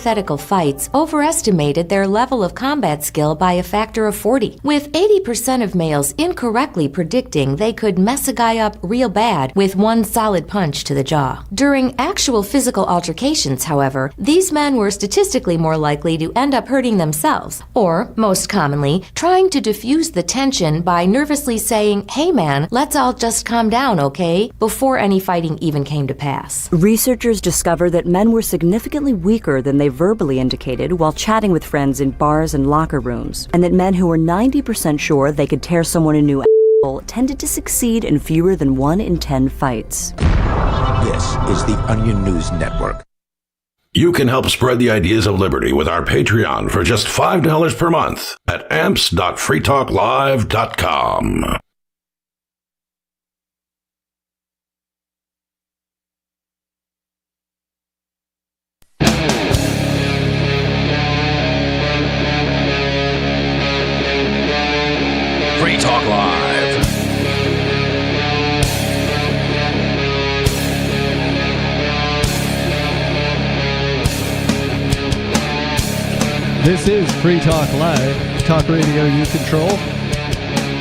hypothetical fights overestimated their level of combat skill by a factor of 40, with 80% of males incorrectly predicting they could mess a guy up real bad with one solid punch to the jaw. During actual physical altercations, however, these men were statistically more likely to end up hurting themselves, or, most commonly, trying to diffuse the tension by nervously saying, "Hey man, let's all just calm down, okay?" before any fighting even came to pass. Researchers discovered that men were significantly weaker than they verbally indicated while chatting with friends in bars and locker rooms, and that men who were 90% sure they could tear someone a new asshole tended to succeed in fewer than 1 in 10 fights. This is the Onion News Network. You can help spread the ideas of liberty with our Patreon for just $5 per month at amps.freetalklive.com. Free Talk Live. This is Free Talk Live, talk radio you control.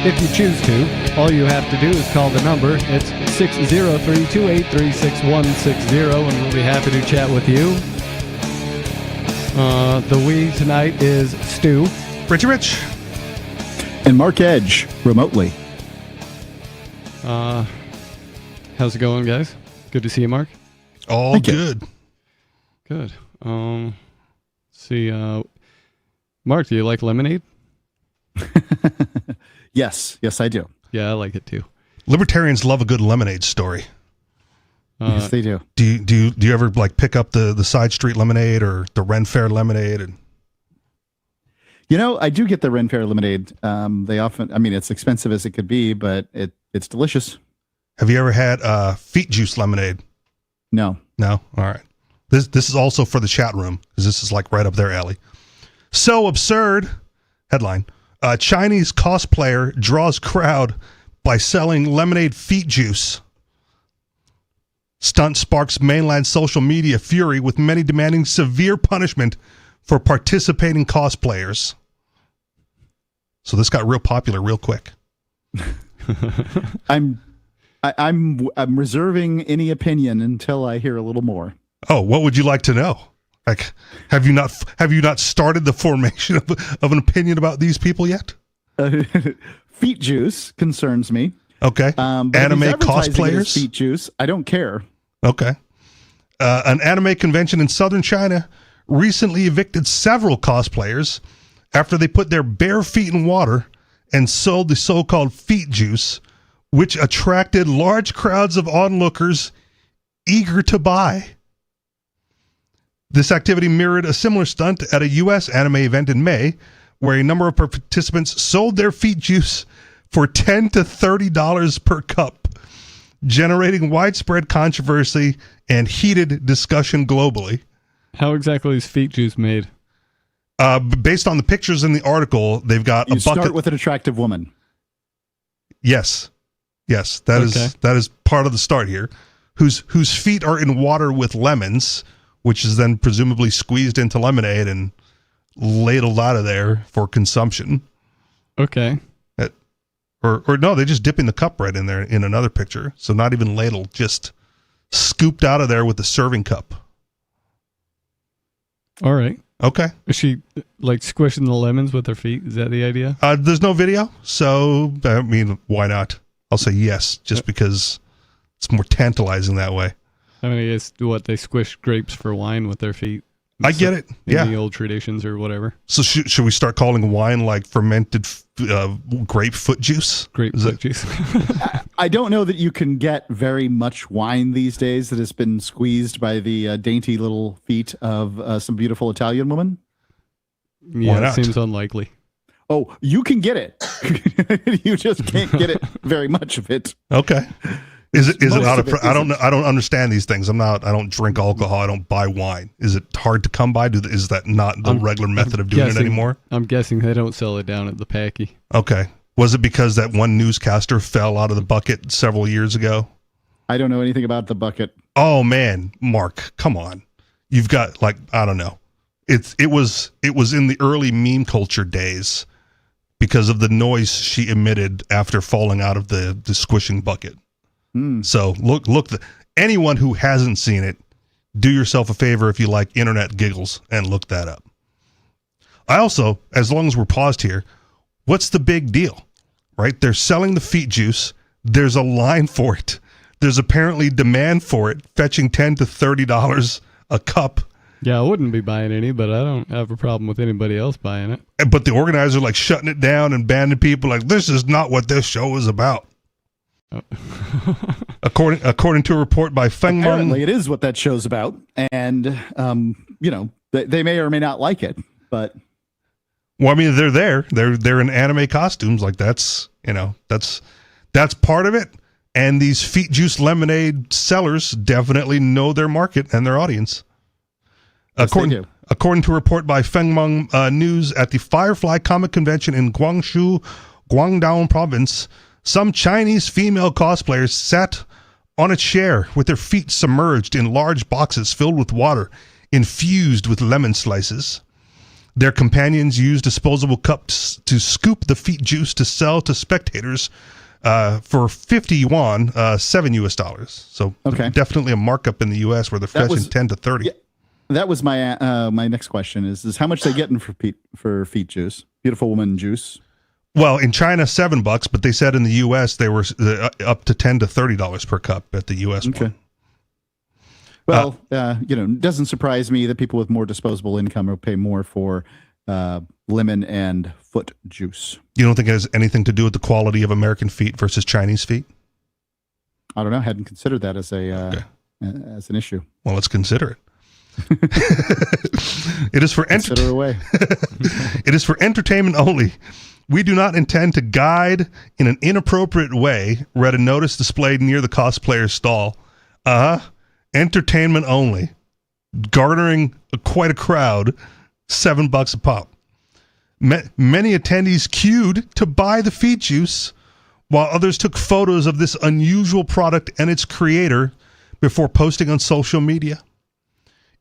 If you choose to, all you have to do is call the number. It's 603-283-6160, and we'll be happy to chat with you. The we tonight is Stu. Richie Rich. And Mark Edge, remotely. How's it going, guys? Good to see you, Mark. All Thank you. good. Good. See, Mark, do you like lemonade? Yes, I do. Yeah, I like it too. Libertarians love a good lemonade story. Yes, they do. Do you ever like pick up the side street lemonade or the Ren Fair lemonade? And You know, I do get the Ren Fair lemonade. They often, I mean, it's expensive as it could be, but it's delicious. have you ever had feet juice lemonade? No. No? All right. This is also for the chat room because this is like right up their alley. So absurd. Headline. Chinese cosplayer draws crowd by selling lemonade feet juice. Stunt sparks mainland social media fury with many demanding severe punishment for participating cosplayers. So this got real popular real quick. I'm reserving any opinion until I hear a little more. Oh, what would you like to know? Like, have you not started the formation of an opinion about these people yet? Feet juice concerns me. Okay. But anime if he's advertising it as cosplayers? feet juice, I don't care. Okay. An anime convention in southern China recently evicted several cosplayers after they put their bare feet in water and sold the so-called feet juice, which attracted large crowds of onlookers eager to buy. This activity mirrored a similar stunt at a U.S. anime event in May, where a number of participants sold their feet juice for $10 to $30 per cup, generating widespread controversy and heated discussion globally. How exactly is feet juice made? Based on the pictures in the article, they've got You a bucket. start with an attractive woman. Yes, that is part of the start here. Whose feet are in water with lemons, which is then presumably squeezed into lemonade and ladled out of there for consumption. Okay. Or no, they just dip in the cup right in there in another picture. So not even ladled, just scooped out of there with the serving cup. All right. Okay. Is she like squishing the lemons with her feet? Is that the idea? There's no video, so I mean, why not? I'll say yes, just because it's more tantalizing that way. I mean, I guess what they squish grapes for wine with their feet. I get it. Yeah. In the old traditions or whatever. So should we start calling wine like fermented grapefruit juice? Grapefruit juice. I don't know that you can get very much wine these days that has been squeezed by the dainty little feet of some beautiful Italian woman. Yeah, it seems unlikely. Oh, you can get it. You just can't get it very much of it. Okay. Is it out of? I don't understand these things. I don't drink alcohol. I don't buy wine. Is it hard to come by? Is that not the regular method of doing it anymore? I'm guessing they don't sell it down at the Packy. Okay. Was it because that one newscaster fell out of the bucket several years ago? I don't know anything about the bucket. Oh man, Mark, come on. You've got like, I don't know, it was in the early meme culture days because of the noise she emitted after falling out of the squishing bucket. So look, anyone who hasn't seen it, do yourself a favor if you like internet giggles and look that up. I also, as long as we're paused here, what's the big deal, right? They're selling the feet juice. There's a line for it. There's apparently demand for it, fetching $10 to $30 a cup. Yeah, I wouldn't be buying any, but I don't have a problem with anybody else buying it. But the organizer like shutting it down and banning people like, this is not what this show is about. Oh. According to a report by Feng Meng. Apparently it is what that show's about. And, they may or may not like it, but... Well, I mean, they're there. They're in anime costumes. Like that's part of it. And these feet juice lemonade sellers definitely know their market and their audience. Yes, According to a report by Feng Meng News at the Firefly Comic Convention in Guangzhou, Guangdong Province, some Chinese female cosplayers sat on a chair with their feet submerged in large boxes filled with water infused with lemon slices. Their companions used disposable cups to scoop the feet juice to sell to spectators for 50 yuan, $7. So definitely a markup in the U.S. where they're fetching 10 to 30. Yeah, that was my my next question is how much they getting for feet juice? Beautiful woman juice. Well, in China, $7, but they said in the U.S. they were up to $10 to $30 per cup at the U.S. one. Well, it doesn't surprise me that people with more disposable income will pay more for lemon and foot juice. You don't think it has anything to do with the quality of American feet versus Chinese feet? I don't know. I hadn't considered that as as an issue. Well, let's consider it. It is for It is for entertainment only. We do not intend to guide in an inappropriate way, read a notice displayed near the cosplayer's stall. Entertainment only. Garnering quite a crowd, $7 a pop. Many attendees queued to buy the feet juice, while others took photos of this unusual product and its creator before posting on social media.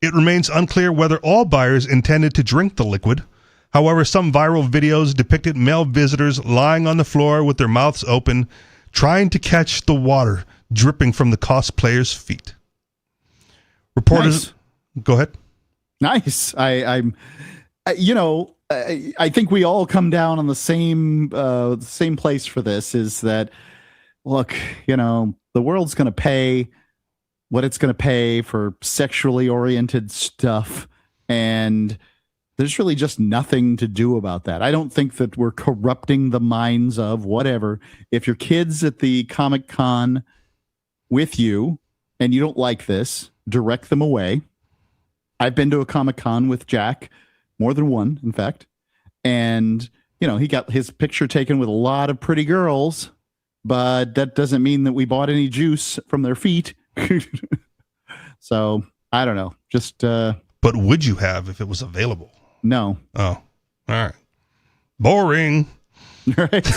It remains unclear whether all buyers intended to drink the liquid. However, some viral videos depicted male visitors lying on the floor with their mouths open, trying to catch the water dripping from the cosplayer's feet. Reporters, Go ahead. Nice. I think we all come down on the same place for this. Is that, look, the world's going to pay what it's going to pay for sexually oriented stuff, and there's really just nothing to do about that. I don't think that we're corrupting the minds of whatever. If your kid's at the Comic-Con with you and you don't like this, direct them away. I've been to a Comic-Con with Jack, more than one, in fact. And, he got his picture taken with a lot of pretty girls, but that doesn't mean that we bought any juice from their feet. So, I don't know. Just. But would you have if it was available? No. Oh, all right. Boring. Right.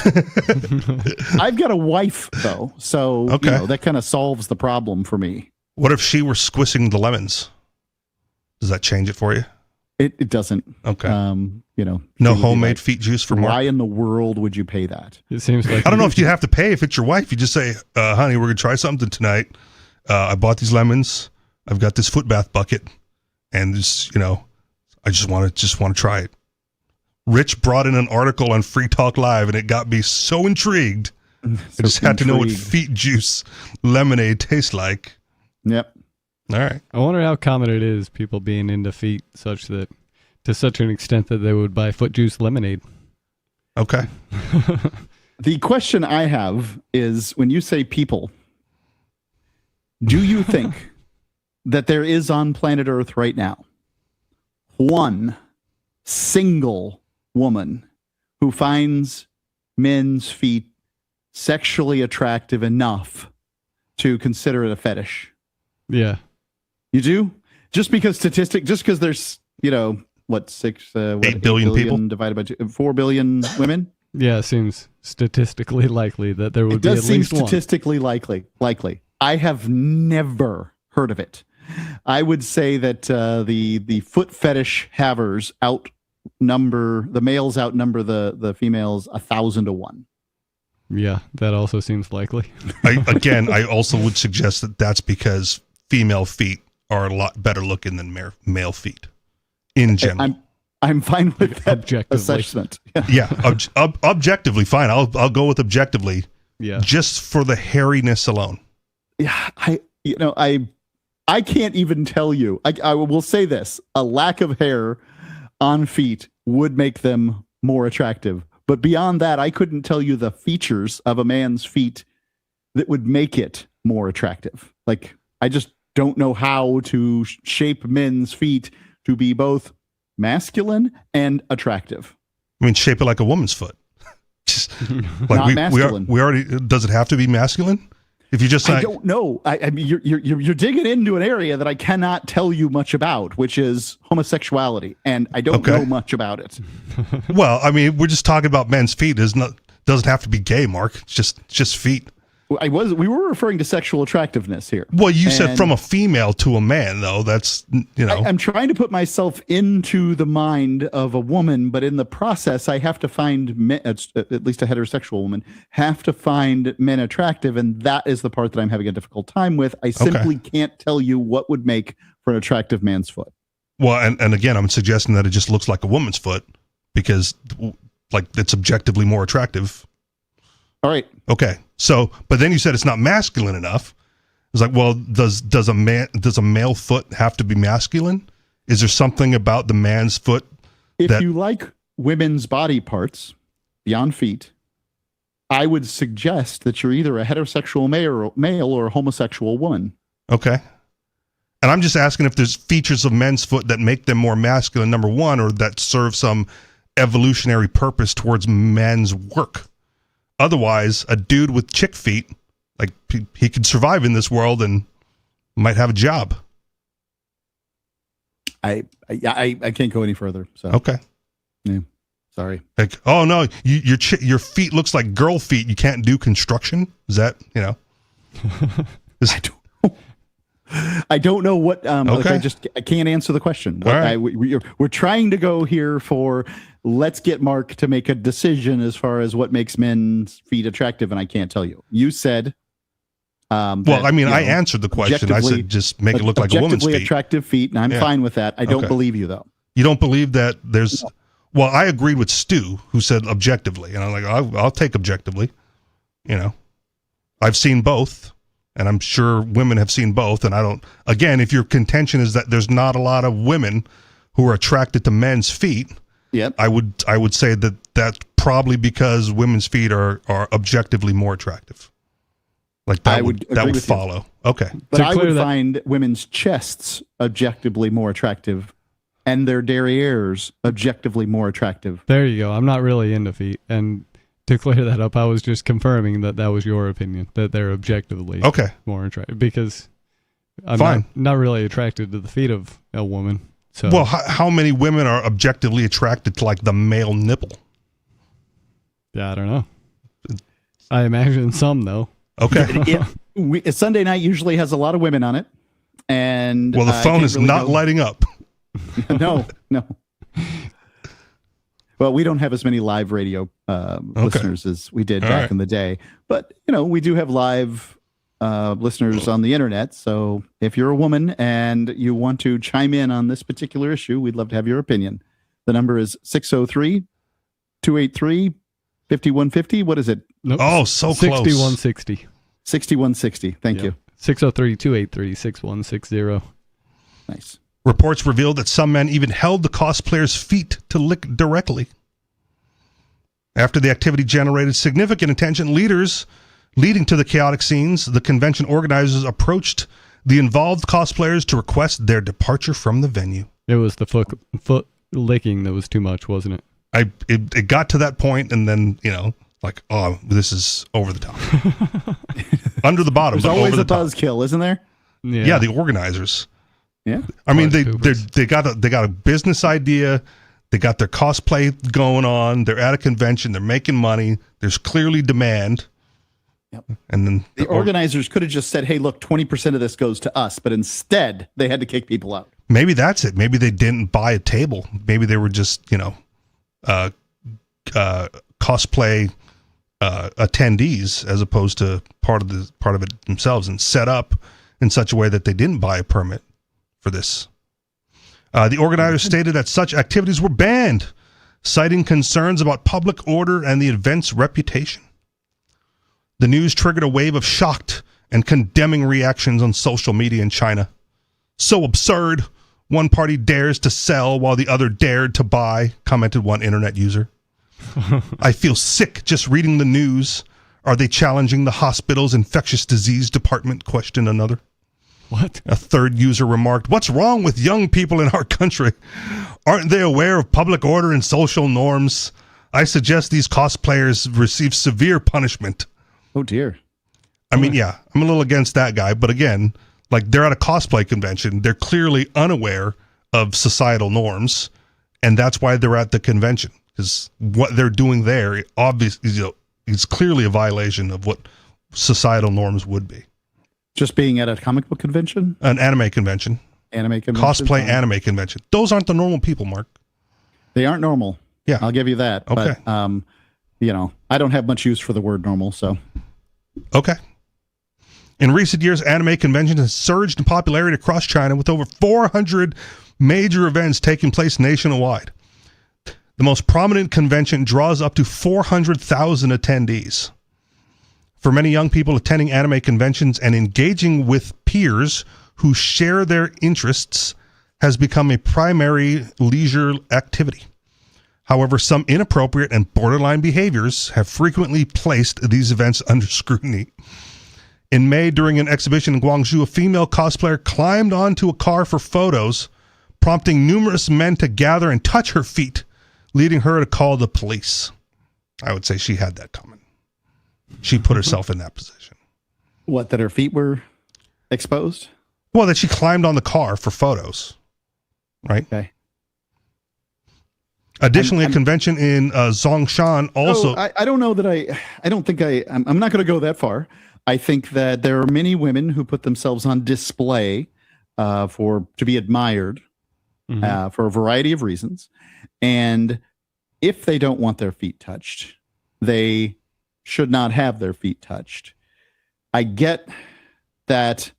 I've got a wife, though. So, that kind of solves the problem for me. What if she were squishing the lemons? Does that change it for you? It doesn't. Okay. No homemade feet juice for more. Why in the world would you pay that? It seems like I don't know if you have to pay if it's your wife. You just say, honey, we're going to try something tonight. I bought these lemons. I've got this foot bath bucket. And just, I just want to try it. Rich brought in an article on Free Talk Live and it got me so intrigued. I just had to know what feet juice lemonade tastes like. Yep. All right. I wonder how common it is, people being into feet to such an extent that they would buy foot juice lemonade. Okay. The question I have is, when you say people, do you think that there is on planet Earth right now one single woman who finds men's feet sexually attractive enough to consider it a fetish? Yeah. You do? Just because there's, 8 billion people divided by 4 billion women? Yeah, it seems statistically likely that there would be at least one. It does seem statistically likely. I have never heard of it. I would say that the foot fetish havers outnumber the males, the females 1,000 to 1. Yeah, that also seems likely. I also would suggest that that's because female feet are a lot better looking than male feet in general. I'm fine with that Objectively. assessment. Yeah, objectively fine. I'll go with objectively. Yeah, just for the hairiness alone. Yeah, I can't even tell you. I will say this: a lack of hair on feet would make them more attractive. But beyond that, I couldn't tell you the features of a man's feet that would make it more attractive. Like, I just don't know how to shape men's feet to be both masculine and attractive. I mean, shape it like a woman's foot. Just, like Not masculine. We already. Does it have to be masculine? If you just, I don't know. I mean, you're digging into an area that I cannot tell you much about, which is homosexuality, and I don't know much about it. Well, I mean, we're just talking about men's feet. Doesn't have to be gay, Mark. It's just feet. We were referring to sexual attractiveness here. Well, you said from a female to a man, though. That's, I'm trying to put myself into the mind of a woman, but in the process, I have to find men, at least a heterosexual woman, have to find men attractive, and that is the part that I'm having a difficult time with. I simply can't tell you what would make for an attractive man's foot. Well, and again, I'm suggesting that it just looks like a woman's foot because, like, it's objectively more attractive. All right. Okay. So, but then you said it's not masculine enough. It's like, well, does a male foot have to be masculine? Is there something about the man's foot if you like women's body parts beyond feet, I would suggest that you're either a heterosexual male or a homosexual woman. Okay. And I'm just asking if there's features of men's foot that make them more masculine, number one, or that serve some evolutionary purpose towards men's work. Otherwise, a dude with chick feet, like, he could survive in this world and might have a job. I can't go any further. So okay, yeah, sorry. Like, oh no, your feet looks like girl feet. You can't do construction. Is that I don't know what. Okay. I can't answer the question. All right. We're trying to go here for. Let's get Mark to make a decision as far as what makes men's feet attractive, and I can't tell you. You said. I answered the question. I said just make it look like a woman's feet. Attractive feet, and I'm fine with that. I don't believe you, though. You don't believe that there's... No. Well, I agreed with Stu, who said objectively, and I'm like, I'll take objectively. I've seen both, and I'm sure women have seen both, and I don't... Again, if your contention is that there's not a lot of women who are attracted to men's feet, yep. I would say that that's probably because women's feet are objectively more attractive. Like that would follow. You. Okay. But I would find women's chests objectively more attractive and their derrieres objectively more attractive. There you go. I'm not really into feet. And to clear that up, I was just confirming that was your opinion, that they're objectively more attractive. Because I'm not really attracted to the feet of a woman. So. Well, how many women are objectively attracted to, like, the male nipple? Yeah, I don't know. I imagine some, though. Okay. Sunday night usually has a lot of women on it, and the phone is not lighting up. No. Well, we don't have as many live radio listeners as we did back in the day, but we do have live listeners on the internet. So if you're a woman and you want to chime in on this particular issue, we'd love to have your opinion. The number is 603-283-5150. What is it? Nope. Oh, so close. 6160. 6160. Thank you. 603-283-6160. Nice. Reports revealed that some men even held the cosplayers' feet to lick directly. After the activity generated significant attention, leading to the chaotic scenes, the convention organizers approached the involved cosplayers to request their departure from the venue. It was the foot licking that was too much, wasn't it? It got to that point, and then, like, oh, this is over the top. Under the bottom. There's always a buzzkill, isn't there? Yeah, the organizers. Yeah. I mean, they got a business idea. They got their cosplay going on. They're at a convention. They're making money. There's clearly demand. Yep. And then the organizers could have just said, hey, look, 20% of this goes to us. But instead, they had to kick people out. Maybe that's it. Maybe they didn't buy a table. Maybe they were just, cosplay attendees as opposed to part of it themselves, and set up in such a way that they didn't buy a permit for this. The organizers stated that such activities were banned, citing concerns about public order and the event's reputation. The news triggered a wave of shocked and condemning reactions on social media in China. So absurd. One party dares to sell while the other dared to buy, commented one internet user. I feel sick just reading the news. Are they challenging the hospital's infectious disease department? Questioned another. What? A third user remarked, what's wrong with young people in our country? Aren't they aware of public order and social norms? I suggest these cosplayers receive severe punishment. Oh, dear. I mean, yeah, I'm a little against that guy. But again, like, they're at a cosplay convention. They're clearly unaware of societal norms. And that's why they're at the convention. Because what they're doing there, obviously, is clearly a violation of what societal norms would be. Just being at a comic book convention? An anime convention. Cosplay anime convention. Those aren't the normal people, Mark. They aren't normal. Yeah. I'll give you that. Okay. But, I don't have much use for the word normal, so. Okay. In recent years, anime conventions have surged in popularity across China with over 400 major events taking place nationwide. The most prominent convention draws up to 400,000 attendees. For many young people, attending anime conventions and engaging with peers who share their interests has become a primary leisure activity. However, some inappropriate and borderline behaviors have frequently placed these events under scrutiny. In May, during an exhibition in Guangzhou, a female cosplayer climbed onto a car for photos, prompting numerous men to gather and touch her feet, leading her to call the police. I would say she had that coming. She put herself in that position. What, that her feet were exposed? Well, that she climbed on the car for photos, right? Okay. Additionally, a convention in Zhongshan also... I don't know that I'm not going to go that far. I think that there are many women who put themselves on display to be admired for a variety of reasons. And if they don't want their feet touched, they should not have their feet touched. I get that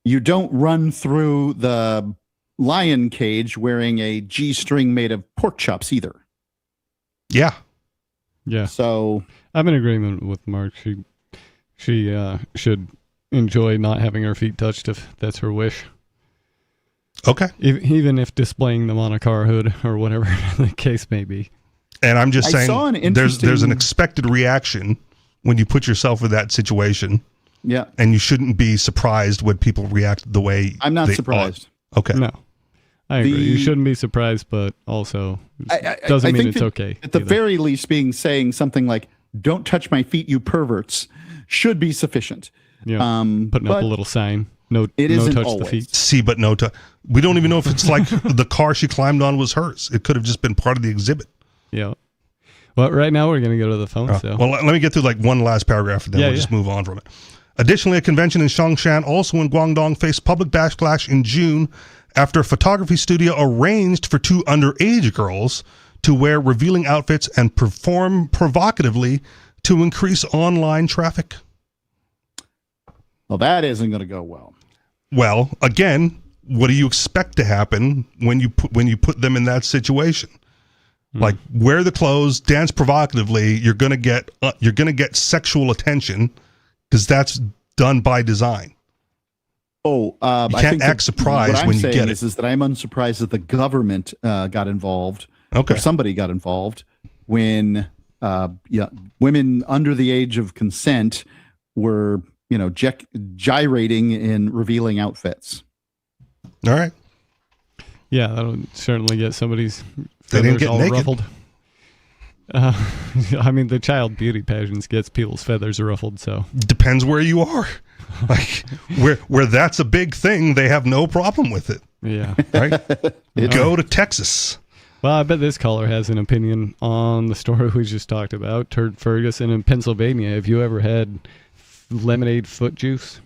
you don't run through the lion cage wearing a G-string made of pork chops either. Yeah. Yeah. So I'm in agreement with Mark. She should enjoy not having her feet touched if that's her wish. Okay. Even if displaying them on a car hood or whatever the case may be. And I'm just saying there's an expected reaction when you put yourself in that situation. Yeah. And you shouldn't be surprised when people react the way I'm not surprised. Okay. No. I agree. You shouldn't be surprised, but also doesn't mean it's okay. At the very least, saying something like, don't touch my feet, you perverts, should be sufficient. Yeah. Putting up a little sign. No touch always. the feet. See, but no touch. We don't even know if it's like the car she climbed on was hers. It could have just been part of the exhibit. Yeah. Well, right now we're going to go to the phone. So. Well, let me get through like one last paragraph and then we'll just move on from it. Additionally, a convention in Zhongshan, also in Guangdong, faced public backlash in June after a photography studio arranged for two underage girls to wear revealing outfits and perform provocatively to increase online traffic. Well, that isn't going to go well. Well, again, what do you expect to happen when you put them in that situation? Like, wear the clothes, dance provocatively. You're gonna get sexual attention because that's done by design. Oh, you can't act surprised when you get it. Is that I'm unsurprised that the government got involved. Okay, or somebody got involved when women under the age of consent were gyrating in revealing outfits. All right. Yeah, that'll certainly get somebody's they didn't get all naked. Ruffled. I mean, the child beauty pageants gets people's feathers ruffled, so. Depends where you are. Like, where that's a big thing, they have no problem with it. Yeah. Right? Go to Texas. Well, I bet this caller has an opinion on the story we just talked about. Turd Ferguson in Pennsylvania. Have you ever had lemonade foot juice?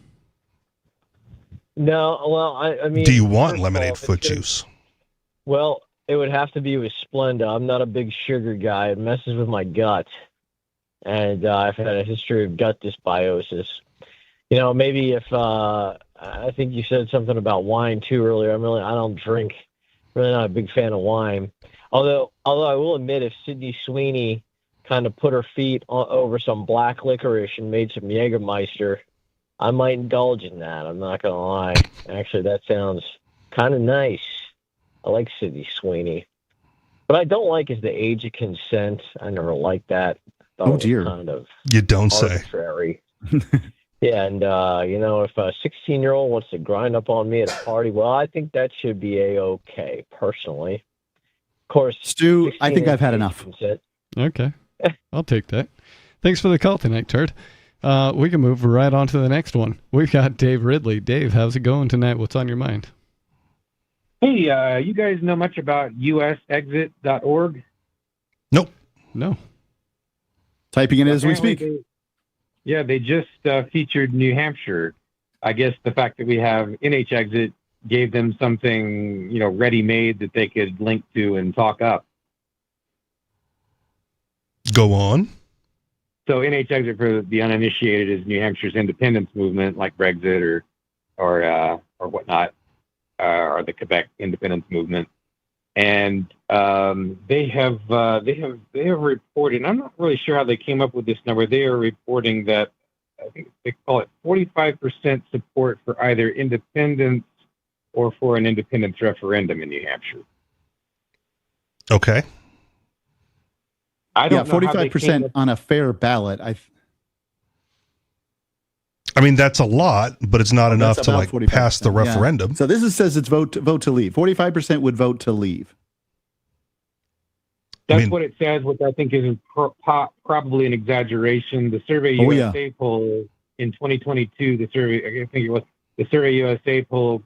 No, well, I mean... Do you want lemonade foot juice? Well, it would have to be with Splenda. I'm not a big sugar guy. It messes with my gut. And I've had a history of gut dysbiosis. You know, maybe if... I think you said something about wine, too, earlier. I don't drink. Really not a big fan of wine. Although I will admit, if Sydney Sweeney kind of put her feet over some black licorice and made some Jägermeister, I might indulge in that. I'm not going to lie. Actually, that sounds kind of nice. I like Sydney Sweeney. What I don't like is the age of consent. I never liked that. Oh, dear. Kind of you don't arbitrary. Yeah, and, if a 16-year-old wants to grind up on me at a party, well, I think that should be A-okay, personally. Of course, Stu, I think I've had enough. Consent. Okay. I'll take that. Thanks for the call tonight, Turd. We can move right on to the next one. We've got Dave Ridley. Dave, how's it going tonight? What's on your mind? Hey, you guys know much about usexit.org? Nope. No. Typing it as we speak. They just featured New Hampshire. I guess the fact that we have NHExit gave them something, ready-made that they could link to and talk up. Go on. So NHExit, for the uninitiated, is New Hampshire's independence movement, like Brexit or whatnot, or the Quebec independence movement. And they have reported. I'm not really sure how they came up with this number. They are reporting that I think they call it 45% support for either independence or for an independence referendum in New Hampshire. Okay. I don't know 45% on a fair ballot. I mean, that's a lot, but it's not enough to pass the referendum. Yeah. So this says it's vote to leave. 45% would vote to leave. That's what it says, which I think is probably an exaggeration. The Survey USA poll in 2022, the Survey USA poll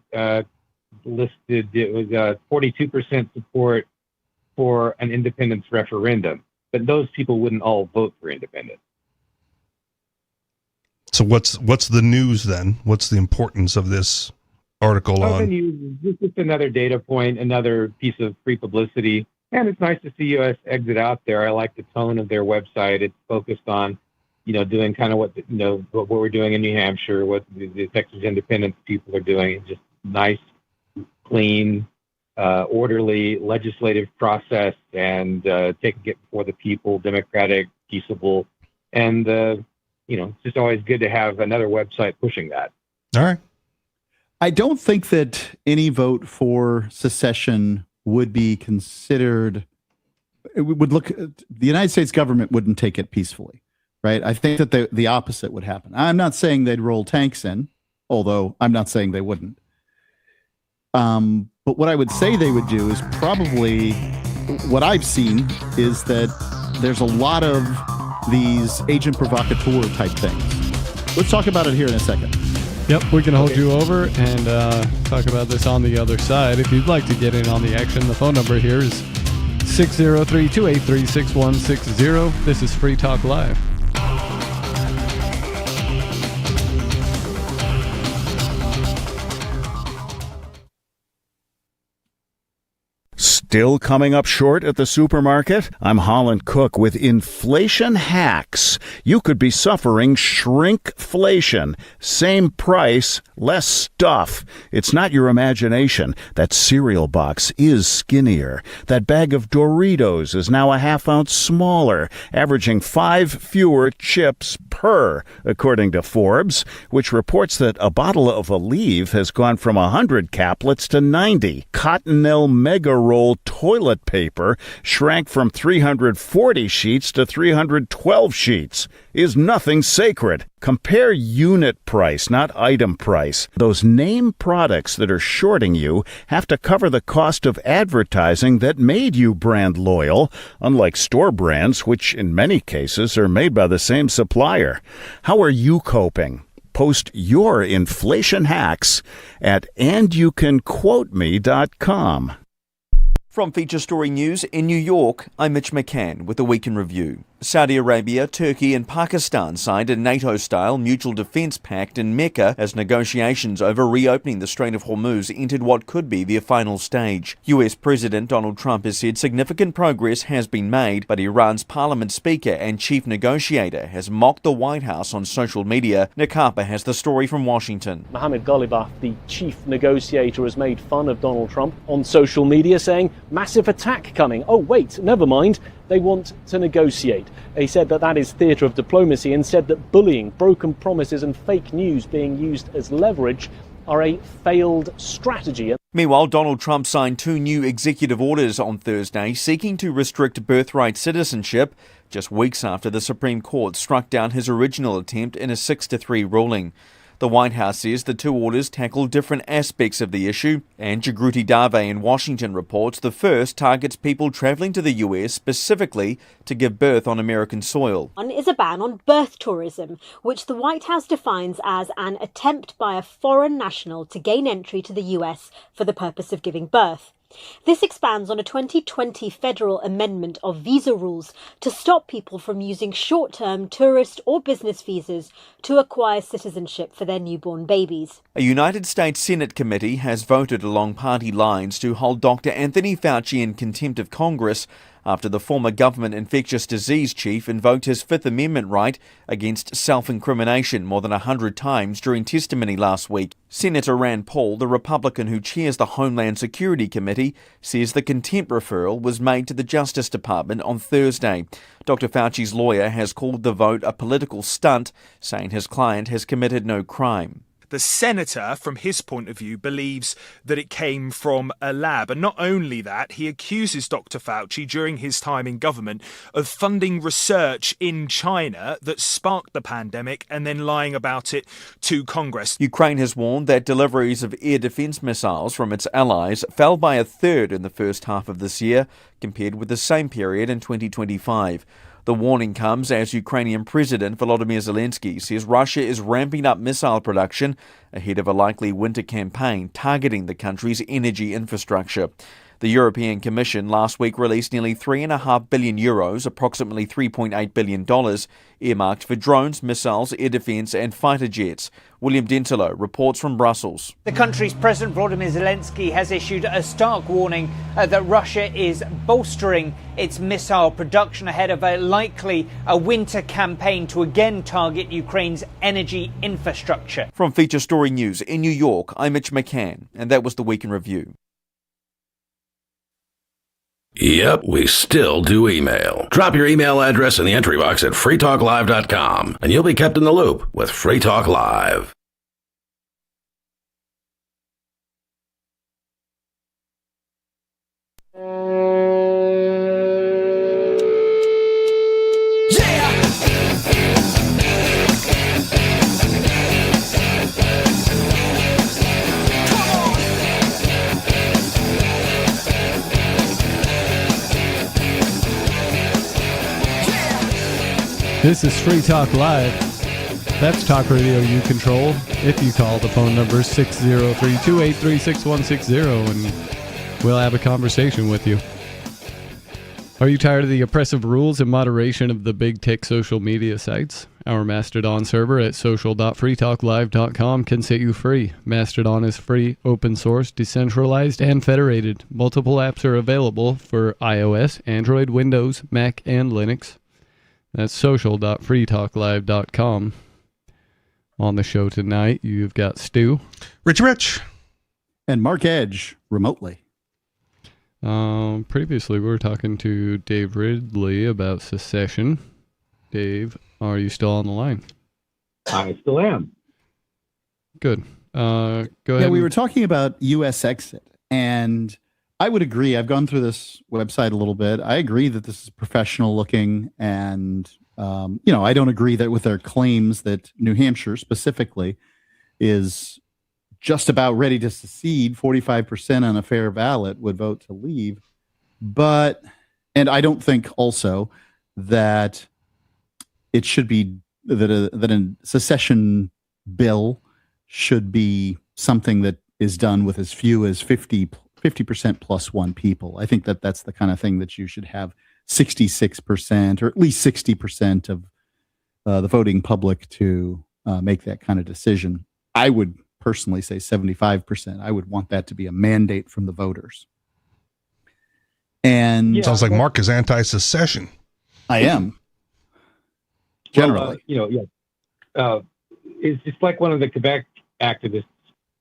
listed it was 42% support for an independence referendum, but those people wouldn't all vote for independence. So what's the news then? What's the importance of this article on? It's just another data point, another piece of free publicity. And it's nice to see US Exit out there. I like the tone of their website. It's focused on, doing kind of what we're doing in New Hampshire, what the Texas independence people are doing. It's just nice, clean, orderly legislative process, and taking it before the people, democratic, peaceable, and it's just always good to have another website pushing that. All right. I don't think that any vote for secession would be considered. It would look. The United States government wouldn't take it peacefully, right? I think that the opposite would happen. I'm not saying they'd roll tanks in, although I'm not saying they wouldn't. But what I would say they would do is probably what I've seen is that there's a lot of these agent provocateur type things. Let's talk about it here in a second. Yep, we can hold you over and talk about this on the other side. If you'd like to get in on the action, the phone number here is 603-283-6160. This is Free Talk Live. Still coming up short at the supermarket? I'm Holland Cook with Inflation Hacks. You could be suffering shrinkflation. Same price, less stuff. It's not your imagination. That cereal box is skinnier. That bag of Doritos is now a half-ounce smaller, averaging 5 fewer chips per, according to Forbes, which reports that a bottle of Aleve has gone from 100 caplets to 90. Cottonelle Mega Roll toilet paper shrank from 340 sheets to 312 sheets. Is nothing sacred? Compare unit price, not item price. Those name products that are shorting you have to cover the cost of advertising that made you brand loyal, unlike store brands, which in many cases are made by the same supplier. How are you coping? Post your inflation hacks at andyoucanquoteme.com. From Feature Story News in New York, I'm Mitch McCann with a Week in Review. Saudi Arabia, Turkey and Pakistan signed a NATO-style mutual defence pact in Mecca as negotiations over reopening the Strait of Hormuz entered what could be their final stage. US President Donald Trump has said significant progress has been made, but Iran's parliament speaker and chief negotiator has mocked the White House on social media. Nick Harper has the story from Washington. Mohammed Ghalibaf, the chief negotiator, has made fun of Donald Trump on social media, saying, "Massive attack coming. Oh, wait, never mind. They want to negotiate." He said that is theatre of diplomacy and said that bullying, broken promises and fake news being used as leverage are a failed strategy. Meanwhile, Donald Trump signed 2 new executive orders on Thursday seeking to restrict birthright citizenship, just weeks after the Supreme Court struck down his original attempt in a 6-3 ruling. The White House says the 2 orders tackle different aspects of the issue, and Jagruti Dave in Washington reports the first targets people travelling to the US specifically to give birth on American soil. One is a ban on birth tourism, which the White House defines as an attempt by a foreign national to gain entry to the US for the purpose of giving birth. This expands on a 2020 federal amendment of visa rules to stop people from using short-term tourist or business visas to acquire citizenship for their newborn babies. A United States Senate committee has voted along party lines to hold Dr. Anthony Fauci in contempt of Congress after the former government infectious disease chief invoked his Fifth Amendment right against self-incrimination more than 100 times during testimony last week. Senator Rand Paul, the Republican who chairs the Homeland Security Committee, says the contempt referral was made to the Justice Department on Thursday. Dr. Fauci's lawyer has called the vote a political stunt, saying his client has committed no crime. The senator, from his point of view, believes that it came from a lab. And not only that, he accuses Dr. Fauci during his time in government of funding research in China that sparked the pandemic and then lying about it to Congress. Ukraine has warned that deliveries of air defense missiles from its allies fell by a third in the first half of this year, compared with the same period in 2025. The warning comes as Ukrainian President Volodymyr Zelensky says Russia is ramping up missile production ahead of a likely winter campaign targeting the country's energy infrastructure. The European Commission last week released nearly €3.5 billion, approximately $3.8 billion, earmarked for drones, missiles, air defence and fighter jets. William Dentilo reports from Brussels. The country's President Volodymyr Zelensky has issued a stark warning that Russia is bolstering its missile production ahead of a likely winter campaign to again target Ukraine's energy infrastructure. From Feature Story News in New York, I'm Mitch McCann, and that was the Week in Review. Yep, we still do email. Drop your email address in the entry box at freetalklive.com, and you'll be kept in the loop with Free Talk Live. This is Free Talk Live. That's talk radio you control. If you call, the phone number is 603-283-6160, and we'll have a conversation with you. Are you tired of the oppressive rules and moderation of the big tech social media sites? Our Mastodon server at social.freetalklive.com can set you free. Mastodon is free, open source, decentralized, and federated. Multiple apps are available for iOS, Android, Windows, Mac, and Linux. That's social.freetalklive.com. On the show tonight, you've got Stu. Rich. And Mark Edge, remotely. Previously, we were talking to Dave Ridley about secession. Dave, are you still on the line? I still am. Good. Go ahead. Yeah, we were talking about U.S. exit, and I would agree. I've gone through this website a little bit. I agree that this is professional looking, and I don't agree that with their claims that New Hampshire specifically is just about ready to secede. 45% on a fair ballot would vote to leave, and I don't think also that it should be that a secession bill should be something that is done with as few as 50 50% plus one people. I think that's the kind of thing that you should have 66% or at least 60% of the voting public to make that kind of decision. I would personally say 75%. I would want that to be a mandate from the voters. And sounds like Mark is anti-secession. I am. Generally. It's just like one of the Quebec activists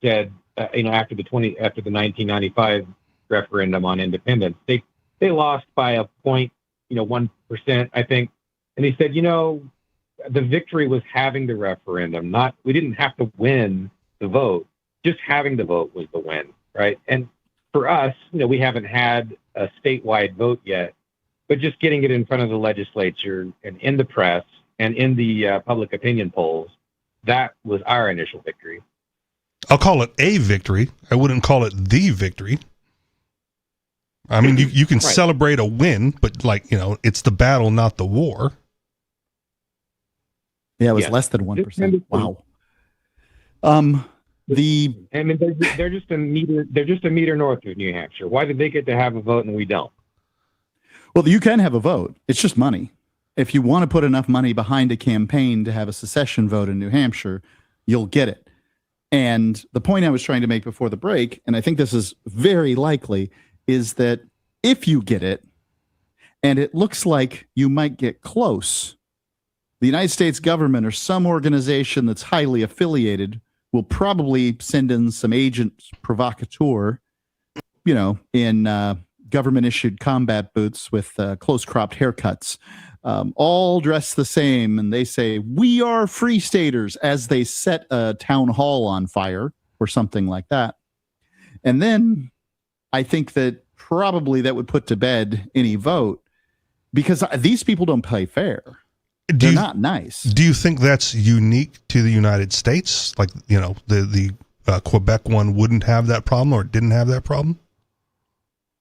said, after the 1995 referendum on independence, they lost by a 1%, I think. And he said, the victory was having the referendum. We didn't have to win the vote. Just having the vote was the win, right? And for us, we haven't had a statewide vote yet, but just getting it in front of the legislature and in the press and in the public opinion polls, that was our initial victory. I'll call it a victory. I wouldn't call it the victory. I mean, you can celebrate a win, but it's the battle, not the war. Yeah, it was less than 1%. Wow. They're just a meter. They're just a meter north of New Hampshire. Why did they get to have a vote and we don't? Well, you can have a vote. It's just money. If you want to put enough money behind a campaign to have a secession vote in New Hampshire, you'll get it. And the point I was trying to make before the break, and I think this is very likely, is that if you get it, and it looks like you might get close, the United States government or some organization that's highly affiliated will probably send in some agents provocateur, in government-issued combat boots with close-cropped haircuts, all dressed the same, and they say, "We are free staters," as they set a town hall on fire or something like that. And then I think that probably that would put to bed any vote, because these people don't play fair. They're not nice. Do you think that's unique to the United States? Like, the Quebec one wouldn't have that problem, or didn't have that problem?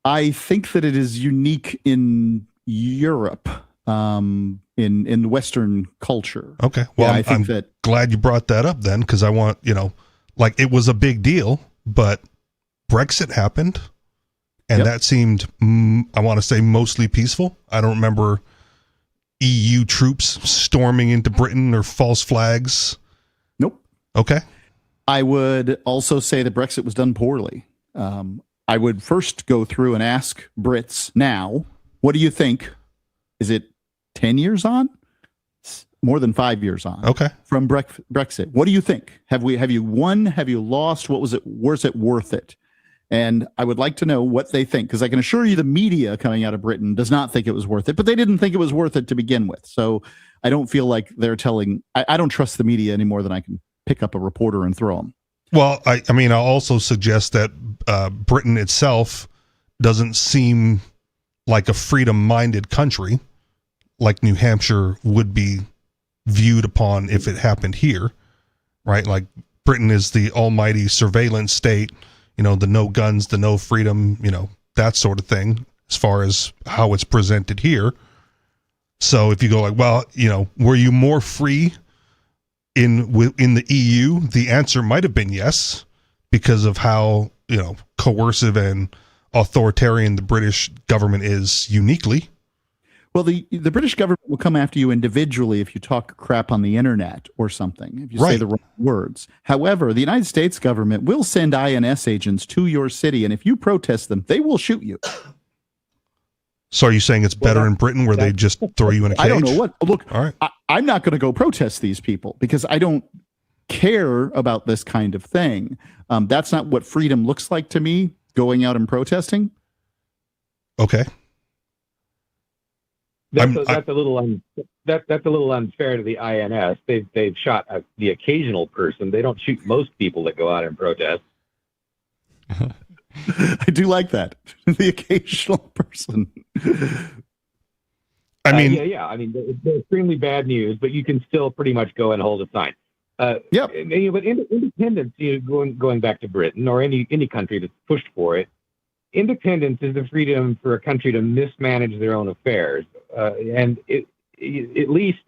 I think that it is unique in Europe, in Western culture. Okay. Well, I think I'm glad you brought that up then, because I want, it was a big deal, but Brexit happened, and that seemed, I want to say, mostly peaceful. I don't remember EU troops storming into Britain or false flags. Nope. Okay. I would also say that Brexit was done poorly. I would first go through and ask Brits now, what do you think? Is it 10 years on? More than 5 years on. Okay. From Brexit. What do you think? Have you won? Have you lost? Was it worth it? And I would like to know what they think, because I can assure you the media coming out of Britain does not think it was worth it, but they didn't think it was worth it to begin with. So I don't feel like they're telling, I don't trust the media any more than I can pick up a reporter and throw them. Well, I mean, I'll also suggest that Britain itself doesn't seem like a freedom-minded country, like New Hampshire would be viewed upon if it happened here, right? Like Britain is the almighty surveillance state, the no guns, the no freedom, that sort of thing, as far as how it's presented here. So if you go like, well, were you more free in the EU? The answer might have been yes, because of how, coercive and authoritarian the British government is uniquely. Well, the British government will come after you individually if you talk crap on the internet or something, if you say the wrong words. However, the United States government will send INS agents to your city, and if you protest them, they will shoot you. So are you saying it's better in Britain where they just throw you in a cage? I don't know what. Look, all right. I'm not going to go protest these people because I don't care about this kind of thing. That's not what freedom looks like to me, going out and protesting. Okay. That's a little unfair to the INS. They've shot the occasional person. They don't shoot most people that go out and protest. I do like that. The occasional person. I mean, I mean, they're extremely bad news, but you can still pretty much go and hold a sign. Yep. But independence, going back to Britain or any country that's pushed for it, independence is the freedom for a country to mismanage their own affairs. And at least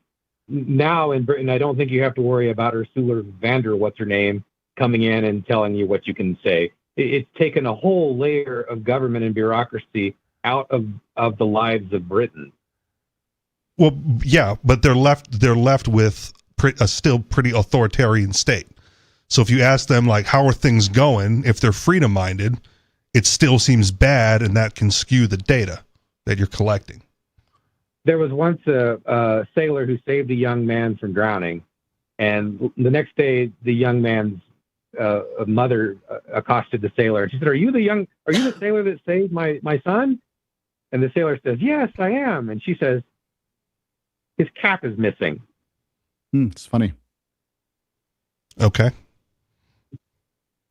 now in Britain, I don't think you have to worry about Ursula von der what's her name coming in and telling you what you can say. it's taken a whole layer of government and bureaucracy out of the lives of Britain. Well, yeah, but they're left with a still pretty authoritarian state. So if you ask them, like, how are things going, if they're freedom-minded, it still seems bad, and that can skew the data that you're collecting. There was once a sailor who saved a young man from drowning, and the next day the young man's mother accosted the sailor. She said, "Are you the sailor that saved my son?" And the sailor says, "Yes, I am." And she says, "His cap is missing." It's funny. Okay.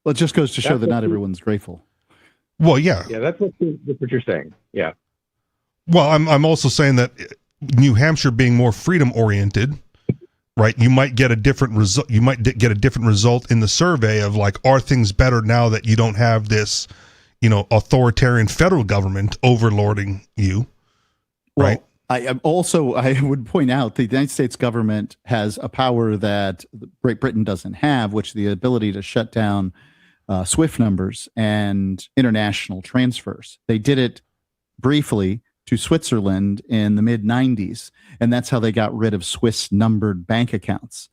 Well, it just goes to show that not everyone's grateful. Well, yeah. Yeah, that's what you're saying. Yeah. Well, I'm also saying that New Hampshire being more freedom oriented, right? You might get a different result. You might get a different result in the survey of, like, are things better now that you don't have this, authoritarian federal government overlording you, right? Well, I would point out the United States government has a power that Great Britain doesn't have, which is the ability to shut down SWIFT numbers and international transfers. They did it briefly to Switzerland in the mid-90s, and that's how they got rid of Swiss numbered bank accounts.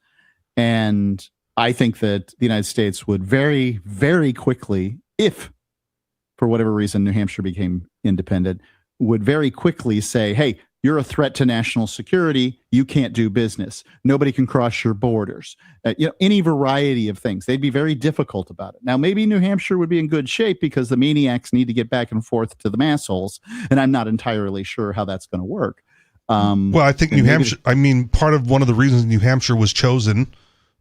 And I think that the United States would very, very quickly, if for whatever reason New Hampshire became independent, would very quickly say, hey, you're a threat to national security. You can't do business. Nobody can cross your borders. Any variety of things. They'd be very difficult about it. Now, maybe New Hampshire would be in good shape because the maniacs need to get back and forth to the massholes, and I'm not entirely sure how that's going to work. Well, I think New Hampshire, one of the reasons New Hampshire was chosen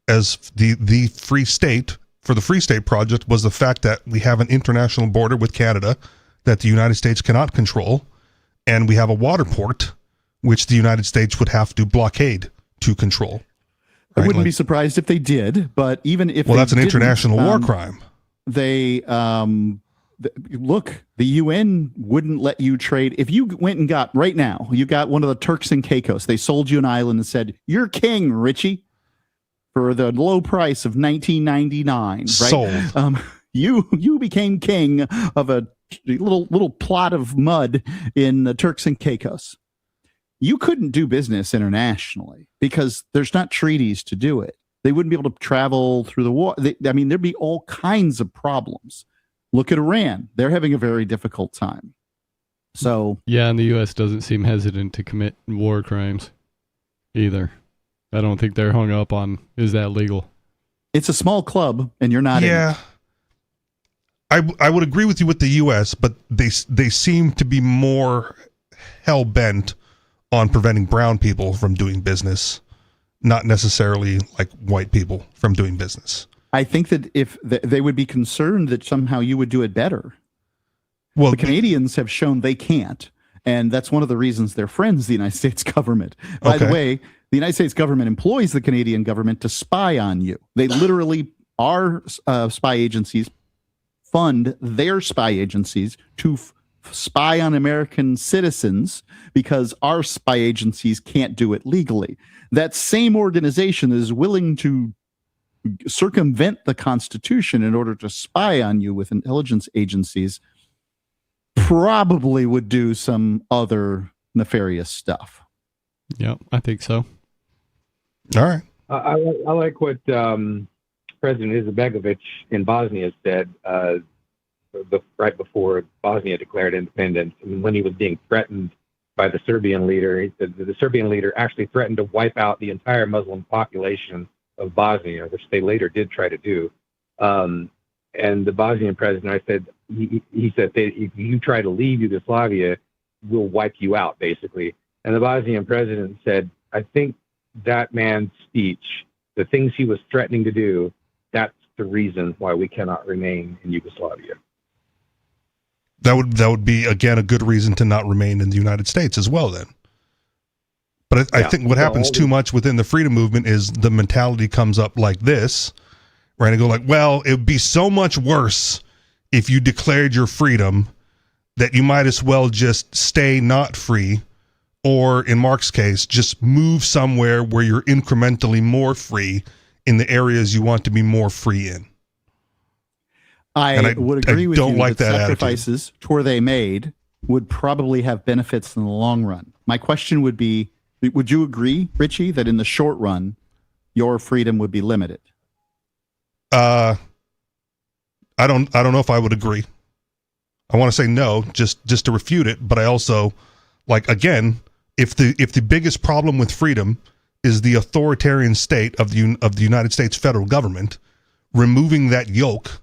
as the free state for the Free State Project was the fact that we have an international border with Canada that the United States cannot control, and we have a water port which the United States would have to blockade to control. I wouldn't be surprised if they did, but even if that's an international war crime. They look, the UN wouldn't let you trade. If you went and got right now, you got one of the Turks and Caicos. They sold you an island and said, "You're king, Richie," for the low price of $19.99. Right? Sold. You became king of a little plot of mud in the Turks and Caicos. You couldn't do business internationally because there's not treaties to do it. They wouldn't be able to travel through the war. There'd be all kinds of problems. Look at Iran. They're having a very difficult time. So yeah, and the U.S. doesn't seem hesitant to commit war crimes either. I don't think they're hung up on, is that legal? It's a small club, and you're not in it. I would agree with you with the U.S., but they seem to be more hell-bent on preventing brown people from doing business, not necessarily like white people from doing business. I think that if they would be concerned that somehow you would do it better. Well, the Canadians have shown they can't, and that's one of the reasons they're friends, the United States government. By the way, the United States government employs the Canadian government to spy on you. They literally, our spy agencies fund their spy agencies to spy on American citizens because our spy agencies can't do it legally. That same organization is willing to circumvent the Constitution in order to spy on you with intelligence agencies, probably would do some other nefarious stuff. Yeah, I think so. All right. I like what President Izetbegovic in Bosnia said right before Bosnia declared independence. And when he was being threatened by the Serbian leader, he said that the Serbian leader actually threatened to wipe out the entire Muslim population of Bosnia, which they later did try to do. And the Bosnian president, he said, if you try to leave Yugoslavia, we'll wipe you out, basically. And the Bosnian president said, I think that man's speech, the things he was threatening to do, that's the reason why we cannot remain in Yugoslavia. That would be, again, a good reason to not remain in the United States as well, then. But I think what happens too much within the freedom movement is the mentality comes up like this, right? And go like, well, it would be so much worse if you declared your freedom that you might as well just stay not free, or in Mark's case, just move somewhere where you're incrementally more free in the areas you want to be more free in. I would agree with don't you like that sacrifices where they made would probably have benefits in the long run. My question would be, would you agree, Richie, that in the short run, your freedom would be limited? I don't know if I would agree. I want to say no, just to refute it, but I also, like, again, if the biggest problem with freedom is the authoritarian state of the United States federal government, removing that yoke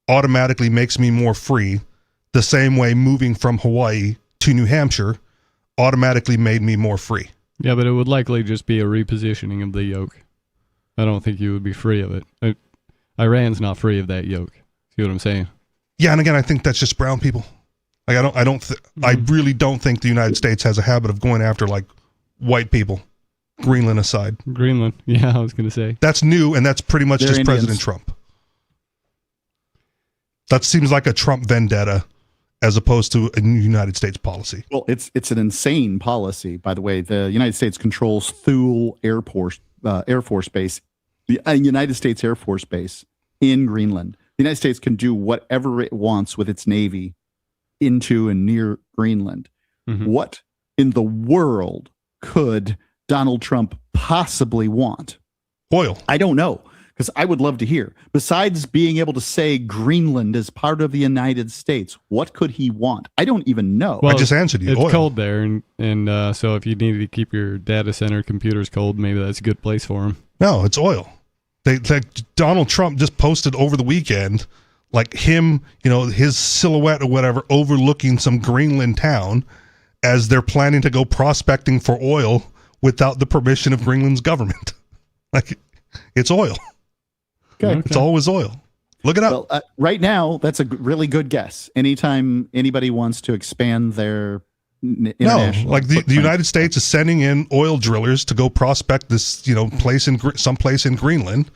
automatically makes me more free, the same way moving from Hawaii to New Hampshire automatically made me more free. Yeah, but it would likely just be a repositioning of the yoke. I don't think you would be free of it. Iran's not free of that yoke. See what I'm saying? Yeah, and again, I think that's just brown people. Like, I really don't think the United States has a habit of going after, like, white people, Greenland aside. Greenland, yeah, I was going to say. That's new, and that's pretty much just Indians. President Trump. That seems like a Trump vendetta as opposed to a United States policy. Well, it's an insane policy, by the way. The United States controls Thule Air Force Base, the United States Air Force Base in Greenland. The United States can do whatever it wants with its Navy into and near Greenland. Mm-hmm. What in the world could Donald Trump possibly want? Oil. I don't know, because I would love to hear. Besides being able to say Greenland is part of the United States, what could he want? I don't even know. Well, I just answered you. It's oil. cold there, and so if you need to keep your data center computers cold, maybe that's a good place for him. No, it's oil. Donald Trump just posted over the weekend, like him, his silhouette or whatever, overlooking some Greenland town as they're planning to go prospecting for oil without the permission of Greenland's government. Like, it's oil. Okay. It's always oil. Look it up. Well, right now, that's a really good guess. Anytime anybody wants to expand their international, the United States is sending in oil drillers to go prospect this, place in someplace in Greenland,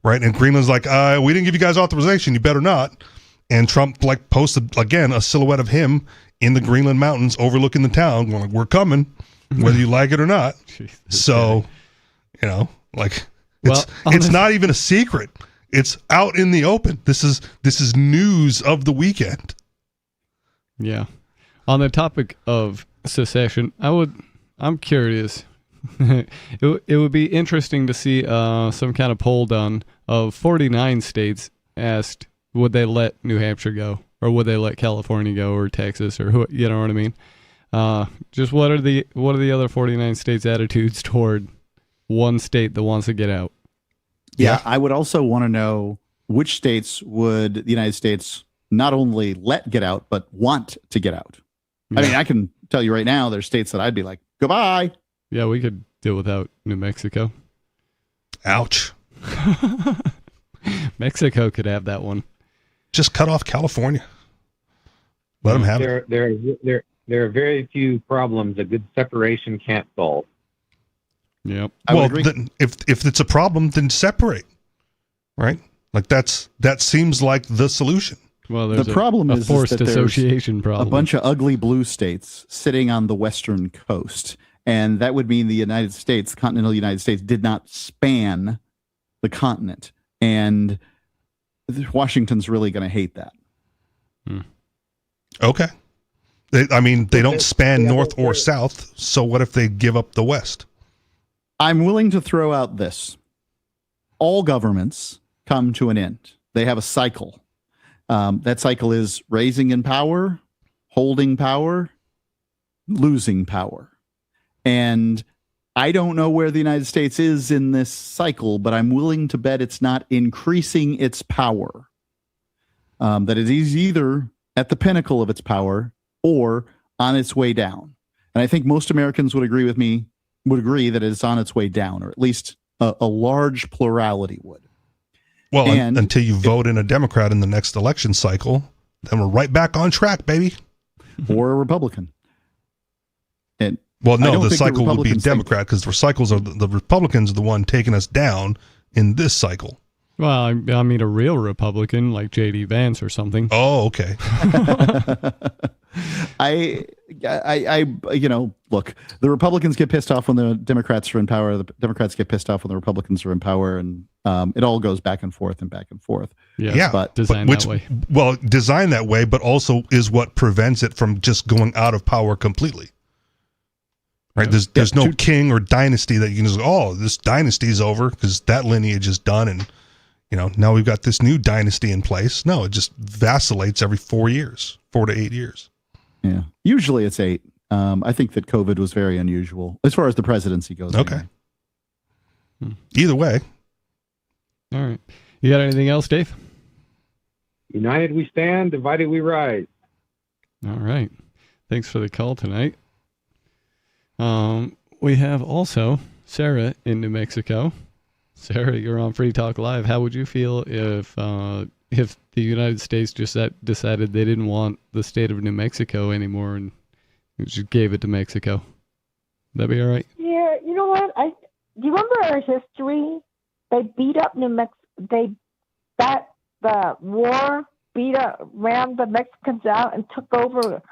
right? And Greenland's like, we didn't give you guys authorization. You better not. And Trump posted again a silhouette of him in the Greenland mountains overlooking the town, going like, "We're coming, whether you like it or not." So, it's not even a secret. It's out in the open. This is news of the weekend. Yeah. On the topic of secession, I'm curious. It would be interesting to see some kind of poll done of 49 states asked, would they let New Hampshire go, or would they let California go, or Texas, or who, you know what I mean? Just what are the other 49 states' attitudes toward one state that wants to get out? Yeah, I would also want to know which states would the United States not only let get out, but want to get out. Yeah. I mean, I can tell you right now, there's states that I'd be like, goodbye. Yeah, we could deal without New Mexico. Ouch. Mexico could have that one. Just cut off California. Let them have it. There are very few problems a good separation can't solve. Yep. Well, then, if it's a problem, then separate. Right? Like that seems like the solution. Well, there's the problem is forced association problem. A bunch of ugly blue states sitting on the western coast, and that would mean the United States, continental United States, did not span the continent, and Washington's really going to hate that. Okay. They don't span north or south, so what if they give up the west? I'm willing to throw out this. All governments come to an end. They have a cycle. That cycle is raising in power, holding power, losing power. And I don't know where the United States is in this cycle, but I'm willing to bet it's not increasing its power. That it is either at the pinnacle of its power or on its way down. And I think most Americans would agree that it's on its way down, or at least a large plurality would. Well, until you vote in a Democrat in the next election cycle, then we're right back on track, baby. Or a Republican. And the cycle would be Democrat, because the Republicans are the one taking us down in this cycle. Well, I mean a real Republican like J.D. Vance or something. Oh, okay. Look, the Republicans get pissed off when the Democrats are in power. The Democrats get pissed off when the Republicans are in power, and it all goes back and forth and back and forth. But designed that way. Well, designed that way, but also is what prevents it from just going out of power completely. Right? There's no king or dynasty that you can just this dynasty's over because that lineage is done, and now we've got this new dynasty in place. No, it just vacillates every 4 years, 4 to 8 years. Yeah, usually it's 8. I think that COVID was very unusual as far as the presidency goes. Okay. Anyway. Either way. All right. You got anything else, Dave? United we stand, divided we rise. All right. Thanks for the call tonight. We have also Sarah in New Mexico. Sarah, you're on Free Talk Live. How would you feel if the United States just decided they didn't want the state of New Mexico anymore and just gave it to Mexico? That'd be all right? Yeah, you know what? Do you remember our history? They beat up New Mexico. The war ran the Mexicans out and took over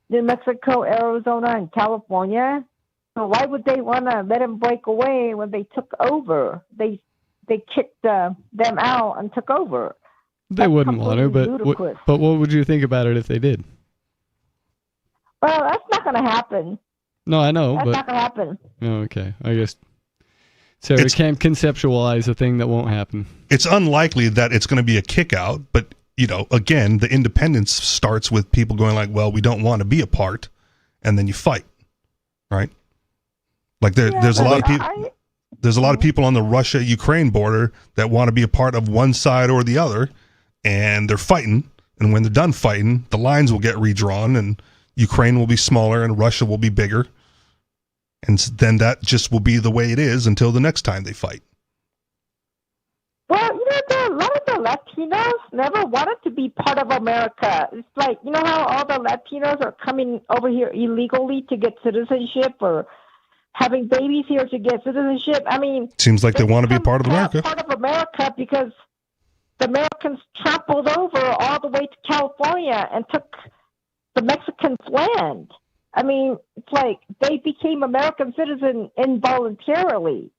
New Mexico, Arizona, and California. So why would they want to let them break away when they took over? They kicked them out and took over. They wouldn't want to, but what would you think about it if they did? Well, that's not going to happen. No, I know. That's not going to happen. Oh, okay. I guess Sarah can't conceptualize a thing that won't happen. It's unlikely that it's going to be a kick out, but again, the independence starts with people going like, well, we don't want to be a part, and then you fight, right? Like there's a lot of people. There's a lot of people on the Russia-Ukraine border that want to be a part of one side or the other, and they're fighting. And when they're done fighting, the lines will get redrawn, and Ukraine will be smaller, and Russia will be bigger. And then that just will be the way it is until the next time they fight. Well, a lot of the Latinos never wanted to be part of America. It's like, how all the Latinos are coming over here illegally to get citizenship or having babies here to get citizenship. I mean, seems like they want to be a part of America. Part of America because the Americans trampled over all the way to California and took the Mexicans' land. I mean, it's like they became American citizens involuntarily.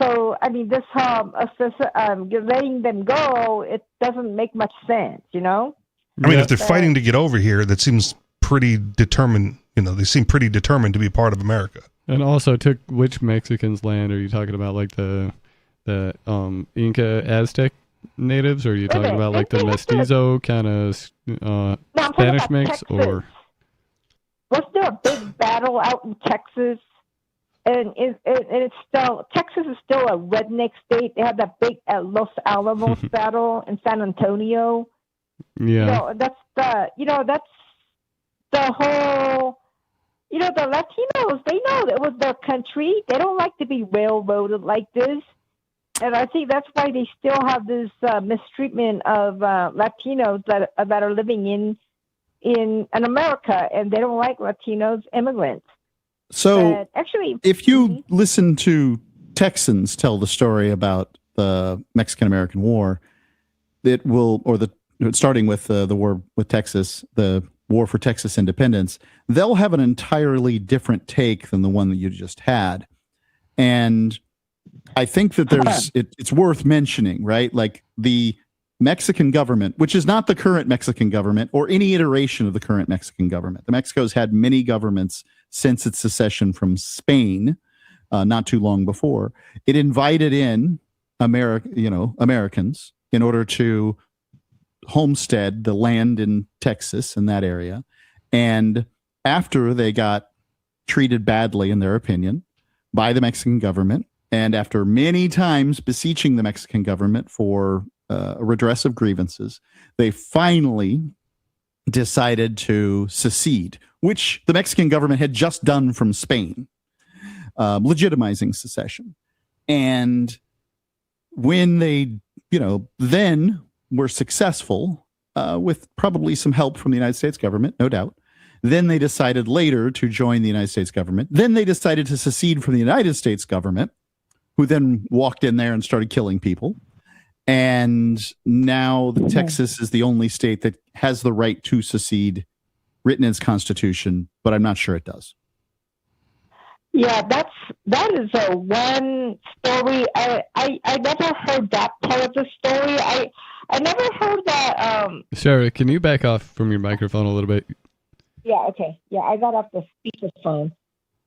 So, I mean, this letting them go, it doesn't make much sense, I mean, if they're fighting to get over here, that seems pretty determined. They seem pretty determined to be part of America. And also took which Mexicans' land? Are you talking about like the Inca Aztec natives, or are you talking about like the mestizo kind of Spanish mix? Or wasn't there a big battle out in Texas? And it's still, Texas is still a redneck state. They had that big Los Alamos battle in San Antonio. Yeah, that's the whole. The Latinos, they know it was their country. They don't like to be railroaded like this. And I think that's why they still have this mistreatment of Latinos that are living in America, and they don't like Latinos immigrants. So actually, if you listen to Texans tell the story about the Mexican-American War, starting with the war with Texas, the War for Texas independence, they'll have an entirely different take than the one that you just had. And I think that it's worth mentioning, right? Like the Mexican government, which is not the current Mexican government or any iteration of the current Mexican government. The Mexico's had many governments since its secession from Spain, not too long before. It invited in Americans in order to homestead the land in Texas in that area. And after they got treated badly, in their opinion, by the Mexican government, and after many times beseeching the Mexican government for a redress of grievances, they finally decided to secede, which the Mexican government had just done from Spain, legitimizing secession. And when they, then were successful, with probably some help from the United States government, no doubt, then they decided later to join the United States government. Then they decided to secede from the United States government, who then walked in there and started killing people. And now Texas is the only state that has the right to secede written in its constitution, but I'm not sure it does. Yeah, that is a one story. I never heard that part of the story. I never heard that. Sarah, can you back off from your microphone a little bit? Yeah, okay. Yeah, I got off the speakerphone.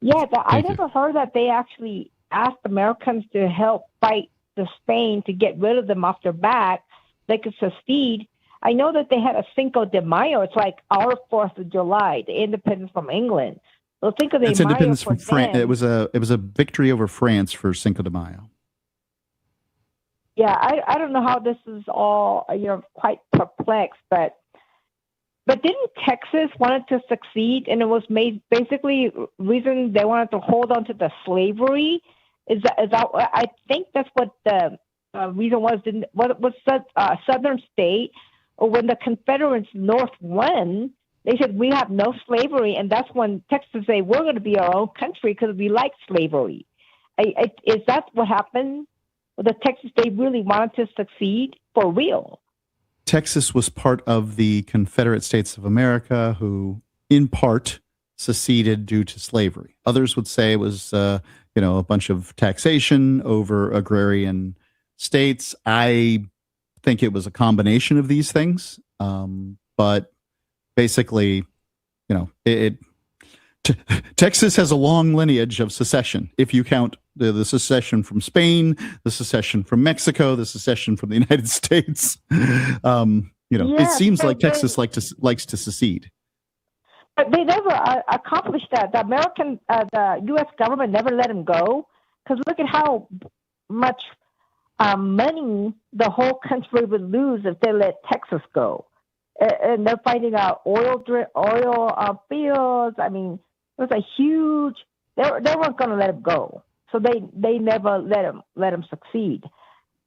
Yeah, I never heard that they actually asked Americans to help fight the Spain to get rid of them off their back. They could secede. I know that they had a Cinco de Mayo. It's like our 4th of July, the independence from England. So Cinco de Mayo. It's independence for from France. them, It was a victory over France for Cinco de Mayo. Yeah, I don't know how this is all, quite perplexed, but didn't Texas wanted to succeed, and it was made basically reason they wanted to hold on to the slavery? Is that I think that's what the reason was. What was Southern state, or when the Confederates North won, they said we have no slavery, and that's when Texas said we're going to be our own country because we like slavery. Is that what happened? The Texas, they really wanted to succeed for real. Texas was part of the Confederate States of America, who, in part, seceded due to slavery. Others would say it was, a bunch of taxation over agrarian states. I think it was a combination of these things, but basically, Texas has a long lineage of secession. If you count the secession from Spain, the secession from Mexico, the secession from the United States, it seems like Texas likes to secede. But they never accomplished that. The U.S. government never let them go, because look at how much money the whole country would lose if they let Texas go. And they're finding out oil fields. I mean, it was a huge. They weren't going to let him go, so they never let him succeed.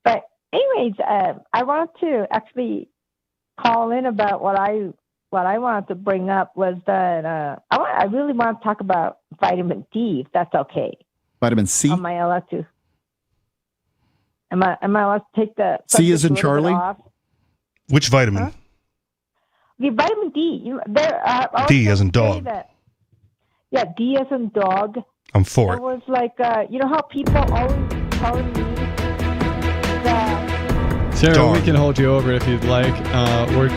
But anyways, I wanted to actually call in about what I wanted to bring up was that I really want to talk about vitamin D, if that's okay. Vitamin C. Am I allowed to? Am I allowed to take the C as in Charlie? Which vitamin? Huh? The vitamin D. D as in dog. Yeah, D as in dog. I'm for it. It was like, how people always telling me that... Sarah, we can hold you over if you'd like. We're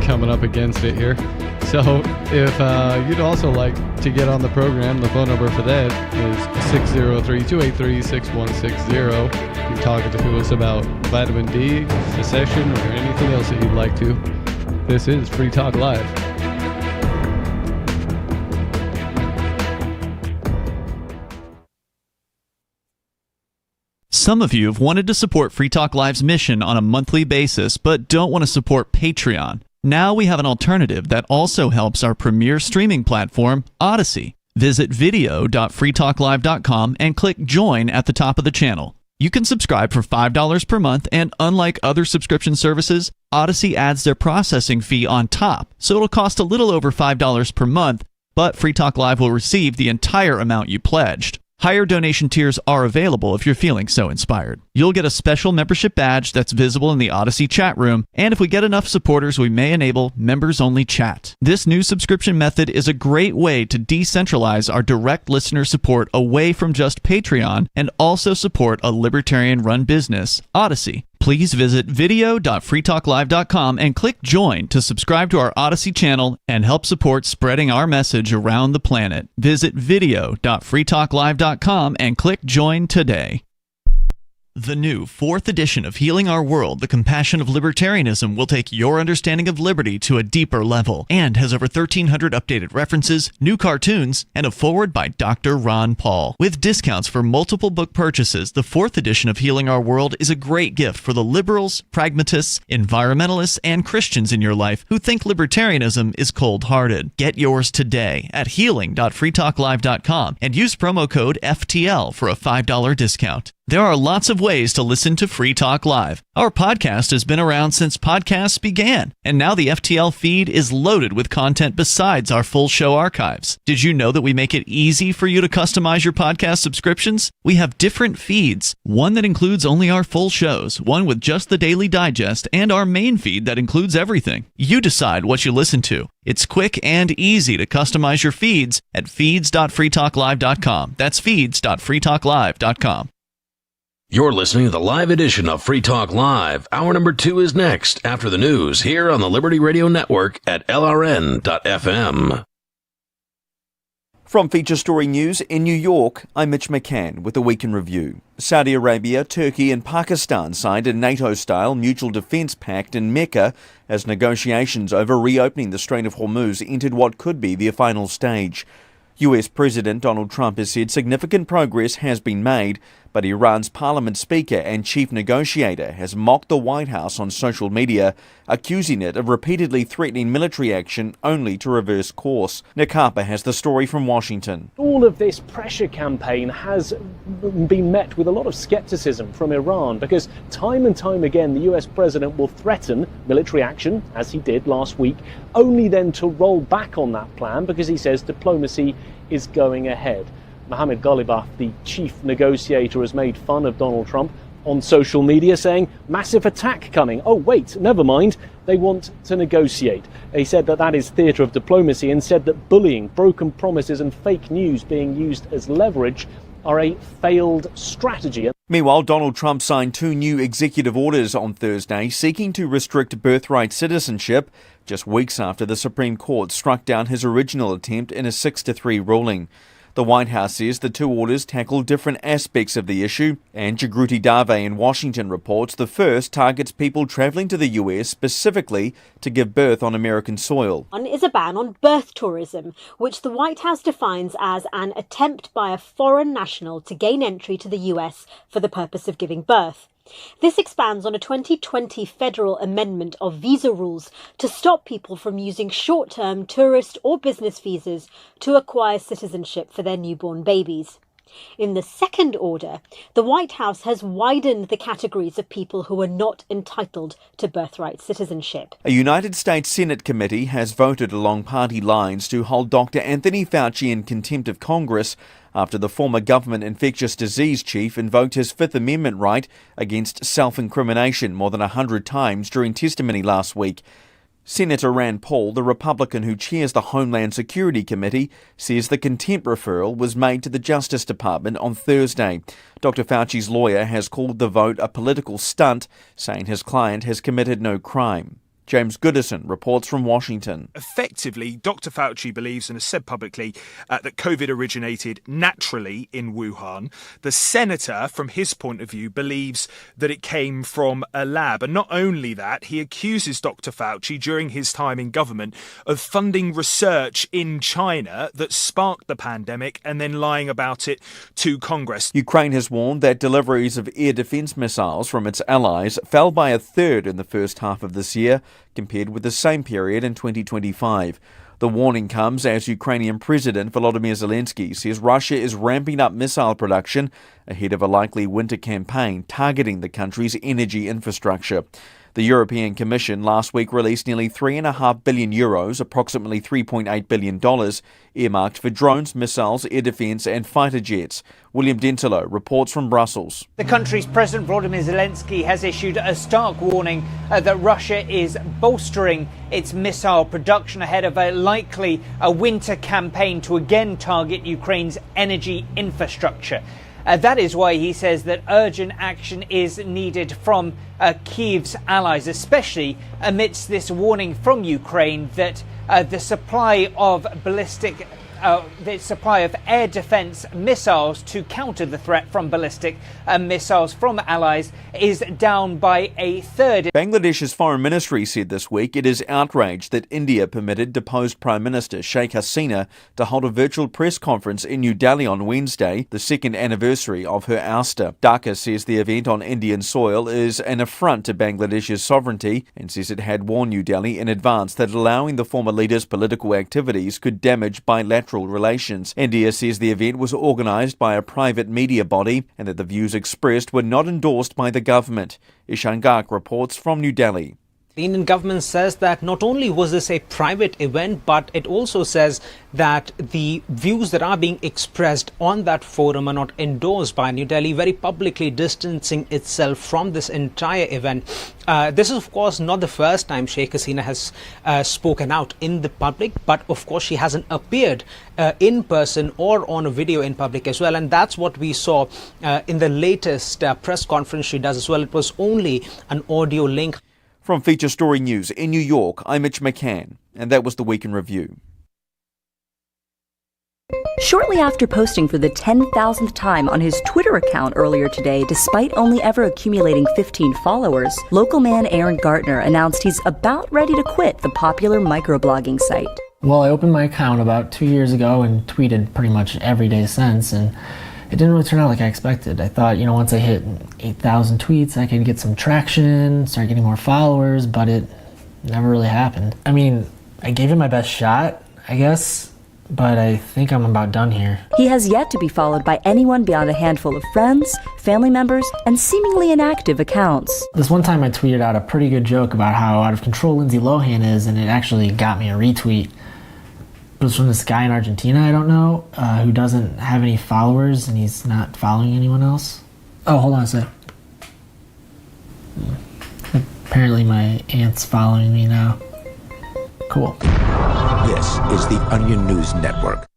coming up against it here. So if you'd also like to get on the program, the phone number for that is 603-283-6160. You can talk to us about vitamin D, secession, or anything else that you'd like to. This is Free Talk Live. Some of you have wanted to support Free Talk Live's mission on a monthly basis, but don't want to support Patreon. Now we have an alternative that also helps our premier streaming platform, Odyssey. Visit video.freetalklive.com and click Join at the top of the channel. You can subscribe for $5 per month, and unlike other subscription services, Odyssey adds their processing fee on top, so it'll cost a little over $5 per month, but Free Talk Live will receive the entire amount you pledged. Higher donation tiers are available if you're feeling so inspired. You'll get a special membership badge that's visible in the Odyssey chat room, and if we get enough supporters, we may enable members-only chat. This new subscription method is a great way to decentralize our direct listener support away from just Patreon and also support a libertarian-run business, Odyssey. Please visit video.freetalklive.com and click Join to subscribe to our Odyssey channel and help support spreading our message around the planet. Visit video.freetalklive.com and click Join today. The new 4th edition of Healing Our World, The Compassion of Libertarianism, will take your understanding of liberty to a deeper level and has over 1,300 updated references, new cartoons, and a foreword by Dr. Ron Paul. With discounts for multiple book purchases, the 4th edition of Healing Our World is a great gift for the liberals, pragmatists, environmentalists, and Christians in your life who think libertarianism is cold-hearted. Get yours today at healing.freetalklive.com and use promo code FTL for a $5 discount. There are lots of ways to listen to Free Talk Live. Our podcast has been around since podcasts began, and now the FTL feed is loaded with content besides our full show archives. Did you know that we make it easy for you to customize your podcast subscriptions? We have different feeds, one that includes only our full shows, one with just the Daily Digest, and our main feed that includes everything. You decide what you listen to. It's quick and easy to customize your feeds at feeds.freetalklive.com. That's feeds.freetalklive.com. You're listening to the live edition of Free Talk Live. Hour number 2 is next after the news here on the Liberty Radio Network at LRN.FM. From Feature Story News in New York, I'm Mitch McCann with a Week in Review. Saudi Arabia, Turkey and Pakistan signed a NATO-style mutual defence pact in Mecca as negotiations over reopening the Strait of Hormuz entered what could be their final stage. US President Donald Trump has said significant progress has been made, but Iran's parliament speaker and chief negotiator has mocked the White House on social media, accusing it of repeatedly threatening military action only to reverse course. Nick Harper has the story from Washington. All of this pressure campaign has been met with a lot of skepticism from Iran because time and time again the US president will threaten military action, as he did last week, only then to roll back on that plan because he says diplomacy is going ahead. Mohammed Ghalibaf, the chief negotiator, has made fun of Donald Trump on social media, saying, massive attack coming. Oh, wait, never mind. They want to negotiate. He said that that is theatre of diplomacy and said that bullying, broken promises and fake news being used as leverage are a failed strategy. Meanwhile, Donald Trump signed 2 new executive orders on Thursday seeking to restrict birthright citizenship just weeks after the Supreme Court struck down his original attempt in a 6-3 ruling. The White House says the 2 orders tackle different aspects of the issue, and Jagruti Dave in Washington reports the first targets people travelling to the US specifically to give birth on American soil. One is a ban on birth tourism, which the White House defines as an attempt by a foreign national to gain entry to the US for the purpose of giving birth. This expands on a 2020 federal amendment of visa rules to stop people from using short-term tourist or business visas to acquire citizenship for their newborn babies. In the second order, the White House has widened the categories of people who are not entitled to birthright citizenship. A United States Senate committee has voted along party lines to hold Dr. Anthony Fauci in contempt of Congress after the former government infectious disease chief invoked his Fifth Amendment right against self-incrimination more than 100 times during testimony last week. Senator Rand Paul, the Republican who chairs the Homeland Security Committee, says the contempt referral was made to the Justice Department on Thursday. Dr. Fauci's lawyer has called the vote a political stunt, saying his client has committed no crime. James Goodison reports from Washington. Effectively, Dr. Fauci believes and has said publicly that COVID originated naturally in Wuhan. The senator, from his point of view, believes that it came from a lab. And not only that, he accuses Dr. Fauci during his time in government of funding research in China that sparked the pandemic and then lying about it to Congress. Ukraine has warned that deliveries of air defense missiles from its allies fell by a third in the first half of this year, compared with the same period in 2025. The warning comes as Ukrainian President Volodymyr Zelensky says Russia is ramping up missile production ahead of a likely winter campaign targeting the country's energy infrastructure. The European Commission last week released nearly €3.5 billion, approximately $3.8 billion, earmarked for drones, missiles, air defence and fighter jets. William Dentilo reports from Brussels. The country's President Volodymyr Zelensky has issued a stark warning that Russia is bolstering its missile production ahead of a likely winter campaign to again target Ukraine's energy infrastructure. That is why he says that urgent action is needed from Kyiv's allies, especially amidst this warning from Ukraine that the supply of air defense missiles to counter the threat from ballistic missiles from allies is down by a third. Bangladesh's foreign ministry said this week it is outraged that India permitted deposed Prime Minister Sheikh Hasina to hold a virtual press conference in New Delhi on Wednesday, the second anniversary of her ouster. Dhaka says the event on Indian soil is an affront to Bangladesh's sovereignty and says it had warned New Delhi in advance that allowing the former leader's political activities could damage bilateral bilateral relations. India says the event was organised by a private media body and that the views expressed were not endorsed by the government. Ishan Garg reports from New Delhi. The Indian government says that not only was this a private event, but it also says that the views that are being expressed on that forum are not endorsed by New Delhi, very publicly distancing itself from this entire event. This is, of course, not the first time Sheikh Hasina has spoken out in the public, but of course she hasn't appeared in person or on a video in public as well. And that's what we saw in the latest press conference she does as well. It was only an audio link. From Feature Story News in New York, I'm Mitch McCann, and that was the Week in Review. Shortly after posting for the 10,000th time on his Twitter account earlier today, despite only ever accumulating 15 followers, local man Aaron Gartner announced he's about ready to quit the popular microblogging site. Well, I opened my account about 2 years ago and tweeted pretty much every day since, and it didn't really turn out like I expected. I thought, once I hit 8,000 tweets, I could get some traction, start getting more followers, but it never really happened. I mean, I gave it my best shot, I guess, but I think I'm about done here. He has yet to be followed by anyone beyond a handful of friends, family members, and seemingly inactive accounts. This one time I tweeted out a pretty good joke about how out of control Lindsay Lohan is, and it actually got me a retweet. It was from this guy in Argentina I don't know, who doesn't have any followers and he's not following anyone else. Oh, hold on a sec. Apparently my aunt's following me now. Cool. This is the Onion News Network.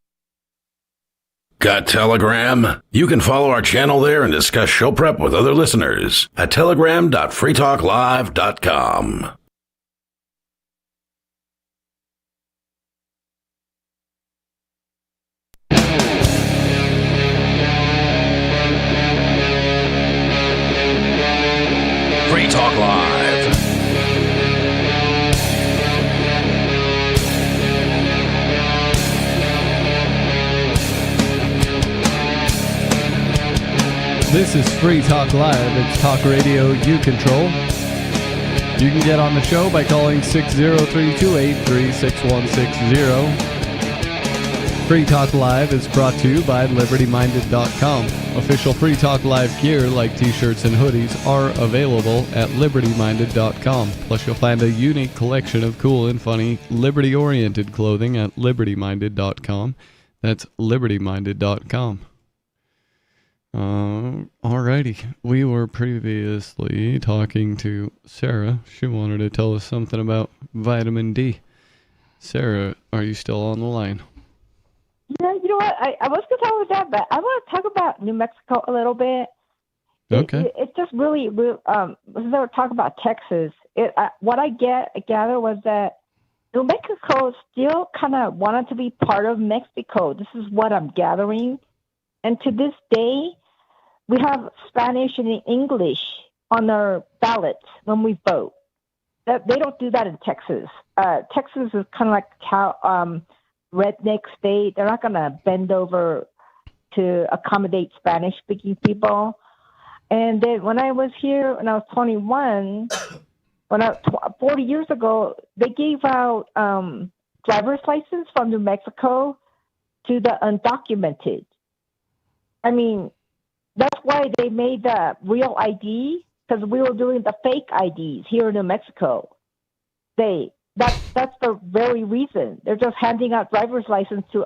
Got Telegram? You can follow our channel there and discuss show prep with other listeners at telegram.freetalklive.com. Free Talk Live. This is Free Talk Live. It's talk radio you control. You can get on the show by calling 603-283-6160. Free Talk Live is brought to you by LibertyMinded.com. Official Free Talk Live gear like t-shirts and hoodies are available at LibertyMinded.com. Plus you'll find a unique collection of cool and funny liberty-oriented clothing at LibertyMinded.com. That's LibertyMinded.com. Alrighty. We were previously talking to Sarah. She wanted to tell us something about vitamin D. Sarah, are you still on the line? Yeah, you know what? I was going to talk about that, but I want to talk about New Mexico a little bit. Okay. It's just really since I were talking about Texas, what I gather was that New Mexico still kind of wanted to be part of Mexico. This is what I'm gathering. And to this day, we have Spanish and English on our ballots when we vote. They don't do that in Texas. Texas is kind of like redneck state. They're not going to bend over to accommodate Spanish-speaking people. And then when I was here, when I was 21, 40 years ago, they gave out driver's license from New Mexico to the undocumented. I mean, that's why they made the real ID, because we were doing the fake IDs here in New Mexico. That's the very reason. They're just handing out driver's license to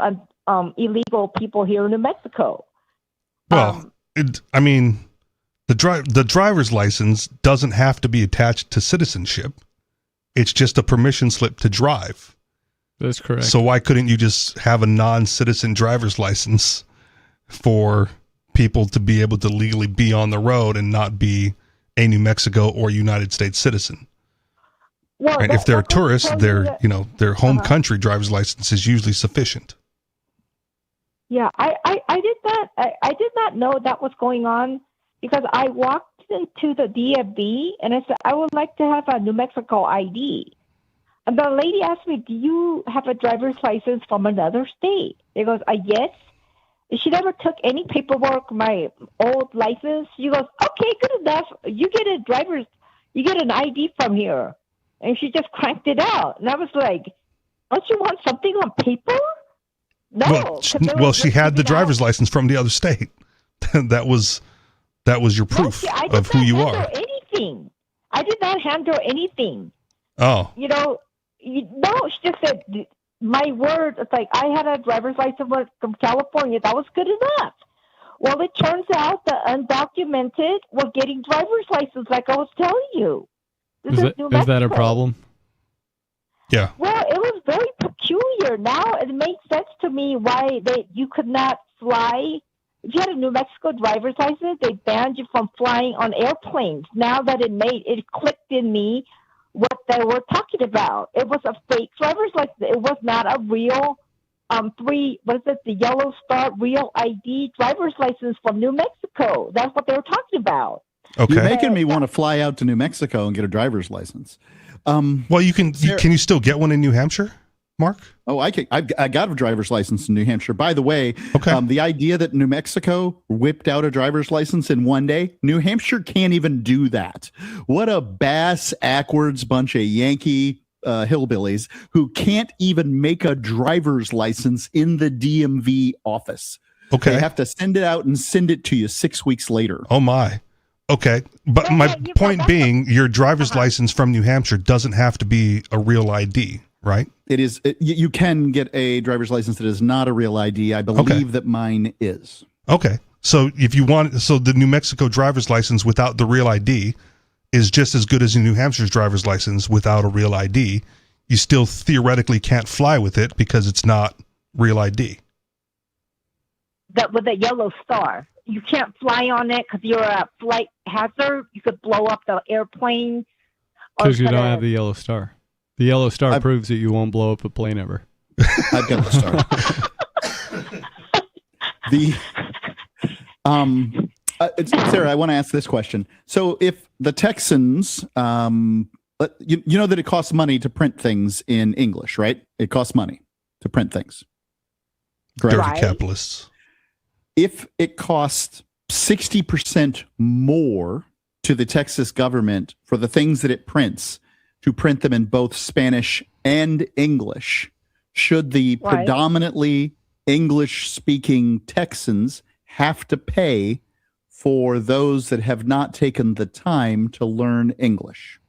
illegal people here in New Mexico. Well, the driver's license doesn't have to be attached to citizenship. It's just a permission slip to drive. That's correct. So why couldn't you just have a non-citizen driver's license for people to be able to legally be on the road and not be a New Mexico or United States citizen? Well, right? If they're tourists, their home country driver's license is usually sufficient. Yeah, I did not know that was going on, because I walked to the DMV and I said I would like to have a New Mexico ID, and the lady asked me, "Do you have a driver's license from another state?" She goes, "Yes." She never took any paperwork, my old license. She goes, "Okay, good enough. You get an ID from here." And she just cranked it out. And I was like, "Don't you want something on paper?" No. She had the driver's license from the other state. that was your proof of who you are. Anything. I did not handle anything. Oh. No, she just said my word. It's like I had a driver's license from California. That was good enough. Well, it turns out the undocumented were getting driver's license, like I was telling you. Is that a problem? Yeah. Well, it was very peculiar. Now it makes sense to me why you could not fly. If you had a New Mexico driver's license, they banned you from flying on airplanes. Now that it clicked in me what they were talking about. It was a fake driver's license. It was not a real the Yellow Star Real ID driver's license from New Mexico. That's what they were talking about. Okay. You're making me want to fly out to New Mexico and get a driver's license. Well, you can. Can you still get one in New Hampshire, Mark? Oh, I got a driver's license in New Hampshire. By the way, the idea that New Mexico whipped out a driver's license in one day, New Hampshire can't even do that. What a bass-ackwards bunch of Yankee hillbillies who can't even make a driver's license in the DMV office. Okay. They have to send it out and send it to you 6 weeks later. Oh, my. Okay. But my point being, your driver's license from New Hampshire doesn't have to be a real ID, right? It is. You can get a driver's license that is not a real ID. I believe that mine is. Okay. So if you want, the New Mexico driver's license without the real ID is just as good as New Hampshire's driver's license without a real ID. You still theoretically can't fly with it because it's not real ID. That with a yellow star, you can't fly on it because you're a flight hazard. You could blow up the airplane. Because you don't have the yellow star. The yellow star proves that you won't blow up a plane ever. I've got the star. Sarah, I want to ask this question. So if the Texans, you know that it costs money to print things in English, right? It costs money to print things. Correct? Dirty capitalists. If it costs 60% more to the Texas government for the things that it prints to print them in both Spanish and English, should the predominantly English-speaking Texans have to pay for those that have not taken the time to learn English?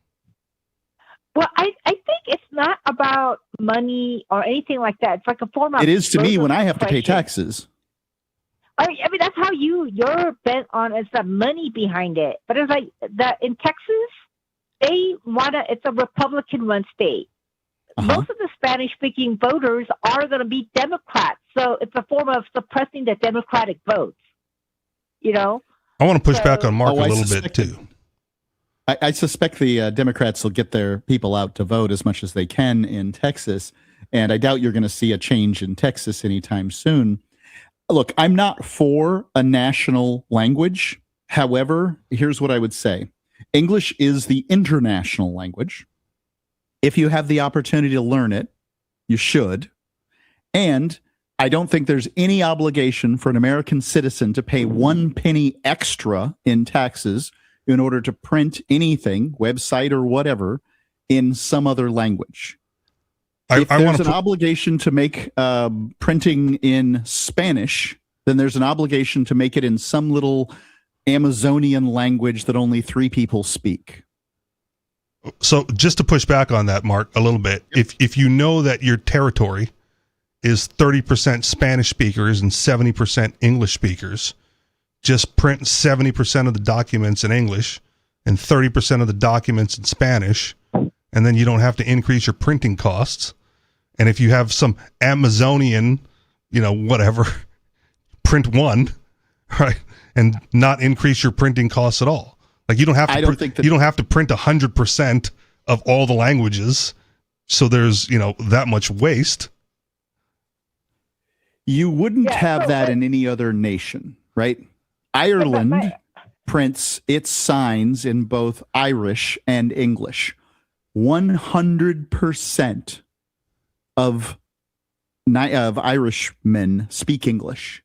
Well, I think it's not about money or anything like that. It's like a form of... It is to me when I have to pay taxes. I mean, that's how you're bent on is the money behind it. But it's like in Texas, it's a Republican-run state. Most of the Spanish-speaking voters are going to be Democrats. So it's a form of suppressing the Democratic votes. You know? I want to push back on Mark a little bit, too. I suspect the Democrats will get their people out to vote as much as they can in Texas. And I doubt you're going to see a change in Texas anytime soon. Look, I'm not for a national language. However, here's what I would say. English is the international language. If you have the opportunity to learn it, you should. And I don't think there's any obligation for an American citizen to pay 1 penny extra in taxes in order to print anything, website or whatever, in some other language. If there's an obligation to make printing in Spanish, then there's an obligation to make it in some little Amazonian language that only 3 people speak. So just to push back on that, Mark, a little bit, if you know that your territory is 30% Spanish speakers and 70% English speakers, just print 70% of the documents in English and 30% of the documents in Spanish, and then you don't have to increase your printing costs. And if you have some Amazonian, whatever, print one, right, and not increase your printing costs at all. Like you don't have to. You don't have to print 100% of all the languages, so there's that much waste. You wouldn't have that in any other nation, right? Ireland prints its signs in both Irish and English. 100% of Irishmen speak English,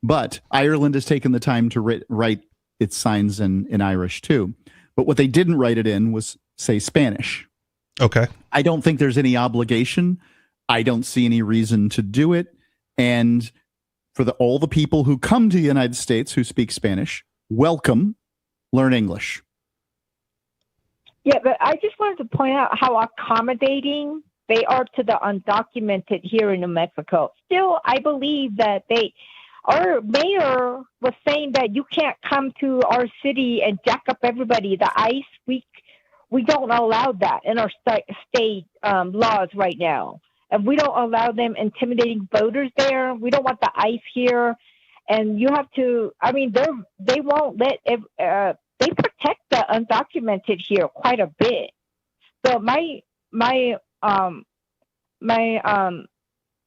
but Ireland has taken the time to write its signs in Irish too. But what they didn't write it in was, say, Spanish. Okay. I don't think there's any obligation. I don't see any reason to do it. And for all the people who come to the United States who speak Spanish, welcome, learn English. Yeah, but I just wanted to point out how accommodating they are to the undocumented here in New Mexico. Still, I believe that our mayor was saying that you can't come to our city and jack up everybody. The ICE, we don't allow that in our state laws right now. And we don't allow them intimidating voters there. We don't want the ICE here. And you have to, I mean, they won't let, they protect the undocumented here quite a bit. So my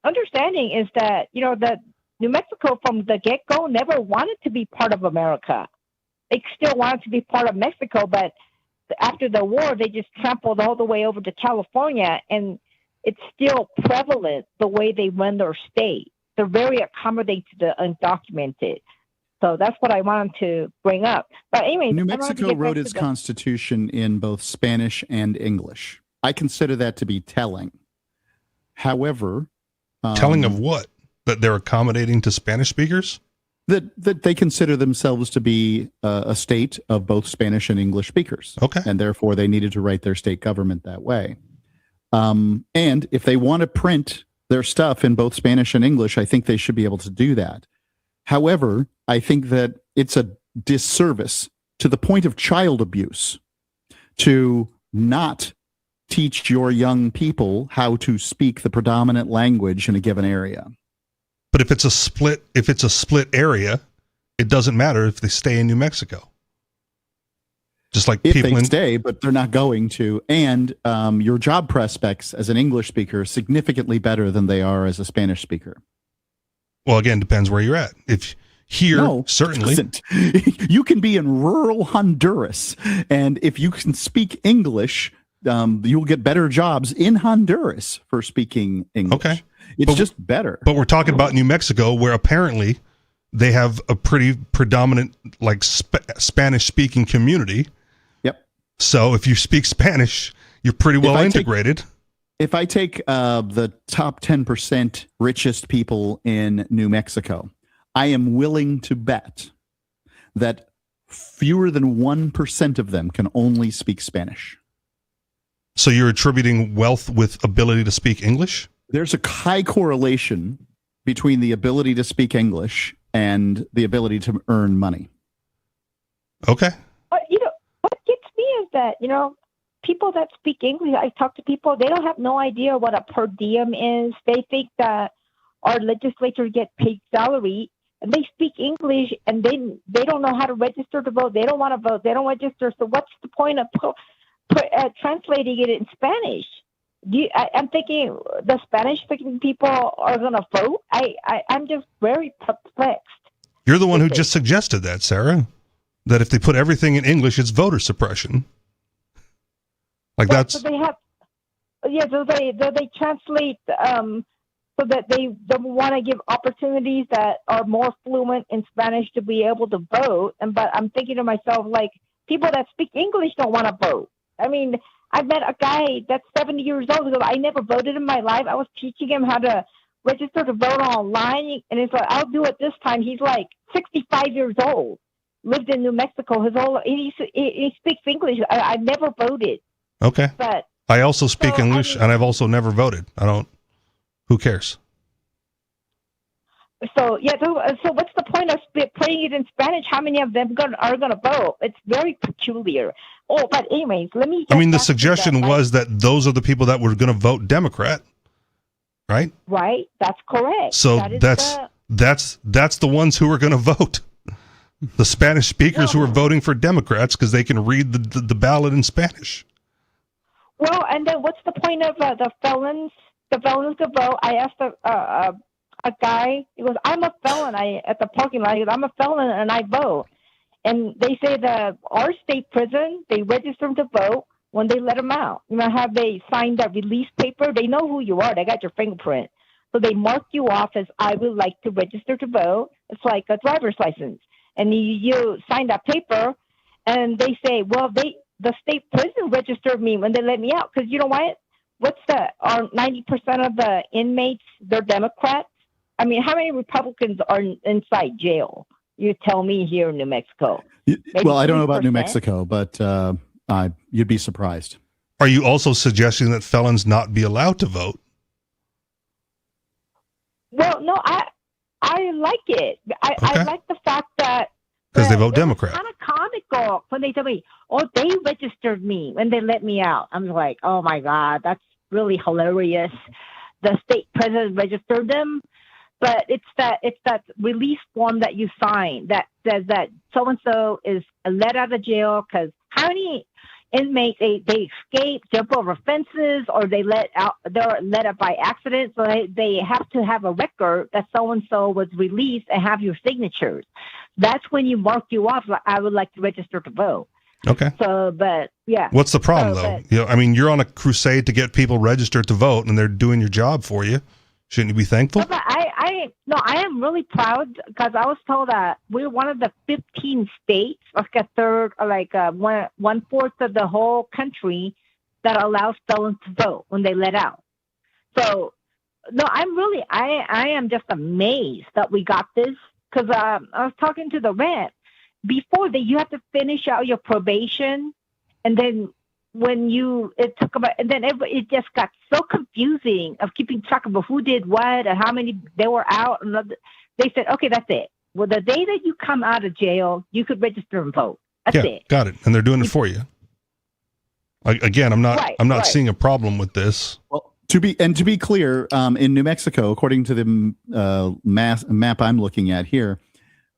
understanding is that, that New Mexico from the get-go never wanted to be part of America. They still wanted to be part of Mexico, but after the war, they just trampled all the way over to California, and it's still prevalent the way they run their state. They're very accommodating to the undocumented. So that's what I wanted to bring up. But anyway, New Mexico wrote its constitution in both Spanish and English. I consider that to be telling. However, telling of what? That they're accommodating to Spanish speakers? That they consider themselves to be a state of both Spanish and English speakers. Okay. And therefore, they needed to write their state government that way. And if they want to print their stuff in both Spanish and English, I think they should be able to do that. However, I think that it's a disservice to the point of child abuse to not teach your young people how to speak the predominant language in a given area. But if it's a split area, it doesn't matter if they stay in New Mexico. Just like if people they stay, but they're not going to. And your job prospects as an English speaker are significantly better than they are as a Spanish speaker. Well, again, depends where you're at. If here, certainly. You can be in rural Honduras, and if you can speak English, you'll get better jobs in Honduras for speaking English. Okay. It's just better. But we're talking about New Mexico, where apparently they have a pretty predominant, like, Spanish-speaking community. Yep. So if you speak Spanish, you're pretty well integrated. If I take the top 10% richest people in New Mexico, I am willing to bet that fewer than 1% of them can only speak Spanish. So you're attributing wealth with ability to speak English? There's a high correlation between the ability to speak English and the ability to earn money. Okay. But, what gets me is that, people that speak English, I talk to people, they don't have no idea what a per diem is. They think that our legislators get paid salary, and they speak English, and they don't know how to register to vote. They don't want to vote. They don't register. So what's the point of translating it in Spanish? I'm thinking the Spanish-speaking people are going to vote. I'm just very perplexed. You're the one who just suggested that, Sarah, that if they put everything in English, it's voter suppression. Like that's. So they have, so they translate so that they want to give opportunities that are more fluent in Spanish to be able to vote. But I'm thinking to myself, like, people that speak English don't want to vote. I mean, I met a guy that's 70 years old who goes, I never voted in my life. I was teaching him how to register to vote online, and he's like, I'll do it this time. He's like 65 years old, lived in New Mexico. He speaks English. I've never voted. Okay. But I also speak English, and I've also never voted. Who cares? So what's the point of putting it in Spanish? How many of them are going to vote? It's very peculiar. Oh, but anyways, let me. The suggestion was that those are the people that were going to vote Democrat, right? Right, that's correct. So that's the ones who are going to vote. The Spanish speakers who are voting for Democrats because they can read the ballot in Spanish. Well, and then what's the point of the felons? The felons to vote. I asked a guy. He goes, "I'm a felon." At the parking lot, he goes, "I'm a felon and I vote." And they say that our state prison, they register them to vote when they let them out. Have they signed that release paper? They know who you are. They got your fingerprint. So they mark you off as I would like to register to vote. It's like a driver's license. And you sign that paper, and they say, well, the state prison registered me when they let me out. Because you know what? 90% of the inmates, they're Democrats. I mean, how many Republicans are inside jail? You tell me here in New Mexico. Well, I don't know about New 3%? Mexico, but you'd be surprised. Are you also suggesting that felons not be allowed to vote? Well, no, I like it. I like the fact that because they vote Democrat. Kind of comical when they tell me, "Oh, they registered me when they let me out." I'm like, "Oh my God, that's really hilarious." The state president registered them, but it's that release form that you sign that says that so and so is let out of jail because how many inmates they escape, jump over fences, or they're let out by accident. So they have to have a record that so and so was released and have your signatures. That's when you mark you off. Like, I would like to register to vote. Okay. So, but yeah. What's the problem though? I mean, you're on a crusade to get people registered to vote, and they're doing your job for you. Shouldn't you be thankful? No, but I am really proud because I was told that we're one of the 15 states, like a third, like 1/4 of the whole country that allows felons to vote when they let out. So, no, I am just amazed that we got this because I was talking to the rep before that you have to finish out your probation, and then it just got so confusing of keeping track of who did what and how many they were out. And they said, okay, that's it. Well, the day that you come out of jail, you could register and vote. That's it. Got it. And they're doing it for you. Again, I'm not seeing a problem with this. Well, to be clear, in New Mexico, according to the map I'm looking at here,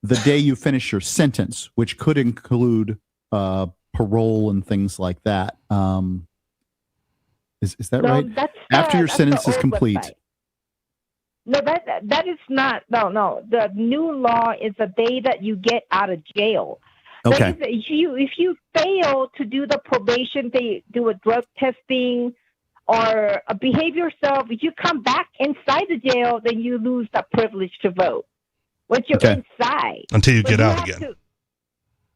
the day you finish your sentence, which could include parole and things like that. Is that right? After your sentence is complete. Website. No, that is not. No. The new law is the day that you get out of jail. Okay. If you fail to do the probation, they do a drug testing or behave yourself. If you come back inside the jail, then you lose the privilege to vote. Once you're inside, until you get out again.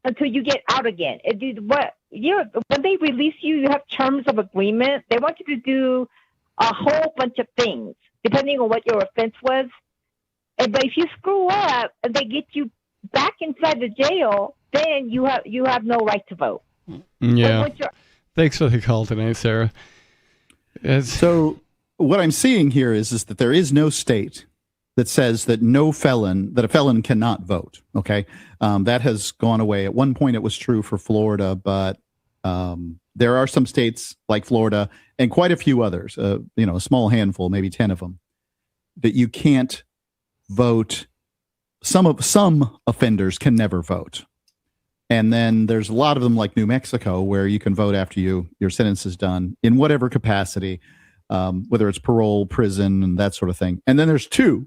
Until you get out again. When they release you, you have terms of agreement. They want you to do a whole bunch of things, depending on what your offense was. But if you screw up and they get you back inside the jail, then you have no right to vote. Yeah. Thanks for the call tonight, Sarah. So what I'm seeing here is that there is no state that says that a felon cannot vote. Okay. That has gone away. At one point it was true for Florida, but there are some states like Florida and quite a few others, a small handful, maybe 10 of them, that you can't vote. Some offenders can never vote. And then there's a lot of them like New Mexico where you can vote after your sentence is done in whatever capacity, whether it's parole, prison, and that sort of thing. And then there's two,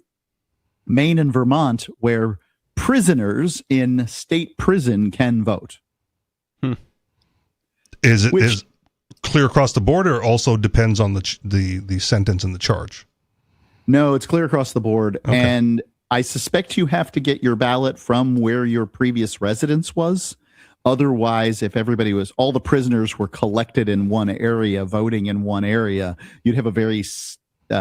Maine and Vermont, where prisoners in state prison can vote. Is it clear across the board, or also depends on the sentence and the charge? No, it's clear across the board. Okay. And I suspect you have to get your ballot from where your previous residence was. Otherwise, if all the prisoners were collected in one area, voting in one area, you'd have a very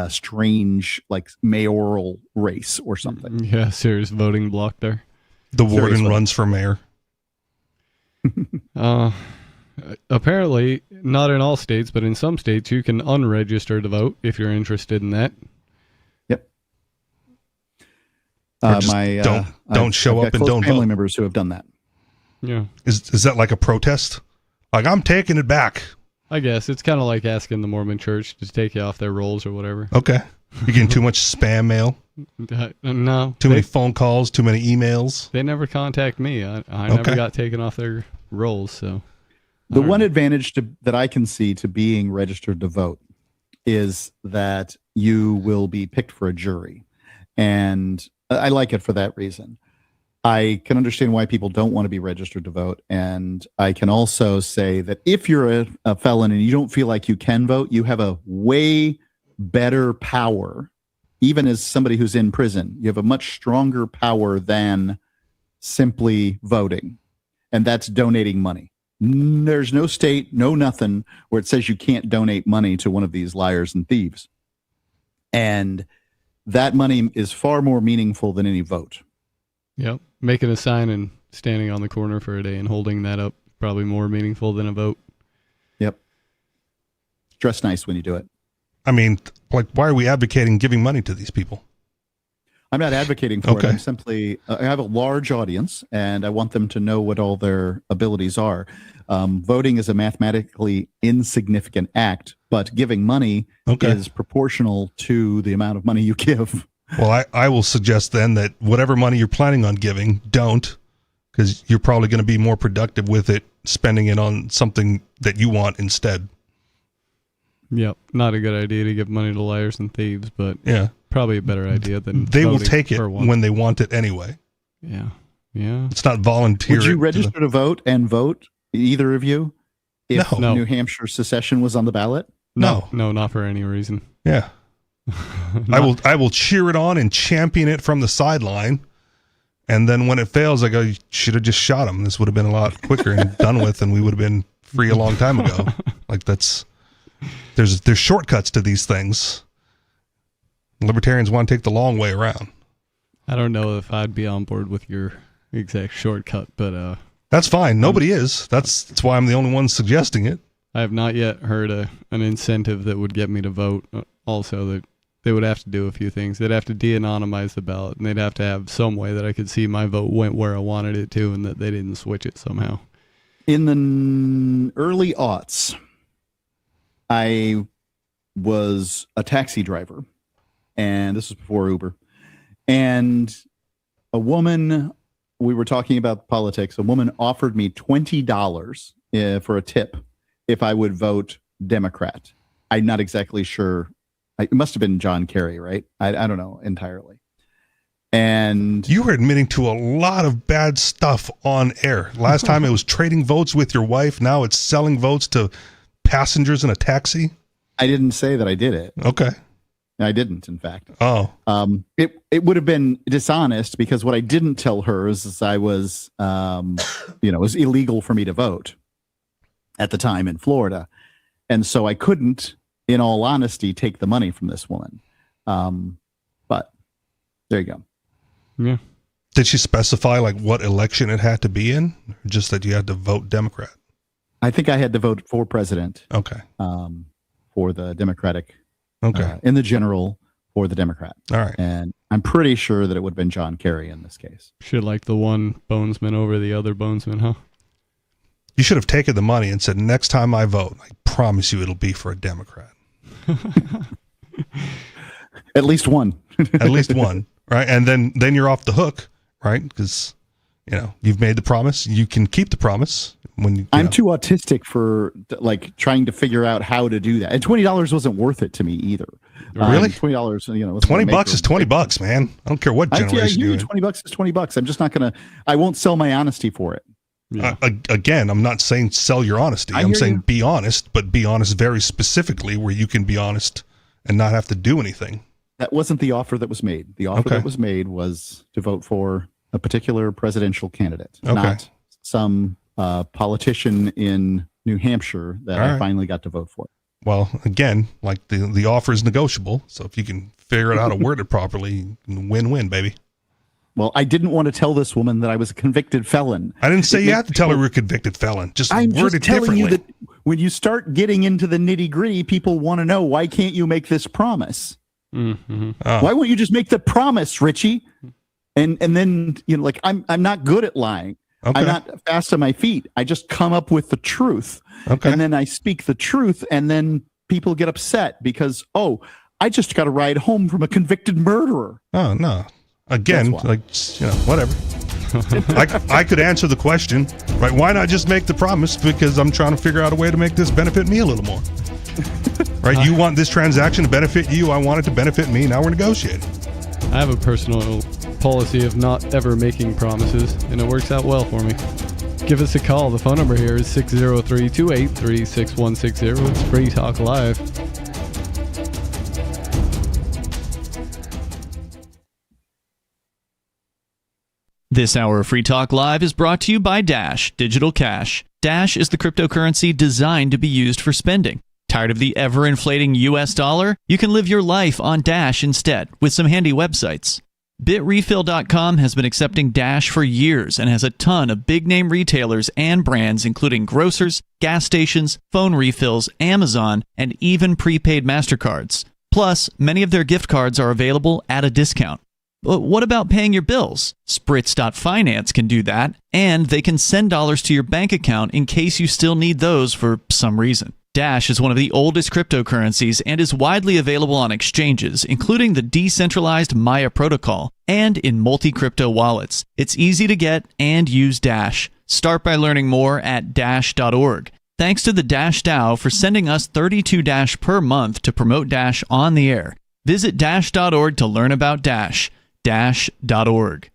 strange, like, mayoral race or something. Yeah, serious voting block there. The warden runs for mayor. Apparently, not in all states, but in some states, you can unregister to vote if you're interested in that. Yep. Don't show up and don't vote. Family members who have done that. Yeah. Is that like a protest? Like, I'm taking it back. I guess it's kind of like asking the Mormon Church to take you off their rolls or whatever. Okay. You're getting too much spam mail? No. Too many phone calls, too many emails? They never contact me. I never got taken off their rolls. So the one advantage that I can see to being registered to vote is that you will be picked for a jury. And I like it for that reason. I can understand why people don't want to be registered to vote. And I can also say that if you're a felon and you don't feel like you can vote, you have a way better power. Even as somebody who's in prison, you have a much stronger power than simply voting. And that's donating money. There's no state, no nothing where it says you can't donate money to one of these liars and thieves. And that money is far more meaningful than any vote. Yep. Making a sign and standing on the corner for a day and holding that up, probably more meaningful than a vote. Yep. Dress nice when you do it. I mean, like, why are we advocating giving money to these people? I'm not advocating for it. I'm simply, I have a large audience and I want them to know what all their abilities are. Voting is a mathematically insignificant act, but giving money is proportional to the amount of money you give. Well, I will suggest then that whatever money you're planning on giving, don't, because you're probably going to be more productive with it, spending it on something that you want instead. Yep. Not a good idea to give money to liars and thieves, but yeah, probably a better idea than they will take it when they want it anyway. Yeah. Yeah. It's not volunteer. Would you register to vote and vote, either of you, if No. New Hampshire secession was on the ballot? No, not for any reason. Yeah. I will cheer it on and champion it from the sideline. And then when it fails, I go, you should have just shot him. This would have been a lot quicker and done with, and we would have been free a long time ago. Like, there's shortcuts to these things. Libertarians want to take the long way around. I don't know if I'd be on board with your exact shortcut, but that's fine. Nobody is. That's why I'm the only one suggesting it. I have not yet heard an incentive that would get me to vote. Also, that they would have to do a few things. They'd have to de-anonymize the ballot, and they'd have to have some way that I could see my vote went where I wanted it to, and that they didn't switch it somehow. In the early aughts, I was a taxi driver, and this was before Uber. And a woman, we were talking about politics, a woman offered me $20 for a tip if I would vote Democrat. I'm not exactly sure. It must have been John Kerry, right? I don't know entirely. And you were admitting to a lot of bad stuff on air. Last time it was trading votes with your wife. Now it's selling votes to passengers in a taxi. I didn't say that I did it. Okay. I didn't, in fact. Oh. It would have been dishonest because what I didn't tell her is I was, it was illegal for me to vote at the time in Florida. And so I couldn't, in all honesty, take the money from this woman. But there you go. Yeah. Did she specify like what election it had to be in? Or just that you had to vote Democrat? I think I had to vote for president. Okay. For the Democratic. Okay. In the general for the Democrat. All right. And I'm pretty sure that it would have been John Kerry in this case. Should like the one bonesman over the other bonesman, huh? You should have taken the money and said, next time I vote, I promise you it'll be for a Democrat. At least one. At least one. Right. And then you're off the hook, right? Because, you've made the promise. You can keep the promise. I'm too autistic for like trying to figure out how to do that. And $20 wasn't worth it to me either. Really? $20, $20 is $20, man. I don't care what generation you're in. $20 is $20. I'm just not going to, I won't sell my honesty for it. Yeah. Again, I'm not saying sell your honesty. I'm saying be honest, but be honest very specifically where you can be honest and not have to do anything. That wasn't the offer that was made. The offer that was made was to vote for a particular presidential candidate, not some politician in New Hampshire that I finally got to vote for. Well, again, like the offer is negotiable. So if you can figure out how to word it properly, win-win, baby. Well, I didn't want to tell this woman that I was a convicted felon. I didn't say you have to tell her you're a convicted felon. I'm word just it telling differently. you that when you start getting into the nitty-gritty, people want to know, why can't you make this promise? Mm-hmm. Why won't you just make the promise, Richie? And then, I'm not good at lying. Okay. I'm not fast on my feet. I just come up with the truth. Okay. And then I speak the truth, and then people get upset because, I just got a ride home from a convicted murderer. Oh, no. Again, whatever. I could answer the question, right? Why not just make the promise? Because I'm trying to figure out a way to make this benefit me a little more. Right? You want this transaction to benefit you. I want it to benefit me. Now we're negotiating. I have a personal policy of not ever making promises, and it works out well for me. Give us a call. The phone number here is 603-283-6160. It's Free Talk Live. This hour of Free Talk Live is brought to you by Dash Digital Cash. Dash is the cryptocurrency designed to be used for spending. Tired of the ever-inflating US dollar? You can live your life on Dash instead with some handy websites. BitRefill.com has been accepting Dash for years and has a ton of big-name retailers and brands including grocers, gas stations, phone refills, Amazon, and even prepaid MasterCards. Plus, many of their gift cards are available at a discount. But what about paying your bills? Spritz.finance can do that, and they can send dollars to your bank account in case you still need those for some reason. Dash is one of the oldest cryptocurrencies and is widely available on exchanges, including the decentralized Maya protocol, and in multi-crypto wallets. It's easy to get and use Dash. Start by learning more at dash.org. Thanks to the Dash DAO for sending us 32 Dash per month to promote Dash on the air. Visit dash.org to learn about Dash. Dash.org.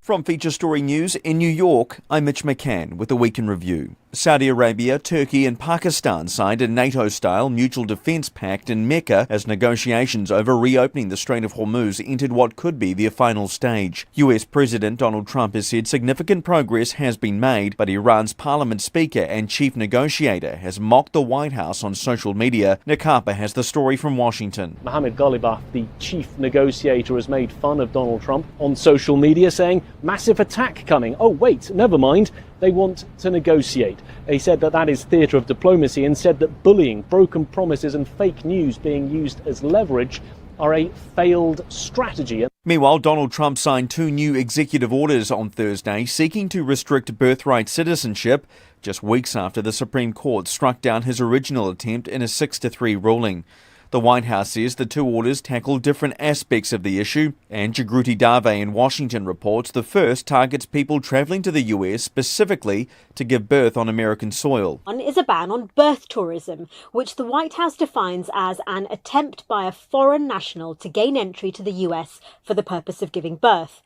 From Feature Story News in New York, I'm Mitch McCann with a Week in Review. Saudi Arabia, Turkey and Pakistan signed a NATO-style mutual defence pact in Mecca as negotiations over reopening the Strait of Hormuz entered what could be their final stage. US President Donald Trump has said significant progress has been made, but Iran's parliament speaker and chief negotiator has mocked the White House on social media. Nick Harper has the story from Washington. Mohammed Ghalibaf, the chief negotiator, has made fun of Donald Trump on social media, saying, "Massive attack coming. Oh, wait, never mind. They want to negotiate." He said that is theatre of diplomacy and said that bullying, broken promises and fake news being used as leverage are a failed strategy. Meanwhile, Donald Trump signed 2 new executive orders on Thursday seeking to restrict birthright citizenship just weeks after the Supreme Court struck down his original attempt in a 6-3 ruling. The White House says the 2 orders tackle different aspects of the issue, and Jagruti Dave in Washington reports the first targets people traveling to the US specifically to give birth on American soil. One is a ban on birth tourism, which the White House defines as an attempt by a foreign national to gain entry to the US for the purpose of giving birth.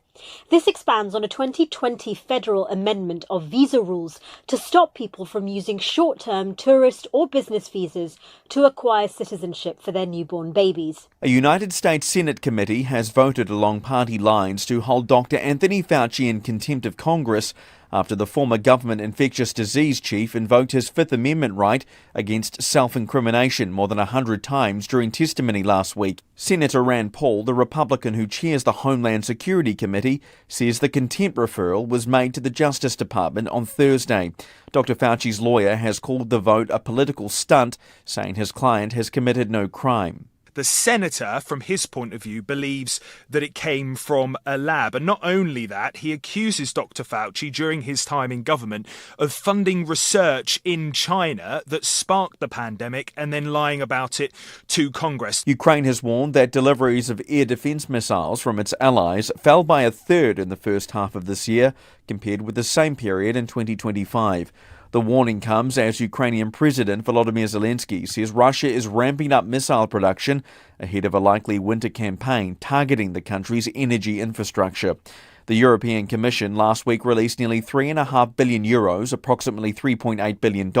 This expands on a 2020 federal amendment of visa rules to stop people from using short-term tourist or business visas to acquire citizenship for their newborn babies. A United States Senate committee has voted along party lines to hold Dr. Anthony Fauci in contempt of Congress after the former government infectious disease chief invoked his Fifth Amendment right against self-incrimination more than 100 times during testimony last week. Senator Rand Paul, the Republican who chairs the Homeland Security Committee, says the contempt referral was made to the Justice Department on Thursday. Dr. Fauci's lawyer has called the vote a political stunt, saying his client has committed no crime. The senator, from his point of view, believes that it came from a lab. And not only that, he accuses Dr. Fauci during his time in government of funding research in China that sparked the pandemic and then lying about it to Congress. Ukraine has warned that deliveries of air defense missiles from its allies fell by a third in the first half of this year, compared with the same period in 2025. The warning comes as Ukrainian President Volodymyr Zelensky says Russia is ramping up missile production ahead of a likely winter campaign targeting the country's energy infrastructure. The European Commission last week released nearly €3.5 billion, approximately $3.8 billion,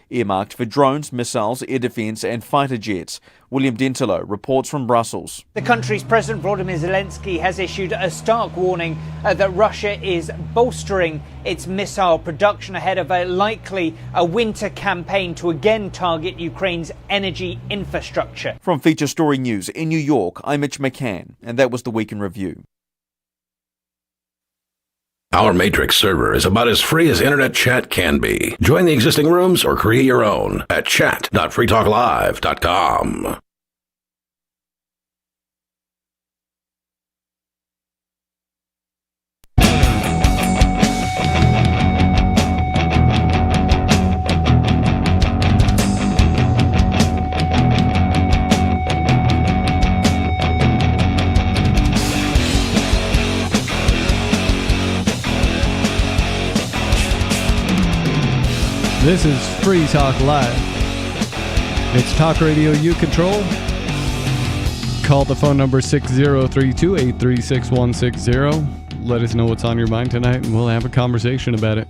earmarked for drones, missiles, air defence and fighter jets. William Dentilo reports from Brussels. The country's President Volodymyr Zelensky has issued a stark warning that Russia is bolstering its missile production ahead of a likely winter campaign to again target Ukraine's energy infrastructure. From Feature Story News in New York, I'm Mitch McCann, and that was the Week in Review. Our Matrix server is about as free as internet chat can be. Join the existing rooms or create your own at chat.freetalklive.com. This is Free Talk Live. It's talk radio you control. Call the phone number 6032-836-160. Let us know what's on your mind tonight and we'll have a conversation about it.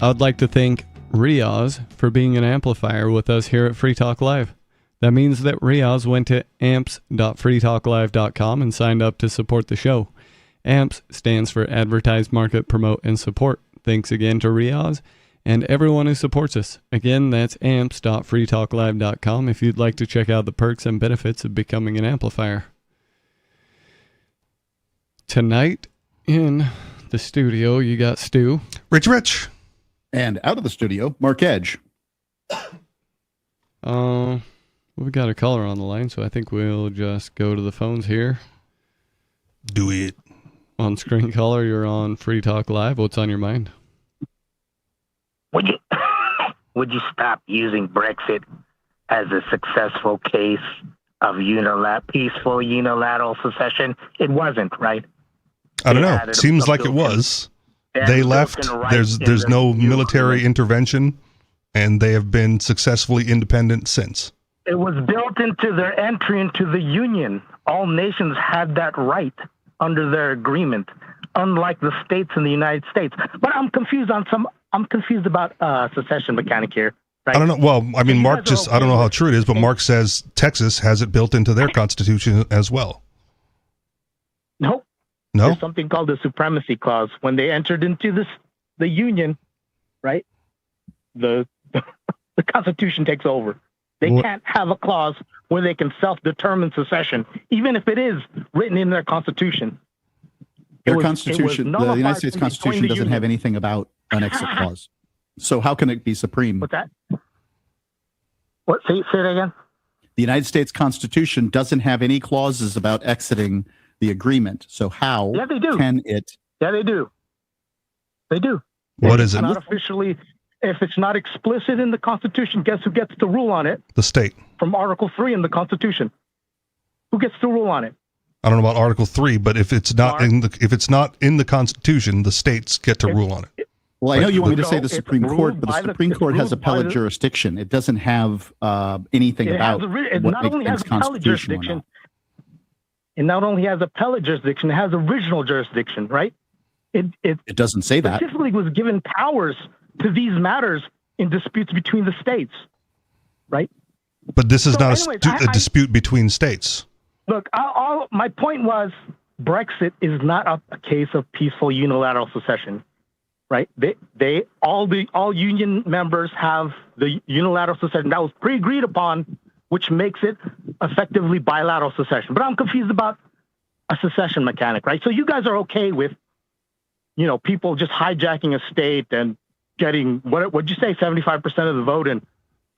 I would like to thank Riaz for being an amplifier with us here at Free Talk Live. That means that Riaz went to amps.freetalklive.com and signed up to support the show. AMPS stands for Advertise, Market, Promote, and Support. Thanks again to Riaz. and everyone who supports us. Again, that's amps.freetalklive.com if you'd like to check out the perks and benefits of becoming an amplifier. Tonight in the studio, you got Stu. Rich. And out of the studio, Mark Edge. We've got a caller on the line, so I think we'll just go to the phones here. Do it. On screen caller, you're on Free Talk Live. What's on your mind? Would you stop using Brexit as a successful case of peaceful unilateral secession? It wasn't, right? I don't know. Seems like it was. They left. There's no military intervention, and they have been successfully independent since. It was built into their entry into the Union. All nations had that right under their agreement, unlike the states in the United States. But I'm confused about secession mechanic here. Right? I don't know. Well, I mean, Mark I don't know how true it is, but Mark says Texas has it built into their constitution as well. Nope. No? There's something called the supremacy clause. When they entered into the Union, right, the Constitution takes over. They can't have a clause where they can self-determine secession, even if it is written in their Constitution. Their Constitution, the United States Constitution doesn't have anything about an exit clause. So how can it be supreme? What's that? What? Say that again? The United States Constitution doesn't have any clauses about exiting the agreement. So how can it? Yeah, they do. They do. What is it? Not officially. If it's not explicit in the Constitution, guess who gets to rule on it? The state. From Article 3 in the Constitution. Who gets to rule on it? I don't know about Article 3, but if it's not in the Constitution, the states get to rule on it. Well, I know you want me to say the Supreme Court, but the Supreme Court has appellate jurisdiction. It doesn't have anything about it what not only makes has appellate jurisdiction. It not only has appellate jurisdiction, it has original jurisdiction, right? It doesn't say that. Specifically was given powers to these matters in disputes between the states, right? But this is not a dispute between states. Look, my point was Brexit is not a case of peaceful unilateral secession, right? All union members have the unilateral secession that was pre-agreed upon, which makes it effectively bilateral secession. But I'm confused about a secession mechanic, right? So you guys are okay with, people just hijacking a state and getting, what'd you say, 75% of the vote and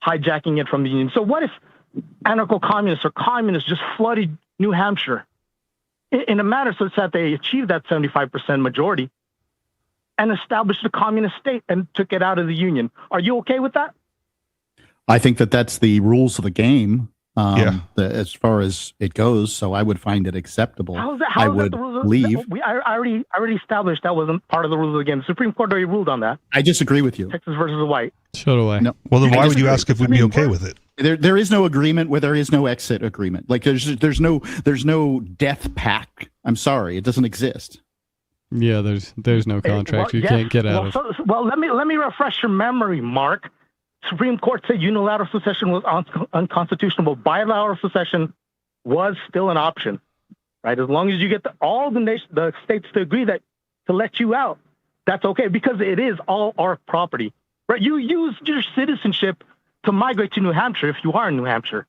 hijacking it from the Union. So what if anarcho-communists or communists just flooded New Hampshire in a manner such that they achieved that 75% majority and established a communist state and took it out of the Union? Are you okay with that? I think that's the rules of the game. As far as it goes, so I would find it acceptable. I would leave. I already established that wasn't part of the rules of the game. The Supreme Court already ruled on that. I disagree with you. Texas versus White. So do I. No. Well, then why would you ask if we'd be okay with it? There is no agreement where there is no exit agreement. Like there's no death pact. I'm sorry, it doesn't exist. Yeah, there's no contract. You can't get out of. Well, let me refresh your memory, Mark. Supreme Court said unilateral secession was unconstitutional, but bilateral secession was still an option, right? As long as you get all the states to agree to let you out, that's okay, because it is all our property, right? You use your citizenship to migrate to New Hampshire if you are in New Hampshire.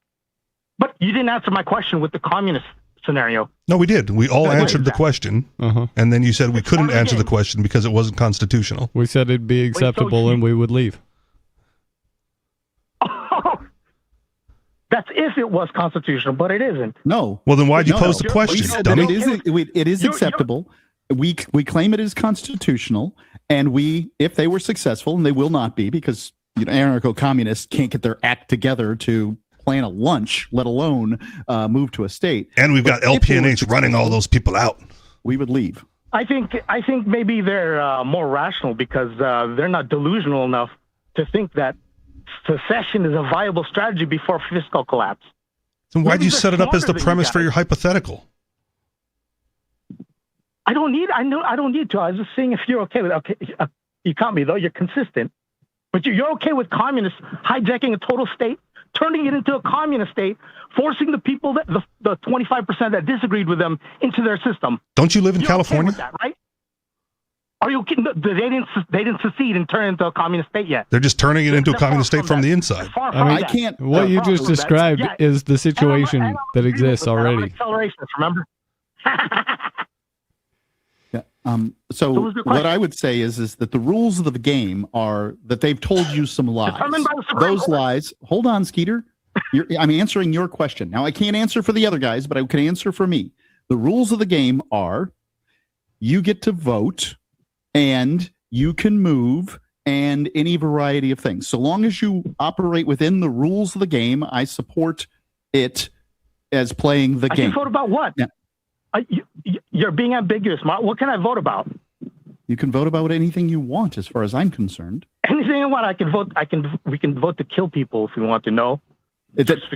But you didn't answer my question with the communist scenario. No, we did. We all answered the question, and then you said we couldn't answer the question because it wasn't constitutional. We said it'd be acceptable and we would leave. That's if it was constitutional, but it isn't. No. Well, then why'd you pose the question, dummy? It is acceptable. We claim it is constitutional, and if they were successful, and they will not be, because anarcho-communists can't get their act together to plan a lunch, let alone move to a state. And we've got LPNH running all those people out. We would leave. I think maybe they're more rational because they're not delusional enough to think that secession is a viable strategy before fiscal collapse. Then why'd you set it up as the premise for your hypothetical? I don't need to. I was just saying if you're okay with it. Okay, you caught me though. You're consistent, but you're okay with communists hijacking a total state, turning it into a communist state, forcing the people that the 25% that disagreed with them into their system. Don't you live in California? Okay with that, right? Are you kidding? They didn't secede and turn into a communist state yet. They're just turning it into a communist state from the inside. I can't. What you just described is the situation that exists already. Accelerations, remember? So what I would say is that the rules of the game are that they've told you some lies. Those lies. Hold on, Skeeter. I'm answering your question. Now, I can't answer for the other guys, but I can answer for me. The rules of the game are you get to vote and you can move and any variety of things. So long as you operate within the rules of the game, I support it as playing the game. I can vote about what? Yeah. You're being ambiguous, Mark. What can I vote about? You can vote about anything you want, as far as I'm concerned. Anything I want, I can vote. We can vote to kill people if we want to know.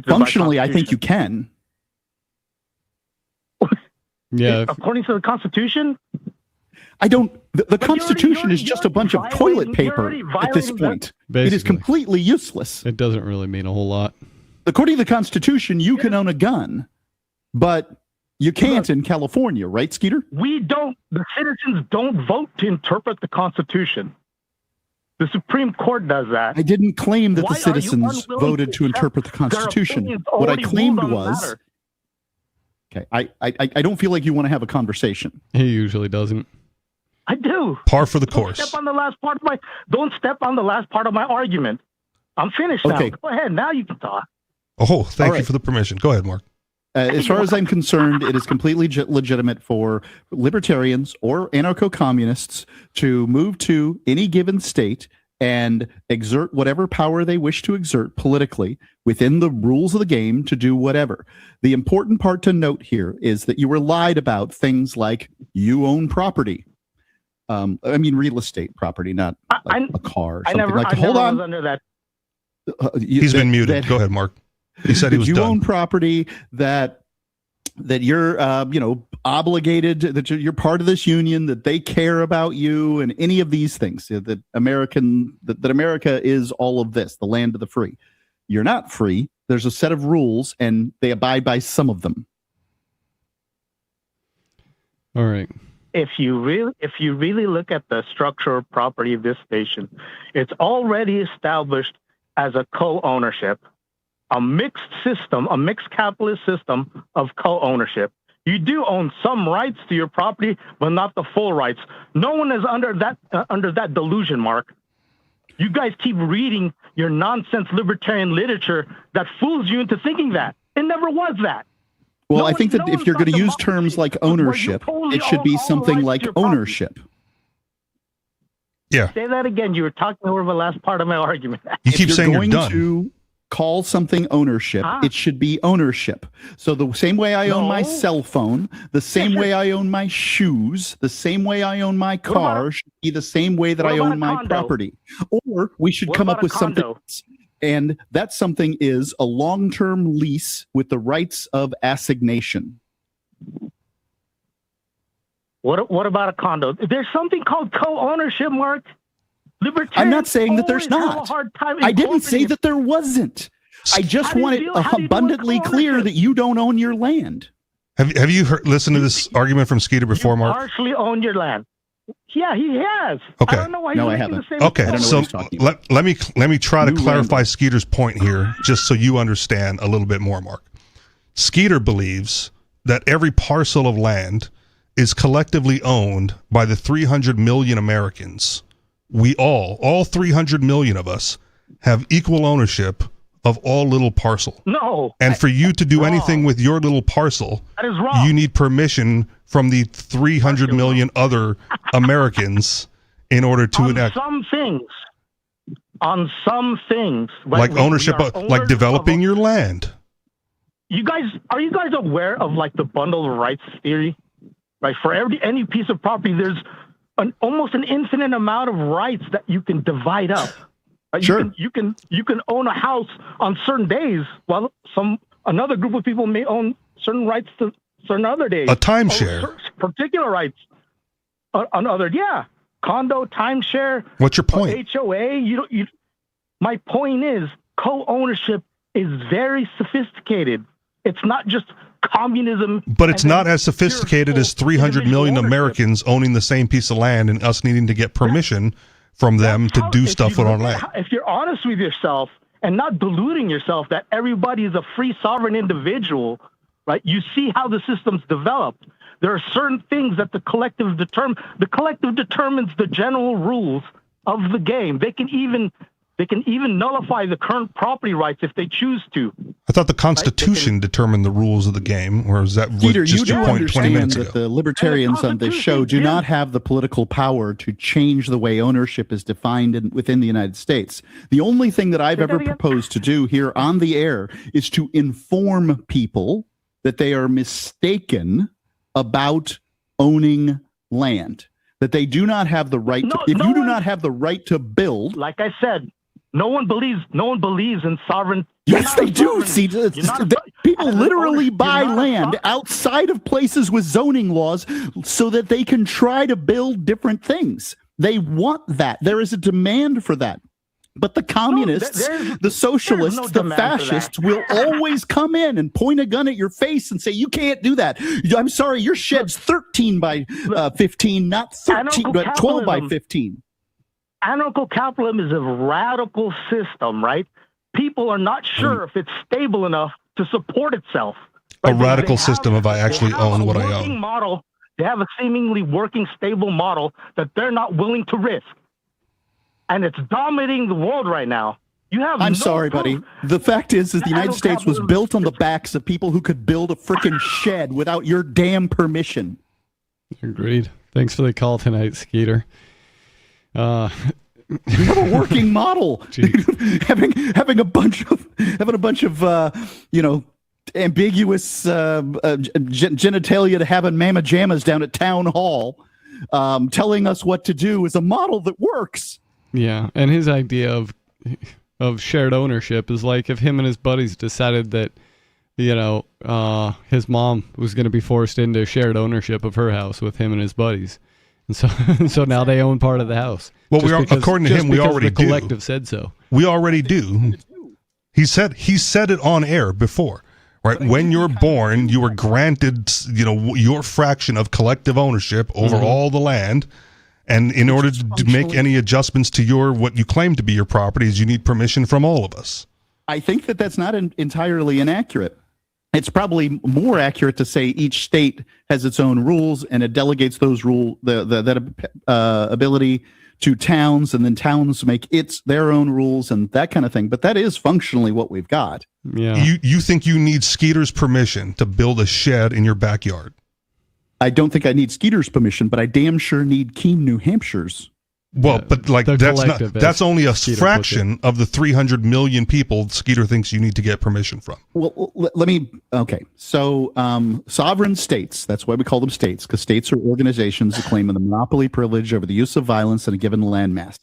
Functionally, I think you can. Yeah. According to the Constitution. I don't. The Constitution is just a bunch of toilet paper at this point. It is completely useless. It doesn't really mean a whole lot. According to the Constitution, you can own a gun, but you can't in California, right, Skeeter? The citizens don't vote to interpret the Constitution. The Supreme Court does that. I didn't claim that the citizens voted to interpret the Constitution. What I claimed was... Okay, I don't feel like you want to have a conversation. He usually doesn't. I do. Par for the course. Don't step on the last part of my argument. I'm finished now. Go ahead. Now you can talk. Oh, thank you for the permission. Go ahead, Mark. As far as I'm concerned, it is completely legitimate for libertarians or anarcho-communists to move to any given state and exert whatever power they wish to exert politically within the rules of the game to do whatever. The important part to note here is that you were lied about things like you own property. I mean, real estate property, not like a car or something. Hold on. Was under that. He's been muted. Go ahead, Mark. He said he was you done. own property that you're obligated, that you're part of this union, that they care about you, and any of these things. That America is all of this, the land of the free. You're not free. There's a set of rules, and they abide by some of them. All right. If you really look at the structure of property of this station, it's already established as a co-ownership. A mixed system, a mixed capitalist system of co-ownership. You do own some rights to your property, but not the full rights. No one is under that delusion, Mark. You guys keep reading your nonsense libertarian literature that fools you into thinking that. It never was that. Well, I think that if you're going to use terms like ownership, it should be something like ownership. Yeah. Say that again. You were talking over the last part of my argument. You keep saying you're done. To call something ownership, it should be ownership. So the same way I own my cell phone, the same way I own my shoes, the same way I own my car should be the same way that I own my property. Or we should come up with something else. And that something is a long-term lease with the rights of assignation. What about a condo? There's something called co-ownership, Mark. I'm not saying that there's not. I didn't say that there wasn't. I just want it abundantly clear that you don't own your land. Have you listened to this argument from Skeeter before, Mark? Partially own your land. Yeah, he has. Okay. I don't know why no, I haven't. Okay, so let me try to clarify Skeeter's point here, just so you understand a little bit more, Mark. Skeeter believes that every parcel of land is collectively owned by the 300 million Americans. We all 300 million of us, have equal ownership of all little parcel. No. And for you to do anything with your little parcel, that is wrong. You need permission from the 300 million other Americans in order to enact. On some things. Like ownership, like developing your land. Are you guys aware of like the bundle of rights theory? Right, for any piece of property, there's almost an infinite amount of rights that you can divide up. Sure. You can own a house on certain days, while another group of people may own certain rights to certain other days. A timeshare. Particular rights on other, condo, timeshare. What's your point? HOA. My point is co-ownership is very sophisticated. It's not just communism. But it's not as sophisticated as 300 million Americans owning the same piece of land and us needing to get permission from them to do stuff on our land. If you're honest with yourself and not deluding yourself that everybody is a free sovereign individual, right? You see how the system's developed. There are certain things that the collective determines the general rules of the game. They can even nullify the current property rights if they choose to. I thought the Constitution determined the rules of the game, or is that Peter, just you your do point 20 understand minutes that ago? the libertarians on this show do not have the political power to change the way ownership is defined within the United States. The only thing that I've ever proposed to do here on the air is to inform people that they are mistaken about owning land, that they do not have the right to, if you do not have the right to build. Like I said, no one believes in sovereign. Yes, they do. See, people literally buy land outside of places with zoning laws so that they can try to build different things. They want that. There is a demand for that. But the communists, the socialists, the fascists will always come in and point a gun at your face and say, you can't do that. I'm sorry, your shed's 13 by 15, not 13, but 12 by 15. Anarcho-capitalism is a radical system, right? People are not sure if it's stable enough to support itself. Right? A radical system if I actually own what I own. They have a seemingly working, stable model that they're not willing to risk. And it's dominating the world right now. I'm sorry, buddy. The fact is the United States was built on the backs of people who could build a freaking shed without your damn permission. Agreed. Thanks for the call tonight, Skeeter. We have a working model. having a bunch of ambiguous genitalia to having mamma jammas down at town hall, telling us what to do is a model that works. Yeah, and his idea of shared ownership is like if him and his buddies decided that, his mom was going to be forced into shared ownership of her house with him and his buddies. And so now they own part of the house. Well, according to him, we already do. The collective said so. We already do. He said it on air before, right? When you're born, you were granted, your fraction of collective ownership over all the land. And in order to make any adjustments to what you claim to be your properties, you need permission from all of us. I think that's not entirely inaccurate. It's probably more accurate to say each state has its own rules and it delegates those ability to towns, and then towns make their own rules and that kind of thing. But that is functionally what we've got. Yeah. You think you need Skeeter's permission to build a shed in your backyard? I don't think I need Skeeter's permission, but I damn sure need Keene, New Hampshire's. Well, but that's only a fraction of the 300 million people Skeeter thinks you need to get permission from. Well, So sovereign states, that's why we call them states, because states are organizations that claim the monopoly privilege over the use of violence in a given landmass,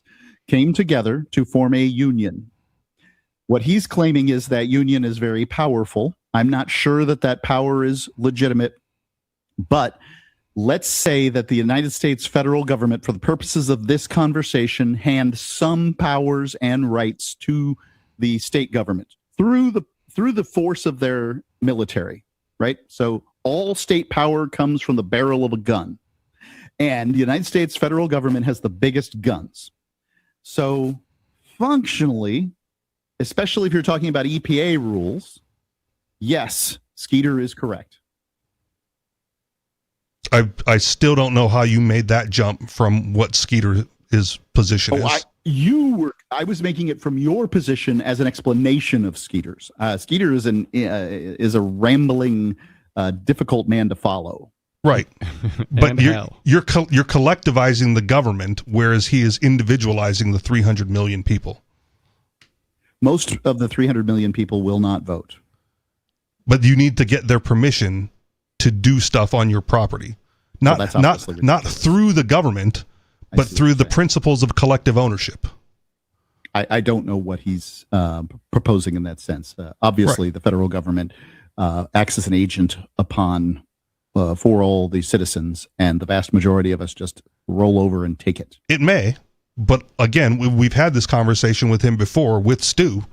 came together to form a union. What he's claiming is that union is very powerful. I'm not sure that power is legitimate, but let's say that the United States federal government, for the purposes of this conversation, hand some powers and rights to the state government through the force of their military, right? So all state power comes from the barrel of a gun. And the United States federal government has the biggest guns. So functionally, especially if you're talking about EPA rules, yes, Skeeter is correct. I still don't know how you made that jump from what Skeeter's position is. I was making it from your position as an explanation of Skeeter's. Skeeter is a rambling, difficult man to follow. Right, but you're collectivizing the government, whereas he is individualizing the 300 million people. Most of the 300 million people will not vote, but you need to get their permission to do stuff on your property, not through the government, but through the principles of collective ownership. I don't know what he's proposing in that sense. Obviously, the federal government acts as an agent upon for all the citizens, and the vast majority of us just roll over and take it. It may, but again, we've had this conversation with him before with Stu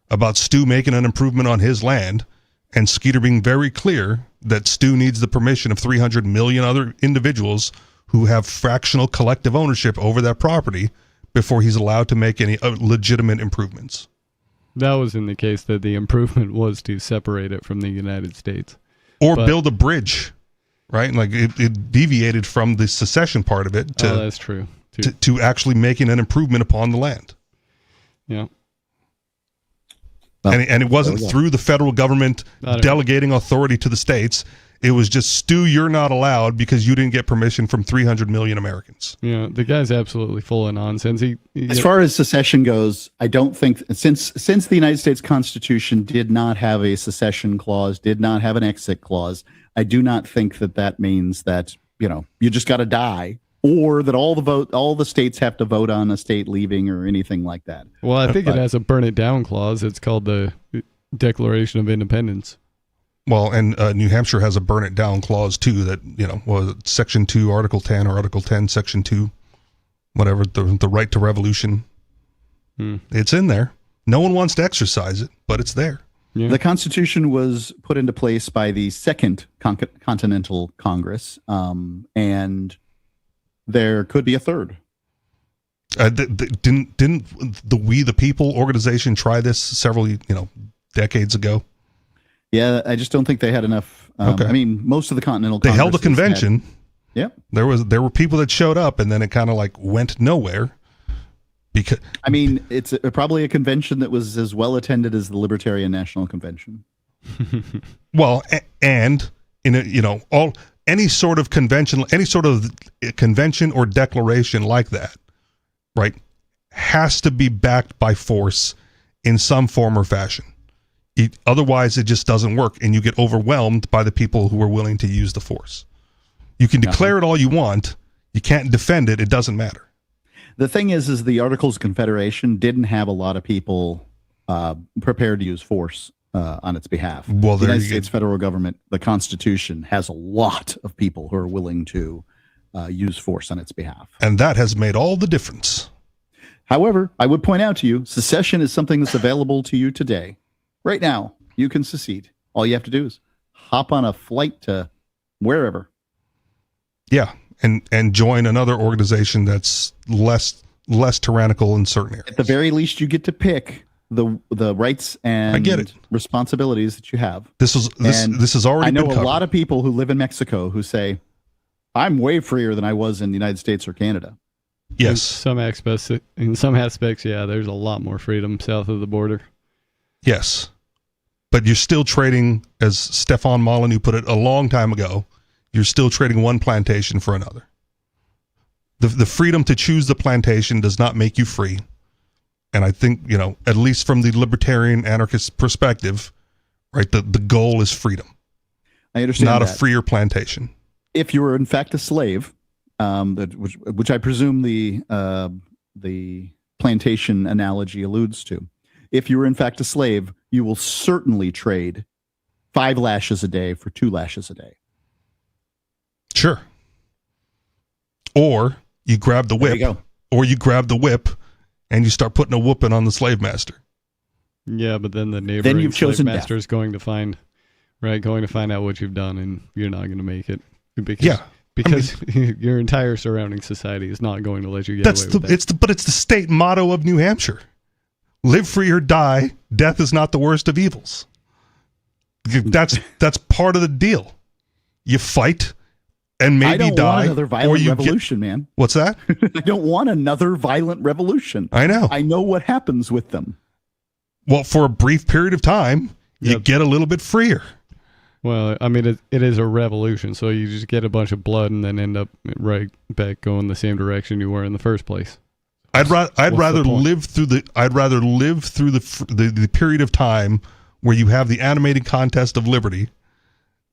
about Stu making an improvement on his land. and Skeeter being very clear that Stu needs the permission of 300 million other individuals who have fractional collective ownership over that property before he's allowed to make any legitimate improvements. That was in the case that the improvement was to separate it from the United States. Or build a bridge, right? Like it deviated from the secession part of it to, that's true. To actually making an improvement upon the land. Yeah. And it wasn't through the federal government delegating authority to the states. It was just, Stu, you're not allowed because you didn't get permission from 300 million Americans. Yeah, the guy's absolutely full of nonsense. As far as secession goes, I don't think, since the United States Constitution did not have a secession clause, did not have an exit clause, I do not think that means that, you just got to die, or that all the states have to vote on a state leaving or anything like that. Well, I think it has a burn it down clause. It's called the Declaration of Independence. Well, and New Hampshire has a burn it down clause too that, was it Section 2, Article 10, or Article 10, Section 2, whatever, the right to revolution. It's in there. No one wants to exercise it, but it's there. Yeah. The Constitution was put into place by the Second Continental Congress, and there could be a third. Didn't the We the People organization try this several decades ago? Yeah, I just don't think they had enough. Okay. I mean, most of the Continental They Congress held a convention. Yep. There were people that showed up, and then it kind of like went nowhere. Because it's probably a convention that was as well attended as the Libertarian National Convention. Well, and any sort of convention or declaration like that, right, has to be backed by force in some form or fashion. Otherwise, it just doesn't work, and you get overwhelmed by the people who are willing to use the force. You can declare it all you want. You can't defend it. It doesn't matter. The thing is the Articles of Confederation didn't have a lot of people prepared to use force on its behalf. Well, the United States federal government, the Constitution, has a lot of people who are willing to use force on its behalf. And that has made all the difference. However, I would point out to you, secession is something that's available to you today. Right now, you can secede. All you have to do is hop on a flight to wherever. Yeah, and join another organization that's less tyrannical in certain areas. At the very least, you get to pick the rights and I get it. Responsibilities that you have. This is already. I know been a lot of people who live in Mexico who say, "I'm way freer than I was in the United States or Canada." Yes, in some aspects, yeah, there's a lot more freedom south of the border. Yes, but you're still trading, as Stefan Molyneux put it a long time ago, you're still trading one plantation for another. The freedom to choose the plantation does not make you free. And I think, at least from the libertarian anarchist perspective, right, the goal is freedom. I understand not that. A freer plantation. If you were in fact a slave, which I presume the plantation analogy alludes to, if you were in fact a slave, you will certainly trade 5 lashes a day for 2 lashes a day. Sure. Or you grab the whip. And you start putting a whooping on the slave master. Yeah, but then the neighboring slave master is going to find out what you've done, and you're not going to make it. Because your entire surrounding society is not going to let you get away with that. But it's the state motto of New Hampshire. Live free or die. Death is not the worst of evils. That's part of the deal. You fight and maybe I don't die. Want another violent revolution, man. What's that? I don't want another violent revolution. I know. I know what happens with them. Well, for a brief period of time, you get a little bit freer. Well, I mean, it is a revolution, so you just get a bunch of blood and then end up right back going the same direction you were in the first place. I'd rather live through the period of time where you have the animated contest of liberty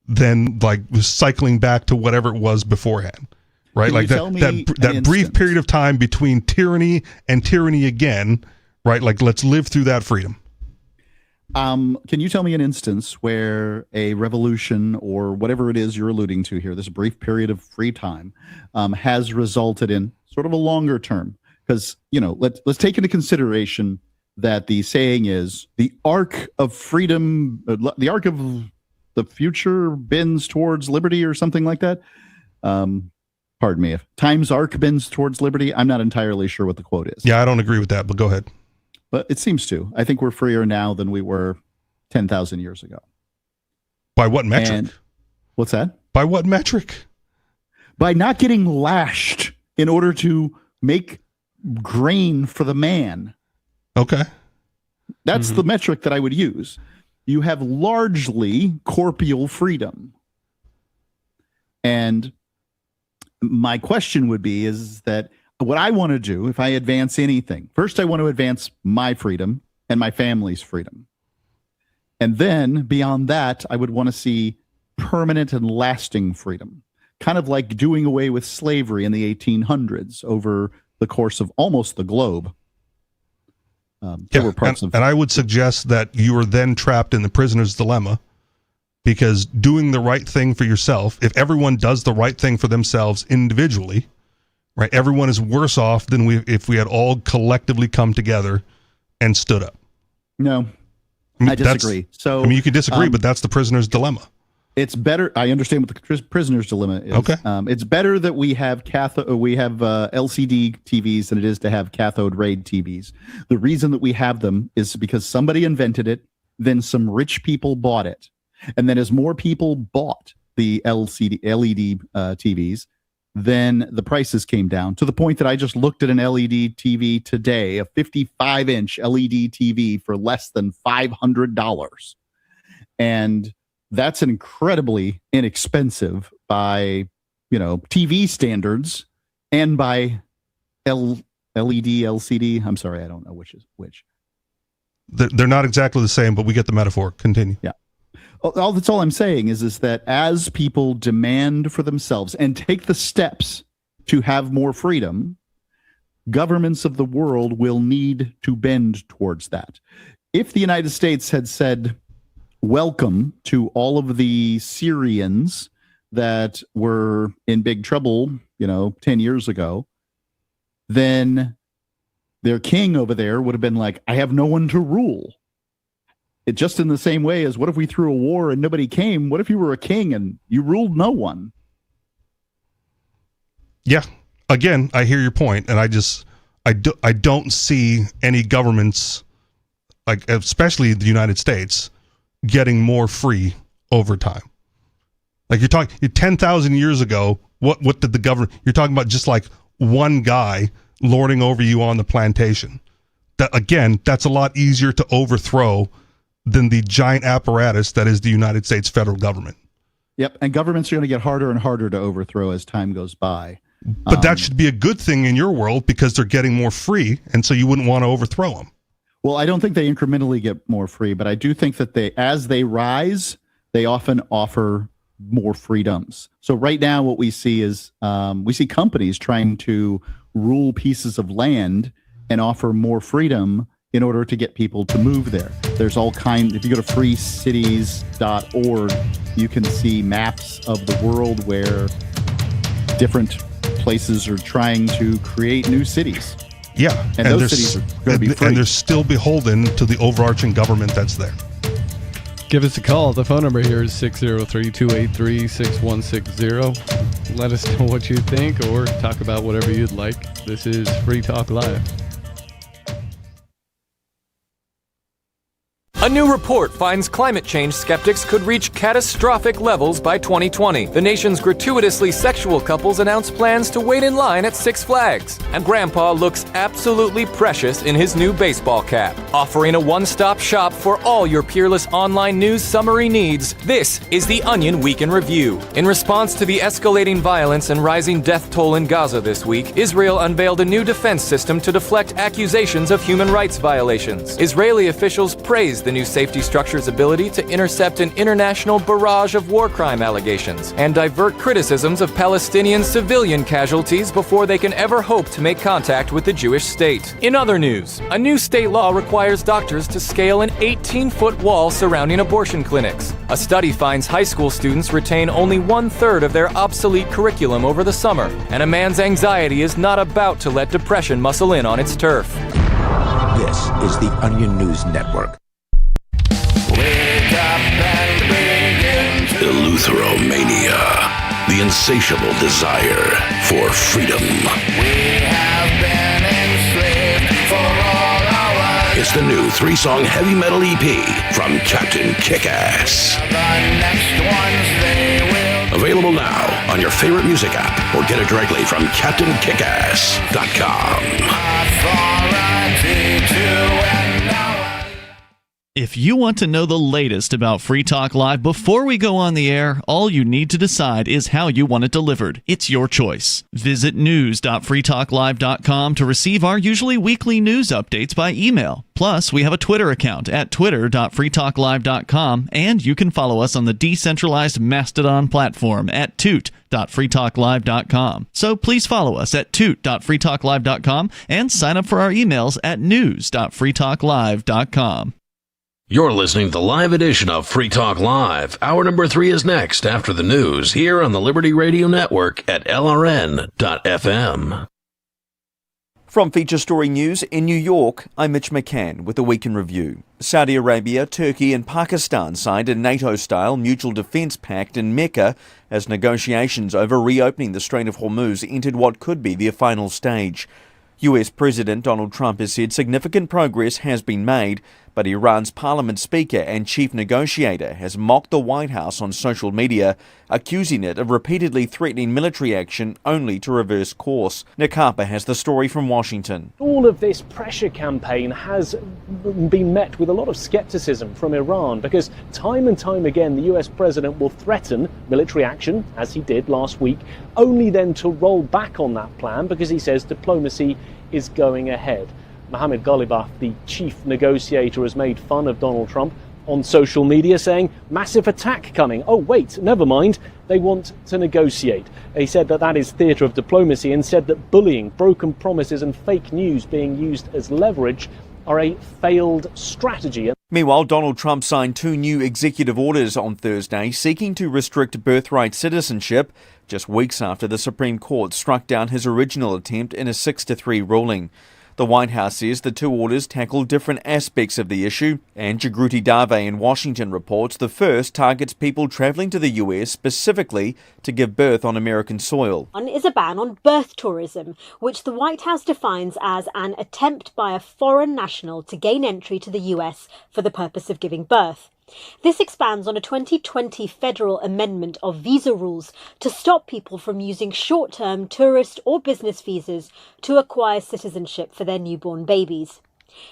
than like cycling back to whatever it was beforehand, right? Like that brief period of time between tyranny and tyranny again, right? Like let's live through that freedom. Can you tell me an instance where a revolution or whatever it is you're alluding to here, this brief period of free time, has resulted in sort of a longer term? Because let's take into consideration that the saying is the arc of freedom, the arc of the future bends towards liberty or something like that. Pardon me, if time's arc bends towards liberty. I'm not entirely sure what the quote is. Yeah, I don't agree with that, but go ahead. But it seems to. I think we're freer now than we were 10,000 years ago. By what metric? And, what's that? By what metric? By not getting lashed in order to make grain for the man. Okay. That's the metric that I would use. You have largely corporeal freedom. And my question would be is that what I want to do, if I advance anything, first I want to advance my freedom and my family's freedom. And then beyond that, I would want to see permanent and lasting freedom, kind of like doing away with slavery in the 1800s over the course of almost the globe. And I would suggest that you are then trapped in the prisoner's dilemma, because doing the right thing for yourself, if everyone does the right thing for themselves individually, right, everyone is worse off than if we had all collectively come together and stood up. No, I disagree. So, you can disagree, but that's the prisoner's dilemma. It's better. I understand what the prisoner's dilemma is. Okay. It's better that we have LCD TVs than it is to have cathode ray TVs. The reason that we have them is because somebody invented it, then some rich people bought it. And then as more people bought the LED TVs, then the prices came down to the point that I just looked at an LED TV today, a 55-inch LED TV for less than $500. And that's incredibly inexpensive by, TV standards and by LED, LCD. I'm sorry, I don't know which is which. They're not exactly the same, but we get the metaphor. Continue. Yeah. That's all I'm saying is that as people demand for themselves and take the steps to have more freedom, governments of the world will need to bend towards that. If the United States had said, welcome to all of the Syrians that were in big trouble, 10 years ago, then their king over there would have been like, I have no one to rule. It just in the same way as what if we threw a war and nobody came? What if you were a king and you ruled no one? Yeah. Again, I hear your point, and I don't see any governments, like especially the United States, getting more free over time. Like you're talking 10,000 years ago, what did the government, you're talking about just like one guy lording over you on the plantation. That again, that's a lot easier to overthrow than the giant apparatus that is the United States federal government. Yep, and governments are going to get harder and harder to overthrow as time goes by. But that should be a good thing in your world because they're getting more free, and so you wouldn't want to overthrow them. Well, I don't think they incrementally get more free, but I do think that as they rise, they often offer more freedoms. So right now what we see is we see companies trying to rule pieces of land and offer more freedom in order to get people to move there. There's if you go to freecities.org, you can see maps of the world where different places are trying to create new cities. Yeah, and those cities are going to be free. And they're still beholden to the overarching government that's there. Give us a call. The phone number here is 603-283-6160. Let us know what you think or talk about whatever you'd like. This is Free Talk Live. A new report finds climate change skeptics could reach catastrophic levels by 2020. The nation's gratuitously sexual couples announce plans to wait in line at Six Flags. And Grandpa looks absolutely precious in his new baseball cap. Offering a one-stop shop for all your peerless online news summary needs, this is the Onion Week in Review. In response to the escalating violence and rising death toll in Gaza this week, Israel unveiled a new defense system to deflect accusations of human rights violations. Israeli officials praised the new safety structure's ability to intercept an international barrage of war crime allegations and divert criticisms of Palestinian civilian casualties before they can ever hope to make contact with the Jewish state. In other news, a new state law requires doctors to scale an 18-foot wall surrounding abortion clinics. A study finds high school students retain only 1/3 of their obsolete curriculum over the summer, and a man's anxiety is not about to let depression muscle in on its turf. This is the Onion News Network. Eleutheromania, the insatiable desire for freedom. It's the new 3-song heavy metal EP from Captain Kickass. Available now on your favorite music app or get it directly from CaptainKickass.com. If you want to know the latest about Free Talk Live before we go on the air, all you need to decide is how you want it delivered. It's your choice. Visit news.freetalklive.com to receive our usually weekly news updates by email. Plus, we have a Twitter account at twitter.freetalklive.com, and you can follow us on the decentralized Mastodon platform at toot.freetalklive.com. So please follow us at toot.freetalklive.com and sign up for our emails at news.freetalklive.com. You're listening to the live edition of Free Talk Live. Hour number 3 is next after the news here on the Liberty Radio Network at LRN.FM. From Feature Story News in New York, I'm Mitch McCann with a Week in Review. Saudi Arabia, Turkey and Pakistan signed a NATO-style mutual defence pact in Mecca as negotiations over reopening the Strait of Hormuz entered what could be their final stage. US President Donald Trump has said significant progress has been made, but Iran's parliament speaker and chief negotiator has mocked the White House on social media, accusing it of repeatedly threatening military action only to reverse course. Nick Harper has the story from Washington. All of this pressure campaign has been met with a lot of skepticism from Iran because time and time again the US president will threaten military action, as he did last week, only then to roll back on that plan because he says diplomacy is going ahead. Mohammed Ghalibaf, the chief negotiator, has made fun of Donald Trump on social media, saying, massive attack coming. Oh, wait, never mind. They want to negotiate. He said that that is theatre of diplomacy and said that bullying, broken promises and fake news being used as leverage are a failed strategy. Meanwhile, Donald Trump signed 2 new executive orders on Thursday seeking to restrict birthright citizenship just weeks after the Supreme Court struck down his original attempt in a 6-3 ruling. The White House says the 2 orders tackle different aspects of the issue, and Jagruti Dave in Washington reports the first targets people travelling to the US specifically to give birth on American soil. One is a ban on birth tourism, which the White House defines as an attempt by a foreign national to gain entry to the US for the purpose of giving birth. This expands on a 2020 federal amendment of visa rules to stop people from using short-term tourist or business visas to acquire citizenship for their newborn babies.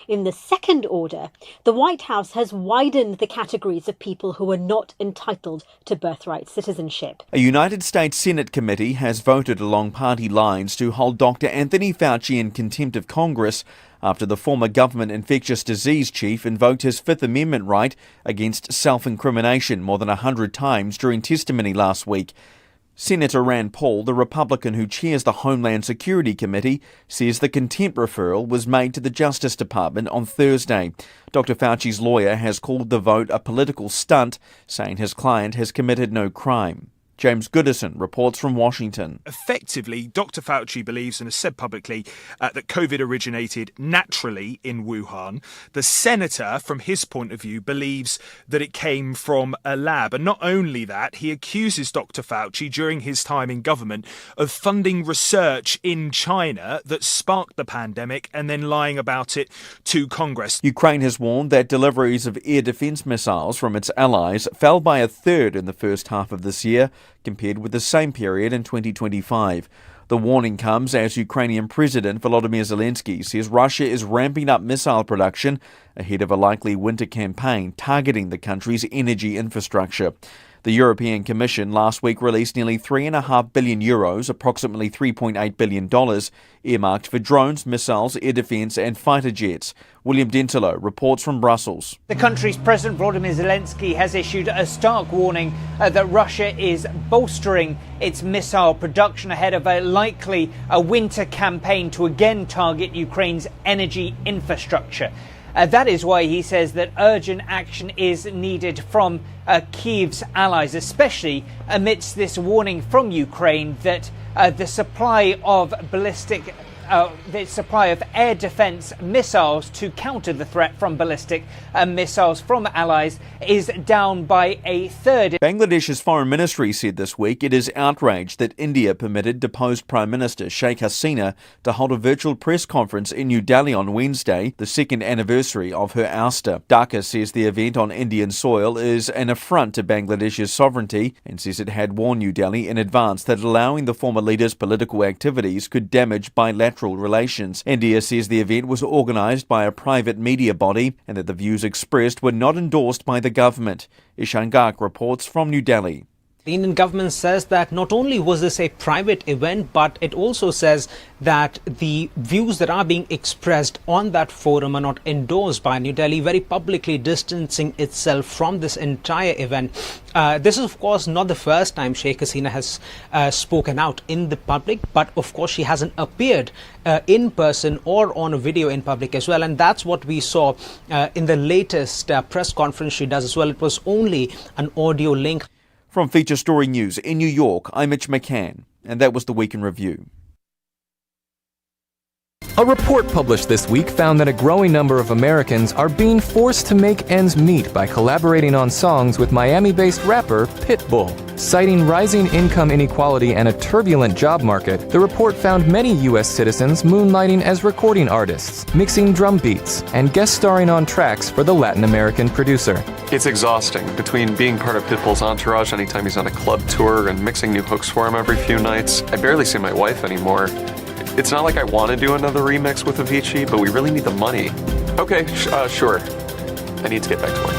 In the second order, the White House has widened the categories of people who are not entitled to birthright citizenship. A United States Senate committee has voted along party lines to hold Dr. Anthony Fauci in contempt of Congress after the former government infectious disease chief invoked his Fifth Amendment right against self-incrimination more than 100 times during testimony last week. Senator Rand Paul, the Republican who chairs the Homeland Security Committee, says the contempt referral was made to the Justice Department on Thursday. Dr. Fauci's lawyer has called the vote a political stunt, saying his client has committed no crime. James Goodison reports from Washington. Effectively, Dr. Fauci believes and has said publicly that COVID originated naturally in Wuhan. The senator, from his point of view, believes that it came from a lab. And not only that, he accuses Dr. Fauci during his time in government of funding research in China that sparked the pandemic and then lying about it to Congress. Ukraine has warned that deliveries of air defense missiles from its allies fell by a third in the first half of this year, compared with the same period in 2025. The warning comes as Ukrainian President Volodymyr Zelensky says Russia is ramping up missile production ahead of a likely winter campaign targeting the country's energy infrastructure. The European Commission last week released nearly €3.5 billion, approximately $3.8 billion, earmarked for drones, missiles, air defence and fighter jets. William Dentilo reports from Brussels. The country's President Volodymyr Zelensky has issued a stark warning that Russia is bolstering its missile production ahead of a likely winter campaign to again target Ukraine's energy infrastructure. That is why he says that urgent action is needed from Kyiv's allies, especially amidst this warning from Ukraine that the supply of ballistic the supply of air defense missiles to counter the threat from ballistic missiles from allies is down by a third. Bangladesh's foreign ministry said this week it is outraged that India permitted deposed Prime Minister Sheikh Hasina to hold a virtual press conference in New Delhi on Wednesday, the second anniversary of her ouster. Dhaka says the event on Indian soil is an affront to Bangladesh's sovereignty and says it had warned New Delhi in advance that allowing the former leader's political activities could damage bilateral relations. India says the event was organised by a private media body and that the views expressed were not endorsed by the government. Ishan Garg reports from New Delhi. The Indian government says that not only was this a private event, but it also says that the views that are being expressed on that forum are not endorsed by New Delhi, very publicly distancing itself from this entire event. This is, of course, not the first time Sheikh Hasina has spoken out in the public, but of course she hasn't appeared in person or on a video in public as well. And that's what we saw in the latest press conference she does as well. It was only an audio link. From Feature Story News in New York, I'm Mitch McCann, and that was the Week in Review. A report published this week found that a growing number of Americans are being forced to make ends meet by collaborating on songs with Miami-based rapper Pitbull. Citing rising income inequality and a turbulent job market, the report found many U.S. citizens moonlighting as recording artists, mixing drum beats, and guest starring on tracks for the Latin American producer. It's exhausting, between being part of Pitbull's entourage anytime he's on a club tour and mixing new hooks for him every few nights. I barely see my wife anymore. It's not like I want to do another remix with Avicii, but we really need the money. Okay, sure. I need to get back to work.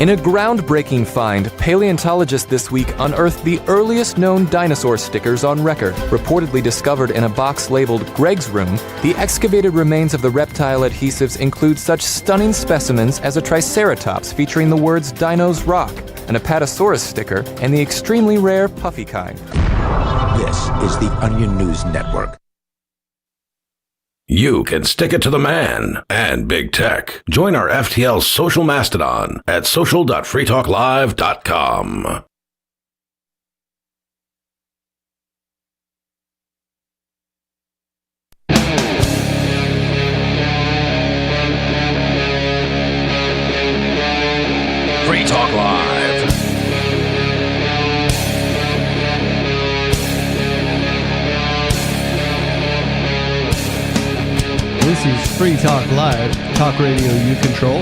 In a groundbreaking find, paleontologists this week unearthed the earliest known dinosaur stickers on record. Reportedly discovered in a box labeled Greg's Room, the excavated remains of the reptile adhesives include such stunning specimens as a Triceratops featuring the words Dinos Rock, an Apatosaurus sticker, and the extremely rare puffy kind. This is the Onion News Network. You can stick it to the man and big tech. Join our FTL social mastodon at social.freetalklive.com. Free Talk Live. This is Free Talk Live, talk radio you control.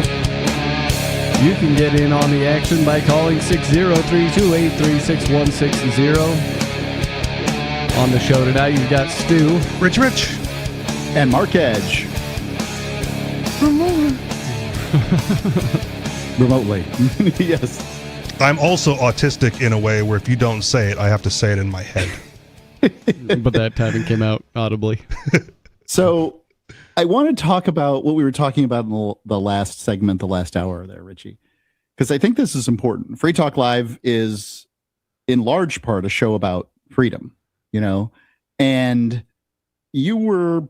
You can get in on the action by calling 603-283-6160. On the show tonight, you've got Stu, Rich, and Mark Edge. Remotely. Yes. I'm also autistic in a way where if you don't say it, I have to say it in my head. But that timing came out audibly. So I want to talk about what we were talking about in the last segment, the last hour there, Richie, because I think this is important. Free Talk Live is in large part a show about freedom, you know, and you were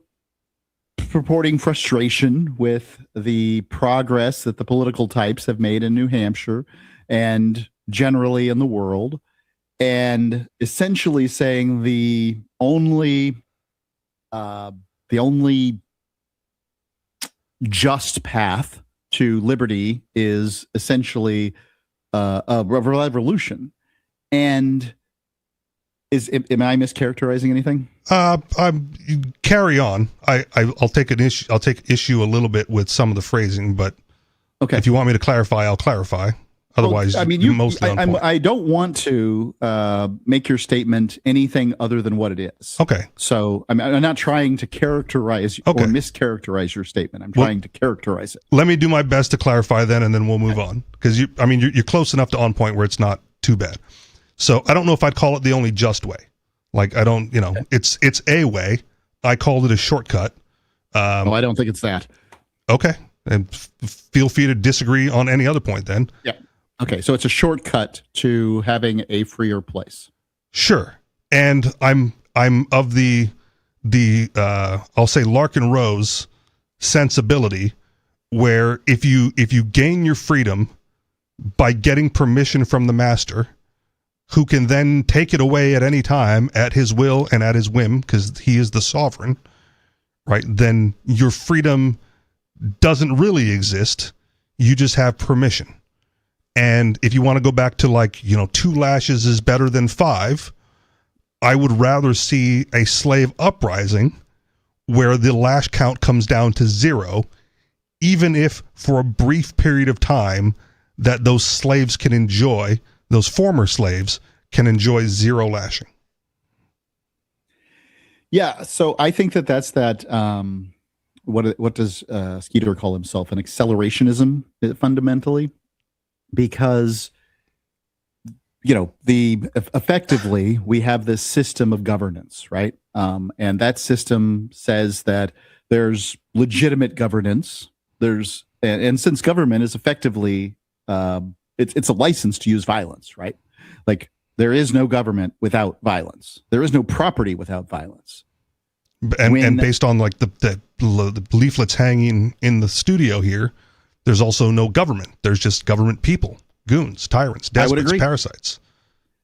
purporting frustration with the progress that the political types have made in New Hampshire and generally in the world, and essentially saying the only just path to liberty is essentially a revolution. And am I mischaracterizing anything? Carry on. I'll take an issue. I'll take issue a little bit with some of the phrasing, but okay. If you want me to clarify, I'll clarify. Otherwise, well, I mean, I don't want to make your statement anything other than what it is. Okay. So I'm not trying to characterize or mischaracterize your statement. I'm trying to characterize it. Let me do my best to clarify then, and then we'll move on. Because you're close enough to on point where it's not too bad. So I don't know if I'd call it the only just way. Like I don't, it's a way. I called it a shortcut. Well, I don't think it's that. Okay. And feel free to disagree on any other point then. Yeah. Okay, so it's a shortcut to having a freer place. Sure, and I'm of the I'll say Larkin Rose sensibility, where if you gain your freedom by getting permission from the master, who can then take it away at any time at his will and at his whim, because he is the sovereign, right? Then your freedom doesn't really exist. You just have permission. And if you want to go back to 2 lashes is better than 5, I would rather see a slave uprising where the lash count comes down to 0, even if for a brief period of time that those slaves can enjoy, those former slaves can enjoy 0 lashing. Yeah, so I think that's what does Skeeter call himself? An accelerationism, fundamentally, because effectively we have this system of governance, right? And that system says that there's legitimate governance. And since government is effectively it's a license to use violence, right? Like, there is no government without violence. There is no property without violence. And based on the leaflets hanging in the studio here, there's also no government. There's just government people, goons, tyrants, despots, parasites.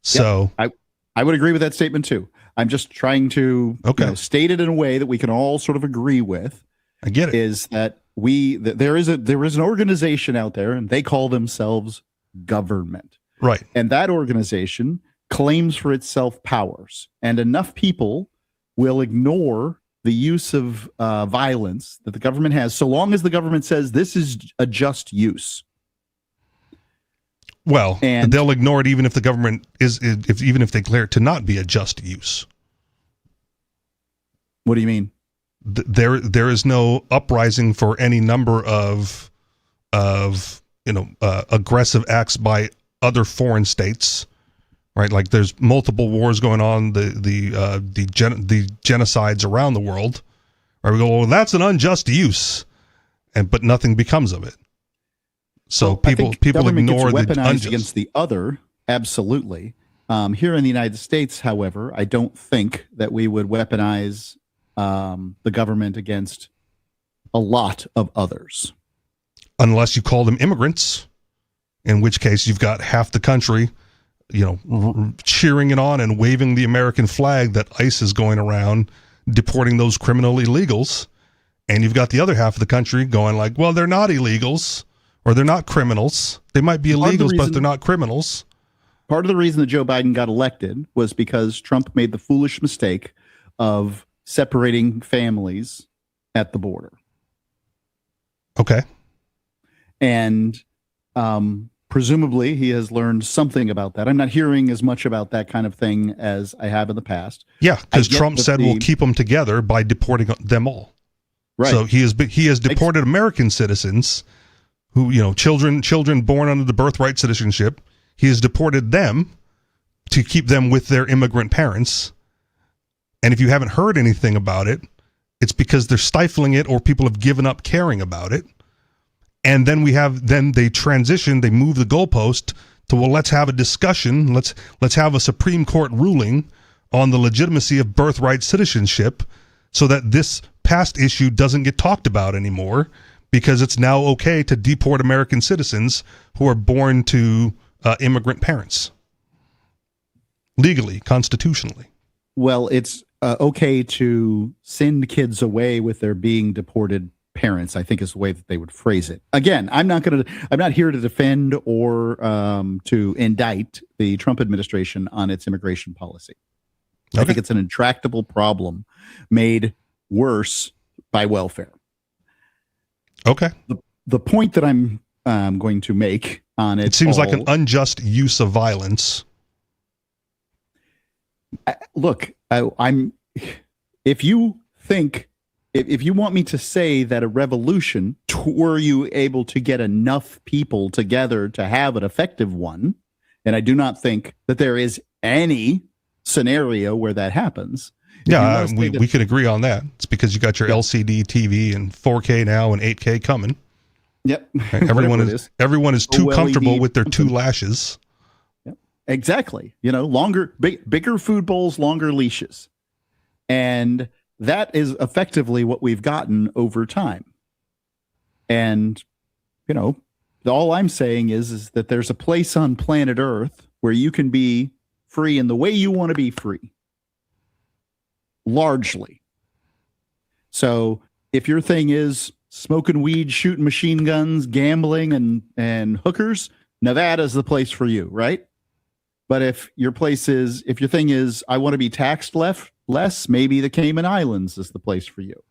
So I would agree with that statement too. I'm just trying to state it in a way that we can all sort of agree with. I get it. Is that there is an organization out there, and they call themselves government. Right. And that organization claims for itself powers, and enough people will ignore the use of violence that the government has, so long as the government says this is a just use. Well, and they'll ignore it even if the government even if they declare it to not be a just use. What do you mean? There is no uprising for any number of aggressive acts by other foreign states, right? Like, there's multiple wars going on, the genocides around the world, right? We go, well, that's an unjust use, but nothing becomes of it. So people ignore the unjust against the other. Absolutely. Here in the United States, however, I don't think that we would weaponize the government against a lot of others. Unless you call them immigrants, in which case you've got half the country, cheering it on and waving the American flag that ICE is going around deporting those criminal illegals. And you've got the other half of the country going like, well, they're not illegals, or they're not criminals. They might be illegals, but they're not criminals. Part of the reason that Joe Biden got elected was because Trump made the foolish mistake of separating families at the border. Okay. And presumably he has learned something about that. I'm not hearing as much about that kind of thing as I have in the past. Yeah, because Trump said we'll keep them together by deporting them all. Right. So he has deported American citizens who, children born under the birthright citizenship. He has deported them to keep them with their immigrant parents. And if you haven't heard anything about it, it's because they're stifling it or people have given up caring about it. And then they transition, they move the goalpost to, well, let's have a discussion. Let's have a Supreme Court ruling on the legitimacy of birthright citizenship so that this past issue doesn't get talked about anymore, because it's now okay to deport American citizens who are born to immigrant parents. Legally, constitutionally. Well, it's okay to send kids away with their being deported parents, I think, is the way that they would phrase it. Again, I'm not here to defend or to indict the Trump administration on its immigration policy. Okay. I think it's an intractable problem made worse by welfare. Okay. The point that I'm going to make on it seems like an unjust use of violence. Look, if you want me to say that a revolution, were you able to get enough people together to have an effective one, and I do not think that there is any scenario where that happens. Yeah, we could agree on that. It's because you got your LCD TV and 4K now and 8K coming. Yep. Right? Everyone is too comfortable with their 2 lashes. Yep. Exactly. Bigger food bowls, longer leashes. And that is effectively what we've gotten over time. And, all I'm saying is that there's a place on planet Earth where you can be free in the way you want to be free. Largely. So if your thing is smoking weed, shooting machine guns, gambling, and hookers, Nevada's the place for you, right? But if your thing is, I want to be taxed less, maybe the Cayman Islands is the place for you.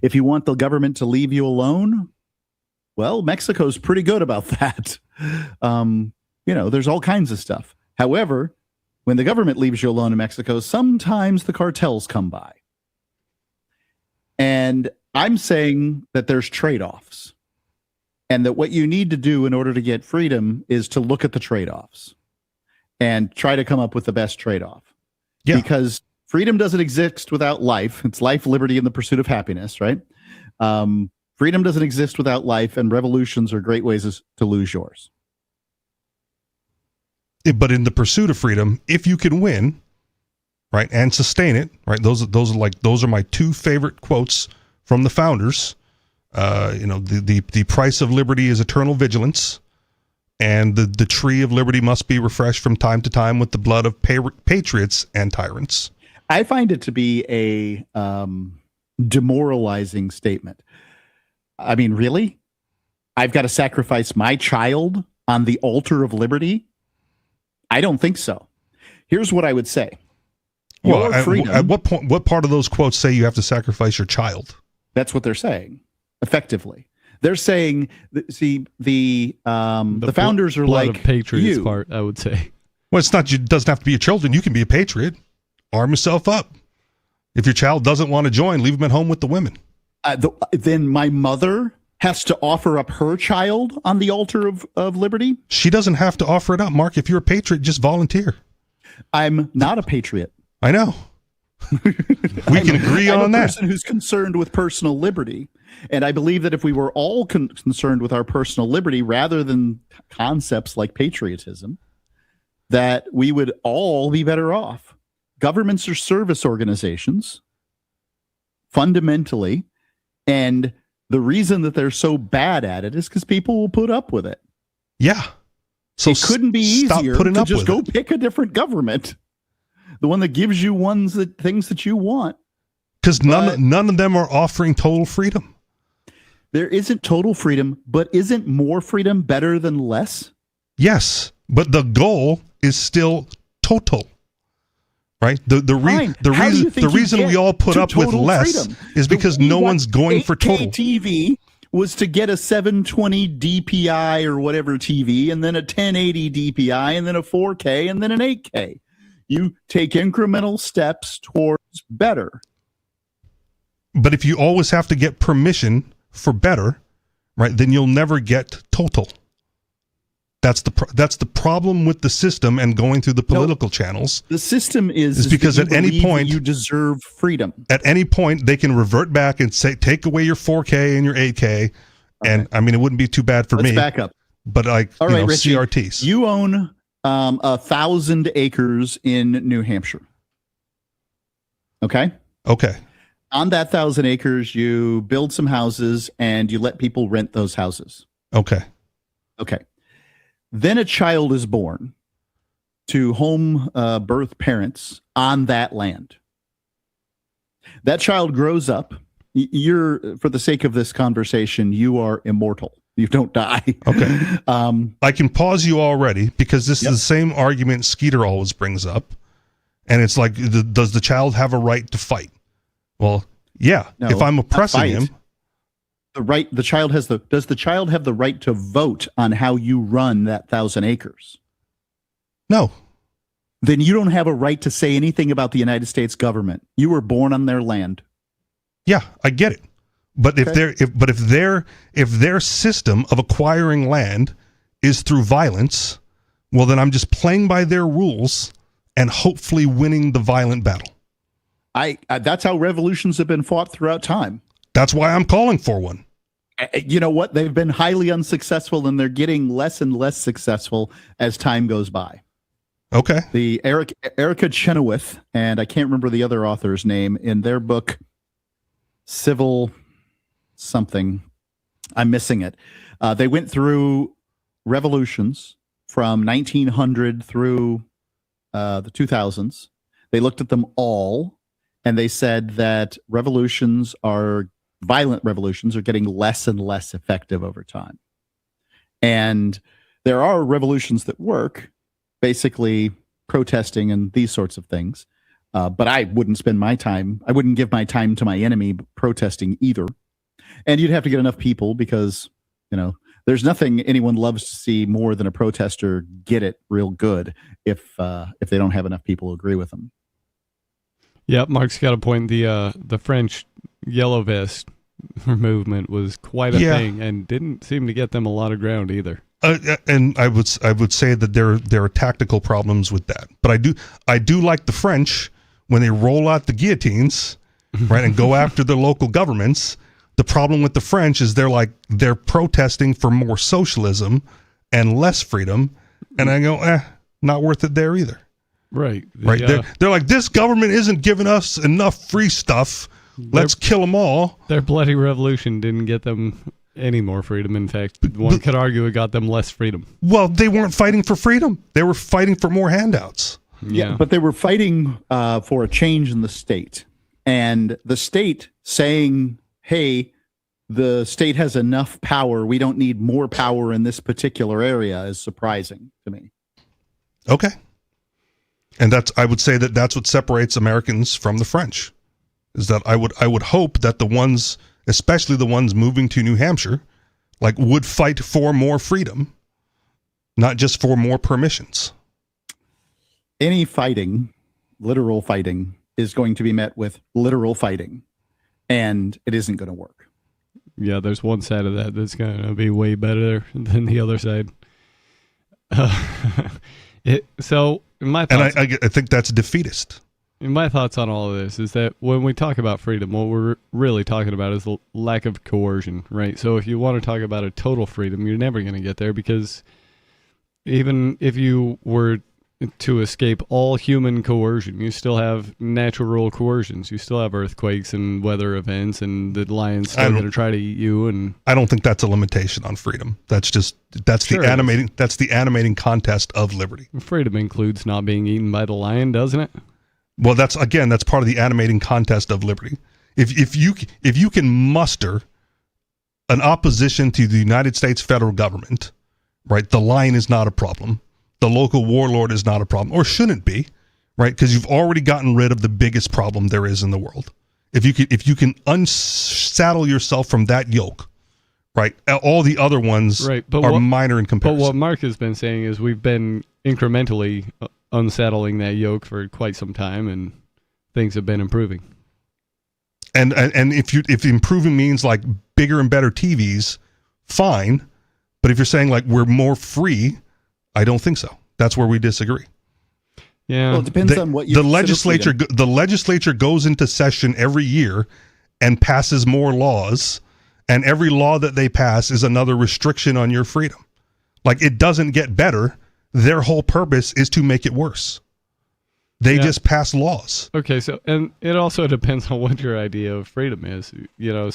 If you want the government to leave you alone, well, Mexico's pretty good about that. There's all kinds of stuff. However, when the government leaves you alone in Mexico, sometimes the cartels come by. And I'm saying that there's trade-offs, and that what you need to do in order to get freedom is to look at the trade-offs and try to come up with the best trade-off. Yeah. Because freedom doesn't exist without life. It's life, liberty, and the pursuit of happiness, right? Freedom doesn't exist without life, and revolutions are great ways to lose yours. But in the pursuit of freedom, if you can win, right, and sustain it, right, those are my two favorite quotes from the founders. The price of liberty is eternal vigilance, and the tree of liberty must be refreshed from time to time with the blood of patriots and tyrants. I find it to be a demoralizing statement. I mean, really? I've got to sacrifice my child on the altar of liberty? I don't think so. Here's what I would say. Well, at what point? What part of those quotes say you have to sacrifice your child? That's what they're saying. Effectively, they're saying. See, the founders are blood like of patriots you. Part. I would say. Well, it's not. It doesn't have to be your children. You can be a patriot. Arm yourself up. If your child doesn't want to join, leave them at home with the women. Then my mother has to offer up her child on the altar of liberty? She doesn't have to offer it up, Mark. If you're a patriot, just volunteer. I'm not a patriot. I know. We can agree on that. I'm a person who's concerned with personal liberty. And I believe that if we were all concerned with our personal liberty rather than concepts like patriotism, that we would all be better off. Governments are service organizations, fundamentally, and the reason that they're so bad at it is because people will put up with it. Yeah. So it couldn't be easier to just go pick a different government. The one that gives you things that you want. Because none of them are offering total freedom. There isn't total freedom, but isn't more freedom better than less? Yes, but the goal is still total. Right? The reason we all put up with less is because no one's going for total. TV was to get a 720 DPI or whatever TV, and then a 1080 DPI, and then a 4K, and then an 8K. You take incremental steps towards better. But if you always have to get permission for better, right, then you'll never get total. That's the problem with the system and going through the political channels. The system is because at any point you deserve freedom. At any point they can revert back and say, take away your 4K and your 8K. Okay. And I mean, it wouldn't be too bad for me. Let's back up. But Richie, CRTs. You own 1,000 acres in New Hampshire. Okay. Okay. On that 1,000 acres, you build some houses and you let people rent those houses. Okay. Okay. Then a child is born to home birth parents on that land. That child grows up. For the sake of this conversation, you are immortal. You don't die. Okay. I can pause you already because this is the same argument Skeeter always brings up. And it's like, does the child have a right to fight? Well, yeah. No, if I'm oppressing him. Does the child have the right to vote on how you run that 1,000 acres? No. Then you don't have a right to say anything about the United States government. You were born on their land. Yeah, I get it. But if their system of acquiring land is through violence, well, then I'm just playing by their rules and hopefully winning the violent battle. That's how revolutions have been fought throughout time. That's why I'm calling for one. You know what? They've been highly unsuccessful, and they're getting less and less successful as time goes by. Okay. The Erica Chenoweth, and I can't remember the other author's name, in their book, Civil something, I'm missing it. They went through revolutions from 1900 through the 2000s. They looked at them all, and they said that violent revolutions are getting less and less effective over time. And there are revolutions that work, basically protesting and these sorts of things. But I wouldn't give my time to my enemy protesting either. And you'd have to get enough people because, there's nothing anyone loves to see more than a protester get it real good if they don't have enough people who agree with them. Yep, Mark's got a point. The French yellow vest movement was quite a thing and didn't seem to get them a lot of ground either. And I would say that there are tactical problems with that. But I do like the French when they roll out the guillotines, right, and go after the local governments. The problem with the French is they're protesting for more socialism and less freedom, and I go, not worth it there either. Right. They're like, this government isn't giving us enough free stuff. Let's kill them all. Their bloody revolution didn't get them any more freedom. In fact, one could argue it got them less freedom. Well, they weren't fighting for freedom. They were fighting for more handouts. Yeah, but they were fighting for a change in the state. And the state saying, hey, the state has enough power. We don't need more power in this particular area is surprising to me. Okay. And I would say that's what separates Americans from the French, is that I would hope that the ones, especially the ones moving to New Hampshire, would fight for more freedom, not just for more permissions. Any fighting, literal fighting, is going to be met with literal fighting, and it isn't going to work. Yeah, there's one side of that that's going to be way better than the other side. So my thoughts, and I think that's defeatist. My thoughts on all of this is that when we talk about freedom, what we're really talking about is the lack of coercion, right? So if you want to talk about a total freedom, you're never going to get there, because even if you were to escape all human coercion, you still have natural coercions. You still have earthquakes and weather events, and the lion's still going to try to eat you. And I don't think that's a limitation on freedom. That's the animating contest of liberty. Freedom includes not being eaten by the lion, doesn't it? Well, that's part of the animating contest of liberty. If you can muster an opposition to the United States federal government, right, the lion is not a problem. The local warlord is not a problem, or shouldn't be, right? Because you've already gotten rid of the biggest problem there is in the world. If you can unsaddle yourself from that yoke, right, all the other ones are minor in comparison. But what Mark has been saying is we've been incrementally unsaddling that yoke for quite some time, and things have been improving. And if improving means bigger and better TVs, fine. But if you're saying we're more free, I don't think so. That's where we disagree. Yeah. Well, it depends on what you the legislature goes into session every year and passes more laws, and every law that they pass is another restriction on your freedom. It doesn't get better. Their whole purpose is to make it worse. They just pass laws. Okay, so, and it also depends on what your idea of freedom is.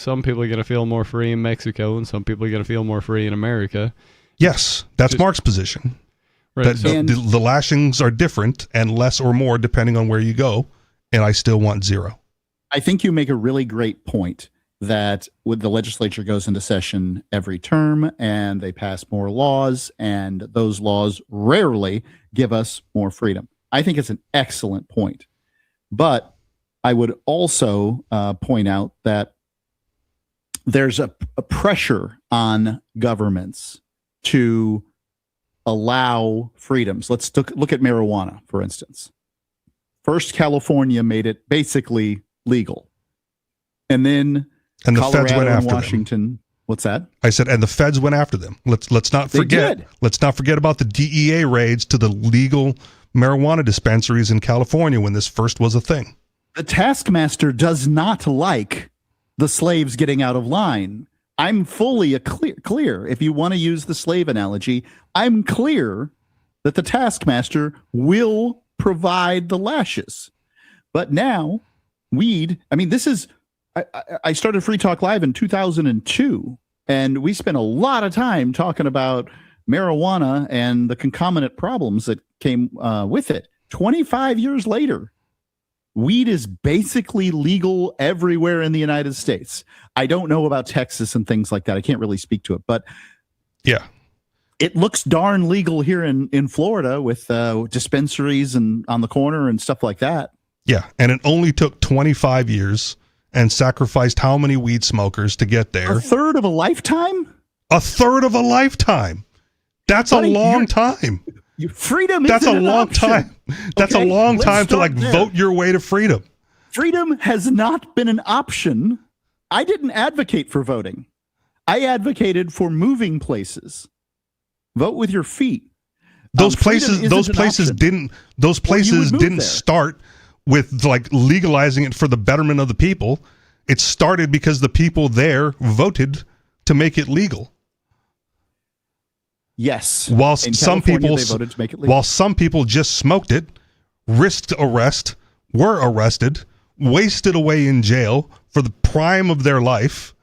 Some people are going to feel more free in Mexico, and some people are going to feel more free in America. Yes, that's Mark's position. Right, the lashings are different and less or more depending on where you go, and I still want zero. I think you make a really great point that when the legislature goes into session every term and they pass more laws, and those laws rarely give us more freedom. I think it's an excellent point. But I would also point out that there's a pressure on governments to allow freedoms. Let's look at marijuana, for instance. First, California made it basically legal. And then the Colorado feds went after Washington. them. What's that? I said, and the feds went after them. Let's not forget. Let's not forget about the DEA raids to the legal marijuana dispensaries in California when this first was a thing. The taskmaster does not like the slaves getting out of line. I'm fully clear. If you want to use the slave analogy, I'm clear that the taskmaster will provide the lashes. But now, weed, I started Free Talk Live in 2002, and we spent a lot of time talking about marijuana and the concomitant problems that came with it. 25 years later, weed is basically legal everywhere in the United States. I don't know about Texas and things like that. I can't really speak to it, but yeah, it looks darn legal here in Florida with dispensaries and on the corner and stuff like that. Yeah, and it only took 25 years and sacrificed how many weed smokers to get there? A third of a lifetime? A third of a lifetime. That's a long time. Freedom That's a isn't an long option. time. That's a Okay, long let's time to start like there. vote your way to freedom. Freedom has not been an option. I didn't advocate for voting. I advocated for moving places. Vote with your feet. Those freedom places isn't an option. didn't there. start with like legalizing it for the betterment of the people. It started because the people there voted to make it legal. Yes. While In some California, people they voted to make it legal. while some people just smoked it, risked arrest, were arrested, wasted away in jail for the prime of their life,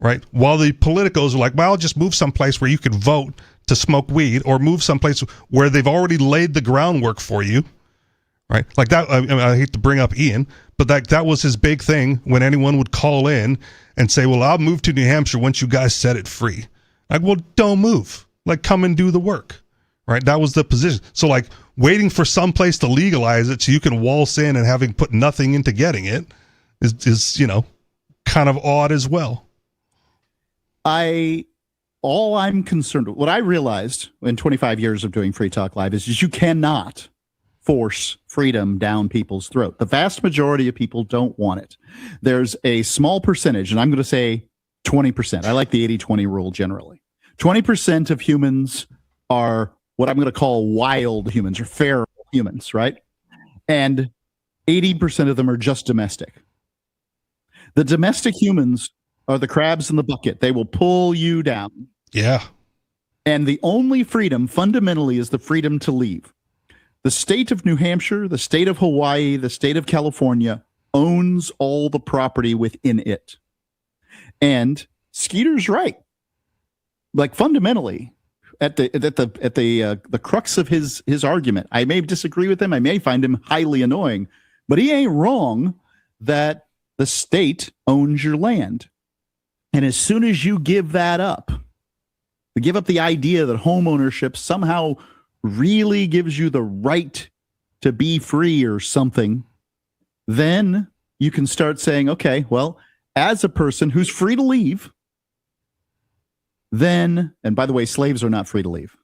right? While the politicos are like, well, just move someplace where you can vote to smoke weed, or move someplace where they've already laid the groundwork for you, right? Like that. I hate to bring up Ian, but that was his big thing when anyone would call in and say, well, I'll move to New Hampshire once you guys set it free. Like, well, don't move. Like, come and do the work, right? That was the position. So like waiting for some place to legalize it so you can waltz in and having put nothing into getting it is kind of odd as well. All I'm concerned with, what I realized in 25 years of doing Free Talk Live is you cannot force freedom down people's throat. The vast majority of people don't want it. There's a small percentage, and I'm going to say 20%. I like the 80-20 rule generally. 20% of humans are what I'm going to call wild humans or feral humans, right? And 80% of them are just domestic. The domestic humans are the crabs in the bucket. They will pull you down. Yeah. And the only freedom fundamentally is the freedom to leave. The state of New Hampshire, the state of Hawaii, the state of California owns all the property within it. And Skeeter's right. Like fundamentally, at the crux of his argument, I may disagree with him. I may find him highly annoying, but he ain't wrong that the state owns your land. And as soon as you give that up, give up the idea that home ownership somehow really gives you the right to be free or something, then you can start saying, okay, well, as a person who's free to leave, then, and by the way, slaves are not free to leave.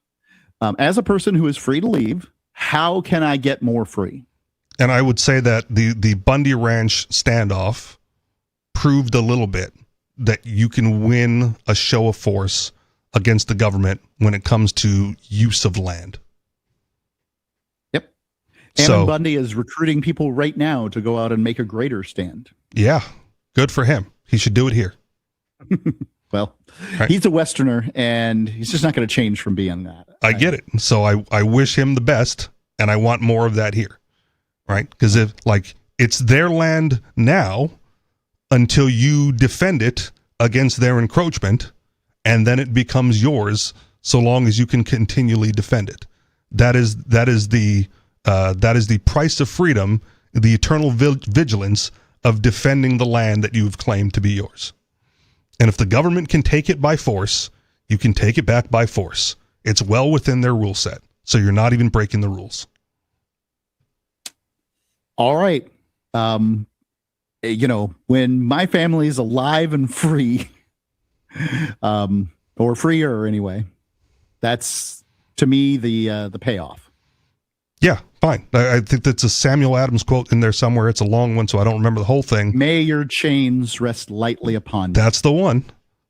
As a person who is free to leave, how can I get more free? And I would say that the Bundy Ranch standoff proved a little bit that you can win a show of force against the government when it comes to use of land. Yep. Ammon Bundy is recruiting people right now to go out and make a greater stand. Yeah, good for him. He should do it here. Well, he's a Westerner, and he's just not going to change from being that. I get it. So I wish him the best, and I want more of that here, right? Because if it's their land now until you defend it against their encroachment, and then it becomes yours so long as you can continually defend it. That is the price of freedom, the eternal vigilance of defending the land that you've claimed to be yours. And if the government can take it by force, you can take it back by force. It's well within their rule set, so you're not even breaking the rules. All right. When my family is alive and free, or freer anyway, that's to me the payoff. Yeah, fine. I think that's a Samuel Adams quote in there somewhere. It's a long one, so I don't remember the whole thing. May your chains rest lightly upon you. That's the one.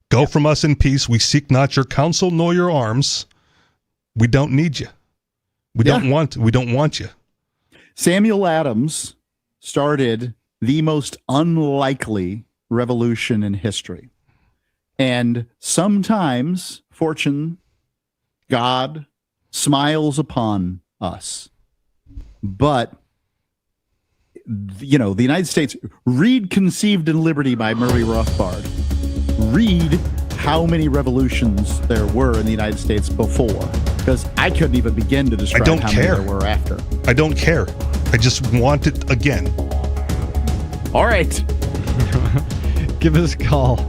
Go from us in peace. We seek not your counsel nor your arms. We don't need you. We don't want you. Samuel Adams started the most unlikely revolution in history. And sometimes fortune, God, smiles upon us. But, the United States, read Conceived in Liberty by Murray Rothbard. Read how many revolutions there were in the United States before. Because I couldn't even begin to describe how many there were after. I don't care. I just want it again. All right. Give us a call.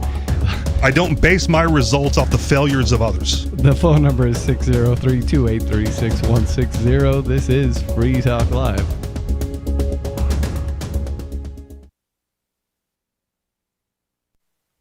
I don't base my results off the failures of others. The phone number is 603-283-6160. This is Free Talk Live.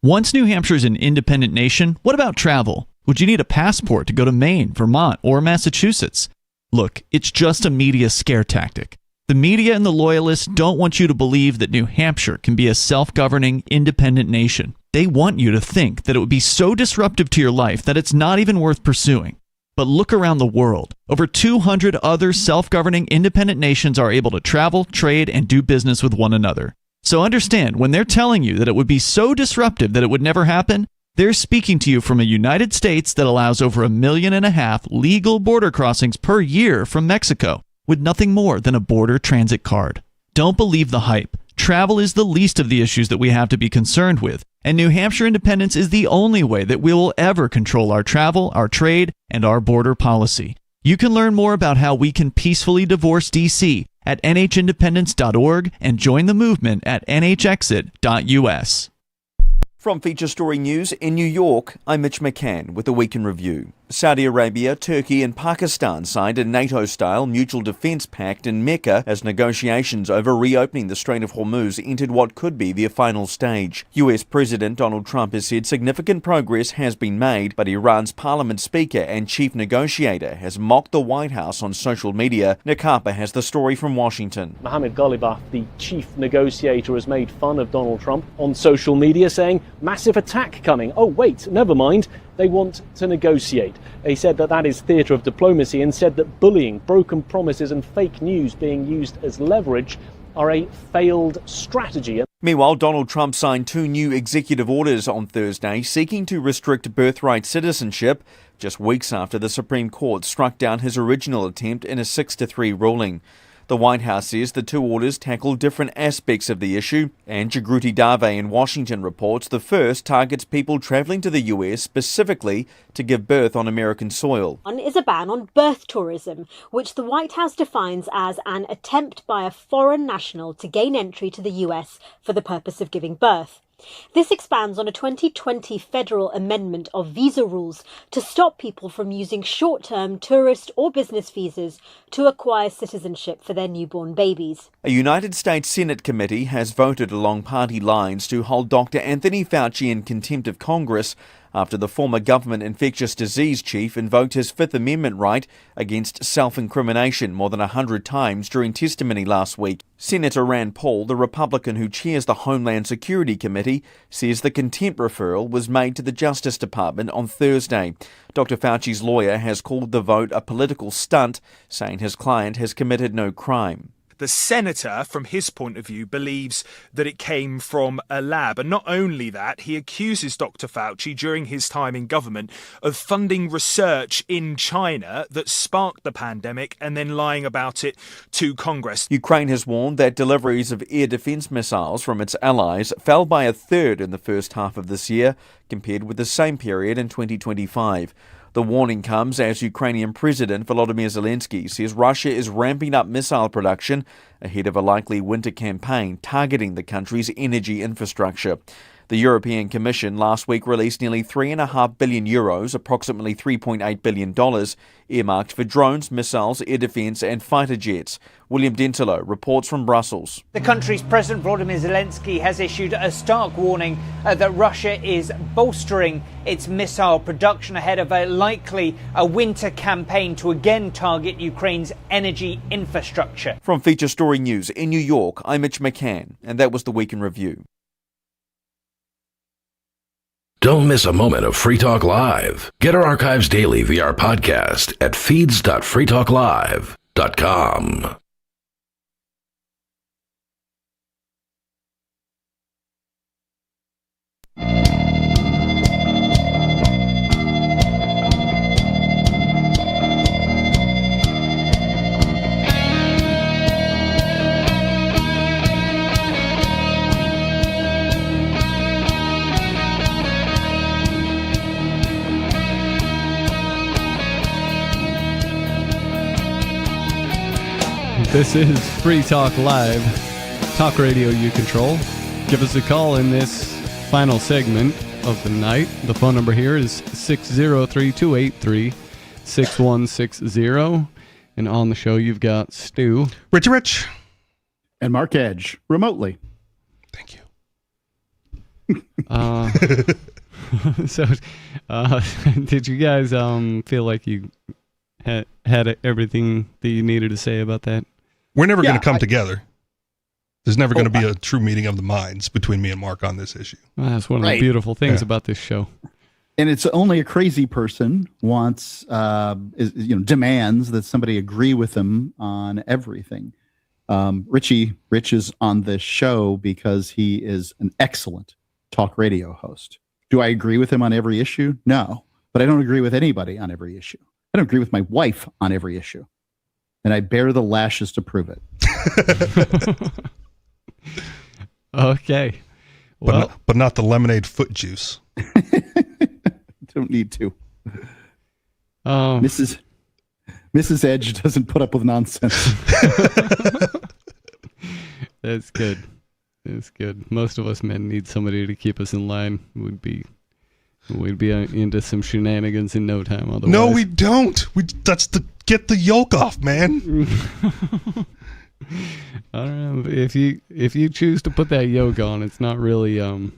Once New Hampshire is an independent nation, what about travel? Would you need a passport to go to Maine, Vermont, or Massachusetts? Look, it's just a media scare tactic. The media and the loyalists don't want you to believe that New Hampshire can be a self-governing, independent nation. They want you to think that it would be so disruptive to your life that it's not even worth pursuing. But look around the world. Over 200 other self-governing, independent nations are able to travel, trade, and do business with one another. So understand, when they're telling you that it would be so disruptive that it would never happen, they're speaking to you from a United States that allows over 1.5 million legal border crossings per year from Mexico, with nothing more than a border transit card. Don't believe the hype. Travel is the least of the issues that we have to be concerned with, and New Hampshire independence is the only way that we will ever control our travel, our trade, and our border policy. You can learn more about how we can peacefully divorce D.C. at nhindependence.org and join the movement at nhexit.us. From Feature Story News in New York, I'm Mitch McCann with a Week in Review. Saudi Arabia, Turkey and Pakistan signed a NATO-style mutual defence pact in Mecca as negotiations over reopening the Strait of Hormuz entered what could be their final stage. US President Donald Trump has said significant progress has been made, but Iran's parliament speaker and chief negotiator has mocked the White House on social media. Nick Harper has the story from Washington. Mohammed Ghalibaf, the chief negotiator, has made fun of Donald Trump on social media, saying, "Massive attack coming. Oh, wait, never mind. They want to negotiate." He said that is theatre of diplomacy and said that bullying, broken promises and fake news being used as leverage are a failed strategy. Meanwhile, Donald Trump signed 2 new executive orders on Thursday seeking to restrict birthright citizenship, just weeks after the Supreme Court struck down his original attempt in a 6-3 ruling. The White House says the 2 orders tackle different aspects of the issue, and Jagruti Dave in Washington reports the first targets people travelling to the US specifically to give birth on American soil. One is a ban on birth tourism, which the White House defines as an attempt by a foreign national to gain entry to the US for the purpose of giving birth. This expands on a 2020 federal amendment of visa rules to stop people from using short-term tourist or business visas to acquire citizenship for their newborn babies. A United States Senate committee has voted along party lines to hold Dr. Anthony Fauci in contempt of Congress after the former government infectious disease chief invoked his Fifth Amendment right against self-incrimination more than 100 times during testimony last week. Senator Rand Paul, the Republican who chairs the Homeland Security Committee, says the contempt referral was made to the Justice Department on Thursday. Dr. Fauci's lawyer has called the vote a political stunt, saying his client has committed no crime. The senator, from his point of view, believes that it came from a lab. And not only that, he accuses Dr. Fauci during his time in government of funding research in China that sparked the pandemic and then lying about it to Congress. Ukraine has warned that deliveries of air defense missiles from its allies fell by 1/3 in the first half of this year, compared with the same period in 2025. The warning comes as Ukrainian President Volodymyr Zelensky says Russia is ramping up missile production ahead of a likely winter campaign targeting the country's energy infrastructure. The European Commission last week released nearly €3.5 billion, approximately $3.8 billion, earmarked for drones, missiles, air defence and fighter jets. William Dentilo reports from Brussels. The country's President Volodymyr Zelensky has issued a stark warning that Russia is bolstering its missile production ahead of a likely winter campaign to again target Ukraine's energy infrastructure. From Feature Story News in New York, I'm Mitch McCann, and that was the Week in Review. Don't miss a moment of Free Talk Live. Get our archives daily via our podcast at feeds.freetalklive.com. This is Free Talk Live, talk radio you control. Give us a call in this final segment of the night. The phone number here is 603-283-6160. And on the show, you've got Stu. Rich. And Mark Edge, remotely. Thank you. So, did you guys feel like you had everything that you needed to say about that? We're never going to come together. There's never going to be a true meeting of the minds between me and Mark on this issue. Well, that's one of the beautiful things about this show. And it's only a crazy person wants, demands that somebody agree with them on everything. Rich is on this show because he is an excellent talk radio host. Do I agree with him on every issue? No, but I don't agree with anybody on every issue. I don't agree with my wife on every issue. And I bear the lashes to prove it. Okay. Well, but not the lemonade foot juice. Don't need to. Mrs. Edge doesn't put up with nonsense. That's good. That's good. Most of us men need somebody to keep us in line. We'd be into some shenanigans in no time. Otherwise, no, we don't. Get the yoke off, man. I don't know if you choose to put that yoke on, it's not really a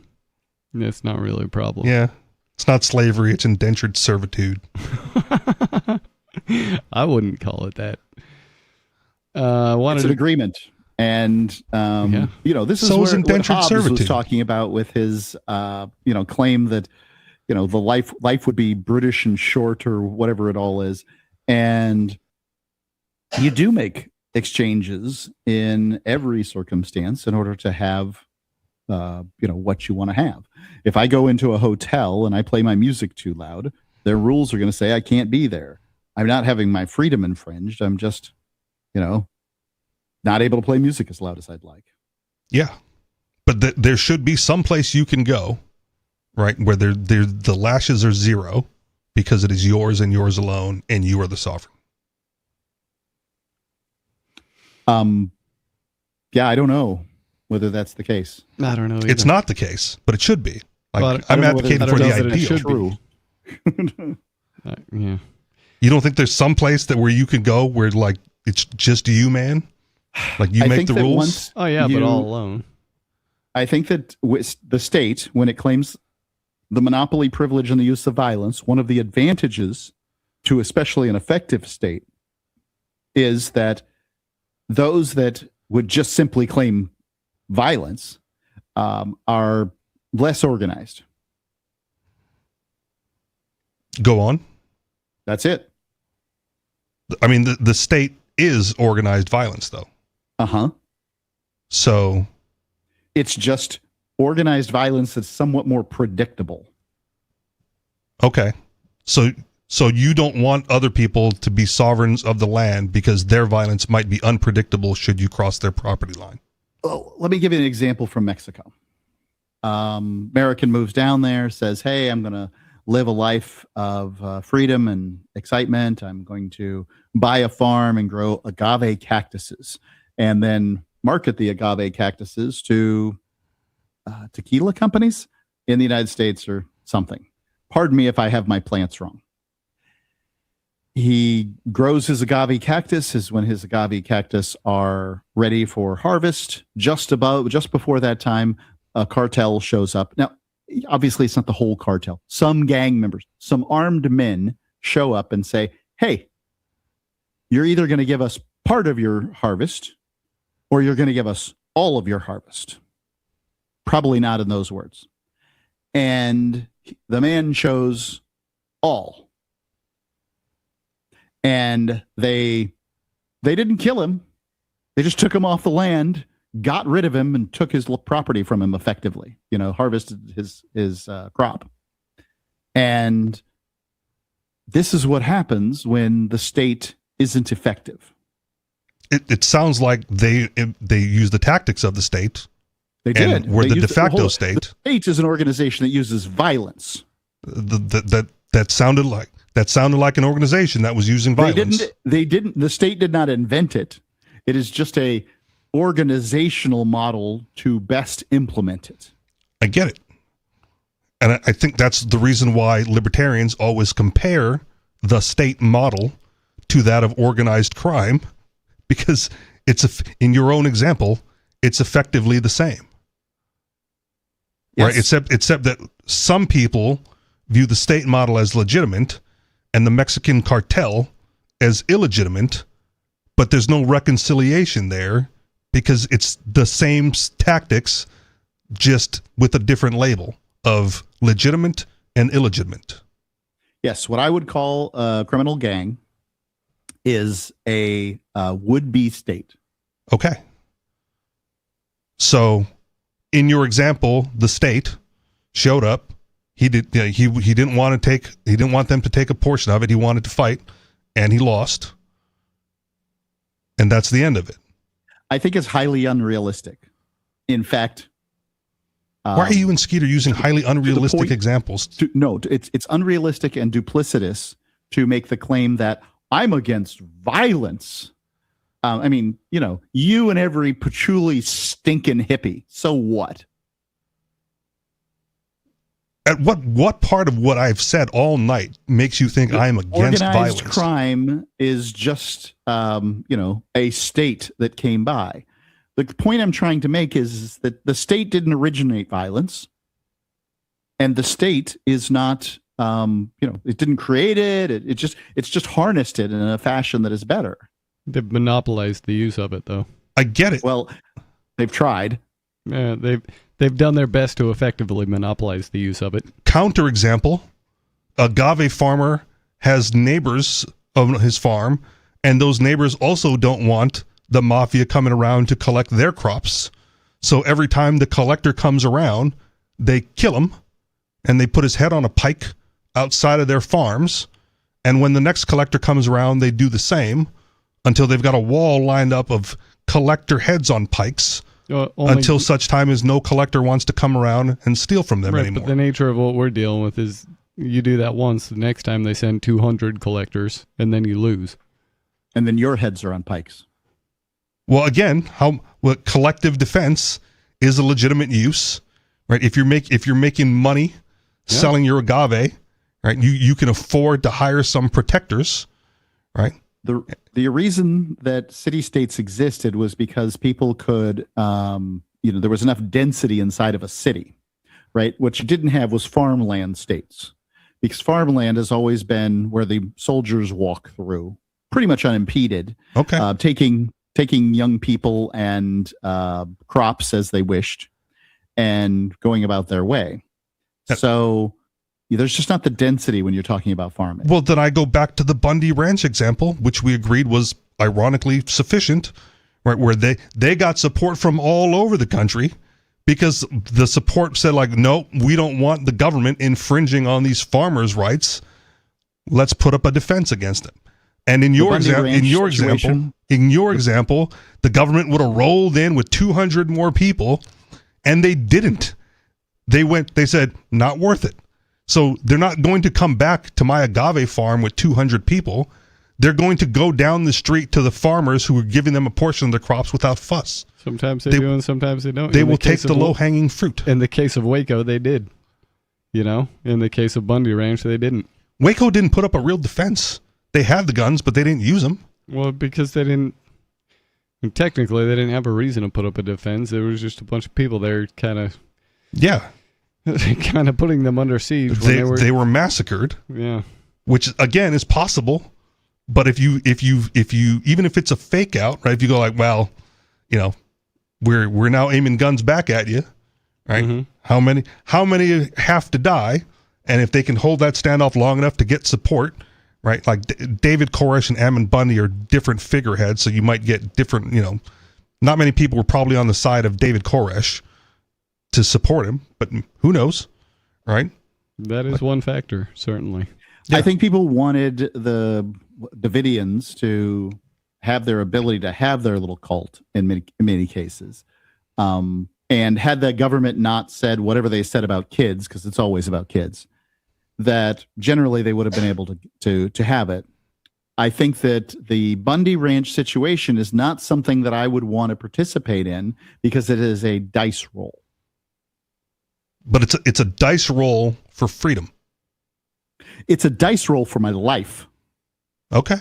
problem. Yeah, it's not slavery; it's indentured servitude. I wouldn't call it that. It's an agreement, and this is what Hobbes was talking about with his claim that the life would be brutish and short or whatever it all is, and you do make exchanges in every circumstance in order to have what you want to have. If I go into a hotel and I play my music too loud, their rules are going to say I can't be there. I'm not having my freedom infringed. I'm just not able to play music as loud as I'd like. Yeah, but there should be some place you can go, right, where the lashes are zero because it is yours and yours alone, and you are the sovereign. I don't know whether that's the case. I don't know either. It's not the case, but it should be. I'm advocating for the ideal. True. Yeah. You don't think there's some place where you can go where it's just you, man? Like you make the rules? But all alone. I think that the state, when it claims the monopoly privilege and the use of violence, one of the advantages to especially an effective state is that those that would just simply claim violence are less organized. Go on. That's it. I mean, the state is organized violence, though. Uh-huh. So it's just organized violence that's somewhat more predictable. Okay. So you don't want other people to be sovereigns of the land because their violence might be unpredictable should you cross their property line. Oh, let me give you an example from Mexico. American moves down there, says, hey, I'm going to live a life of freedom and excitement. I'm going to buy a farm and grow agave cactuses and then market the agave cactuses to tequila companies in the United States or something. Pardon me if I have my plants wrong. He grows his agave cactus is when his agave cactus are ready for harvest. Just before that time, a cartel shows up. Now, obviously, it's not the whole cartel. Some gang members, some armed men show up and say, hey, you're either going to give us part of your harvest or you're going to give us all of your harvest. Probably not in those words. And the man chose all. And they didn't kill him. They just took him off the land, got rid of him, and took his property from him effectively. Harvested his crop. And this is what happens when the state isn't effective. It sounds like they use the tactics of the state. They did. And we're the de facto state. The state is an organization that uses violence. That sounded like an organization that was using violence. The state did not invent it. It is just a organizational model to best implement it. I get it. And I think that's the reason why libertarians always compare the state model to that of organized crime, because in your own example, it's effectively the same. Yes. Right? Except that some people view the state model as legitimate and the Mexican cartel as illegitimate, but there's no reconciliation there because it's the same tactics, just with a different label of legitimate and illegitimate. Yes, what I would call a criminal gang is a would-be state. Okay. So, in your example, the state showed up. He didn't want them to take a portion of it. He wanted to fight, and he lost. And that's the end of it. I think it's highly unrealistic. In fact, why are you and Skeeter using highly unrealistic examples? It's unrealistic and duplicitous to make the claim that I'm against violence. I mean, you and every patchouli stinking hippie. So what? At what part of what I've said all night makes you think I'm against violence? Organized crime is just, a state that came by. The point I'm trying to make is that the state didn't originate violence, and the state is not, it didn't create it. It's just harnessed it in a fashion that is better. They've monopolized the use of it, though. I get it. Well, they've tried. Yeah, they've done their best to effectively monopolize the use of it. Counterexample, agave farmer has neighbors of his farm, and those neighbors also don't want the mafia coming around to collect their crops. So every time the collector comes around, they kill him, and they put his head on a pike outside of their farms. And when the next collector comes around, they do the same until they've got a wall lined up of collector heads on pikes. Until such time as no collector wants to come around and steal from them anymore. But the nature of what we're dealing with is you do that once, the next time they send 200 collectors, and then you lose. And then your heads are on pikes. Well, again, collective defense is a legitimate use, right? If you're making money selling your agave, right, you can afford to hire some protectors, right? The reason that city-states existed was because people could, there was enough density inside of a city, right? What you didn't have was farmland states, because farmland has always been where the soldiers walk through, pretty much unimpeded. Okay. Taking young people and crops as they wished and going about their way. So there's just not the density when you're talking about farming. Well, then I go back to the Bundy Ranch example, which we agreed was ironically sufficient, right? Where they got support from all over the country because the support said, like, no, we don't want the government infringing on these farmers' rights. Let's put up a defense against them. And in your example, the government would have rolled in with 200 more people, and they didn't. They said, not worth it. So they're not going to come back to my agave farm with 200 people. They're going to go down the street to the farmers who are giving them a portion of their crops without fuss. Sometimes they do and sometimes they don't. They will take the low-hanging fruit. In the case of Waco, they did. In the case of Bundy Ranch, they didn't. Waco didn't put up a real defense. They had the guns, but they didn't use them. Well, because they didn't. Technically, they didn't have a reason to put up a defense. There was just a bunch of people there kind of. Yeah. kind of putting them under siege. They were massacred. Yeah. Which, again, is possible. But if you even if it's a fake out, right? If you go like, well, we're now aiming guns back at you, right? Mm-hmm. How many have to die? And if they can hold that standoff long enough to get support, right? Like David Koresh and Ammon Bundy are different figureheads, so you might get different, not many people were probably on the side of David Koresh to support him, but who knows, right? That is one factor, certainly. Yeah. I think people wanted the Davidians to have their ability to have their little cult in many cases. And had the government not said whatever they said about kids, because it's always about kids, that generally they would have been able to have it. I think that the Bundy Ranch situation is not something that I would want to participate in because it is a dice roll. But it's a dice roll for freedom. It's a dice roll for my life. Okay.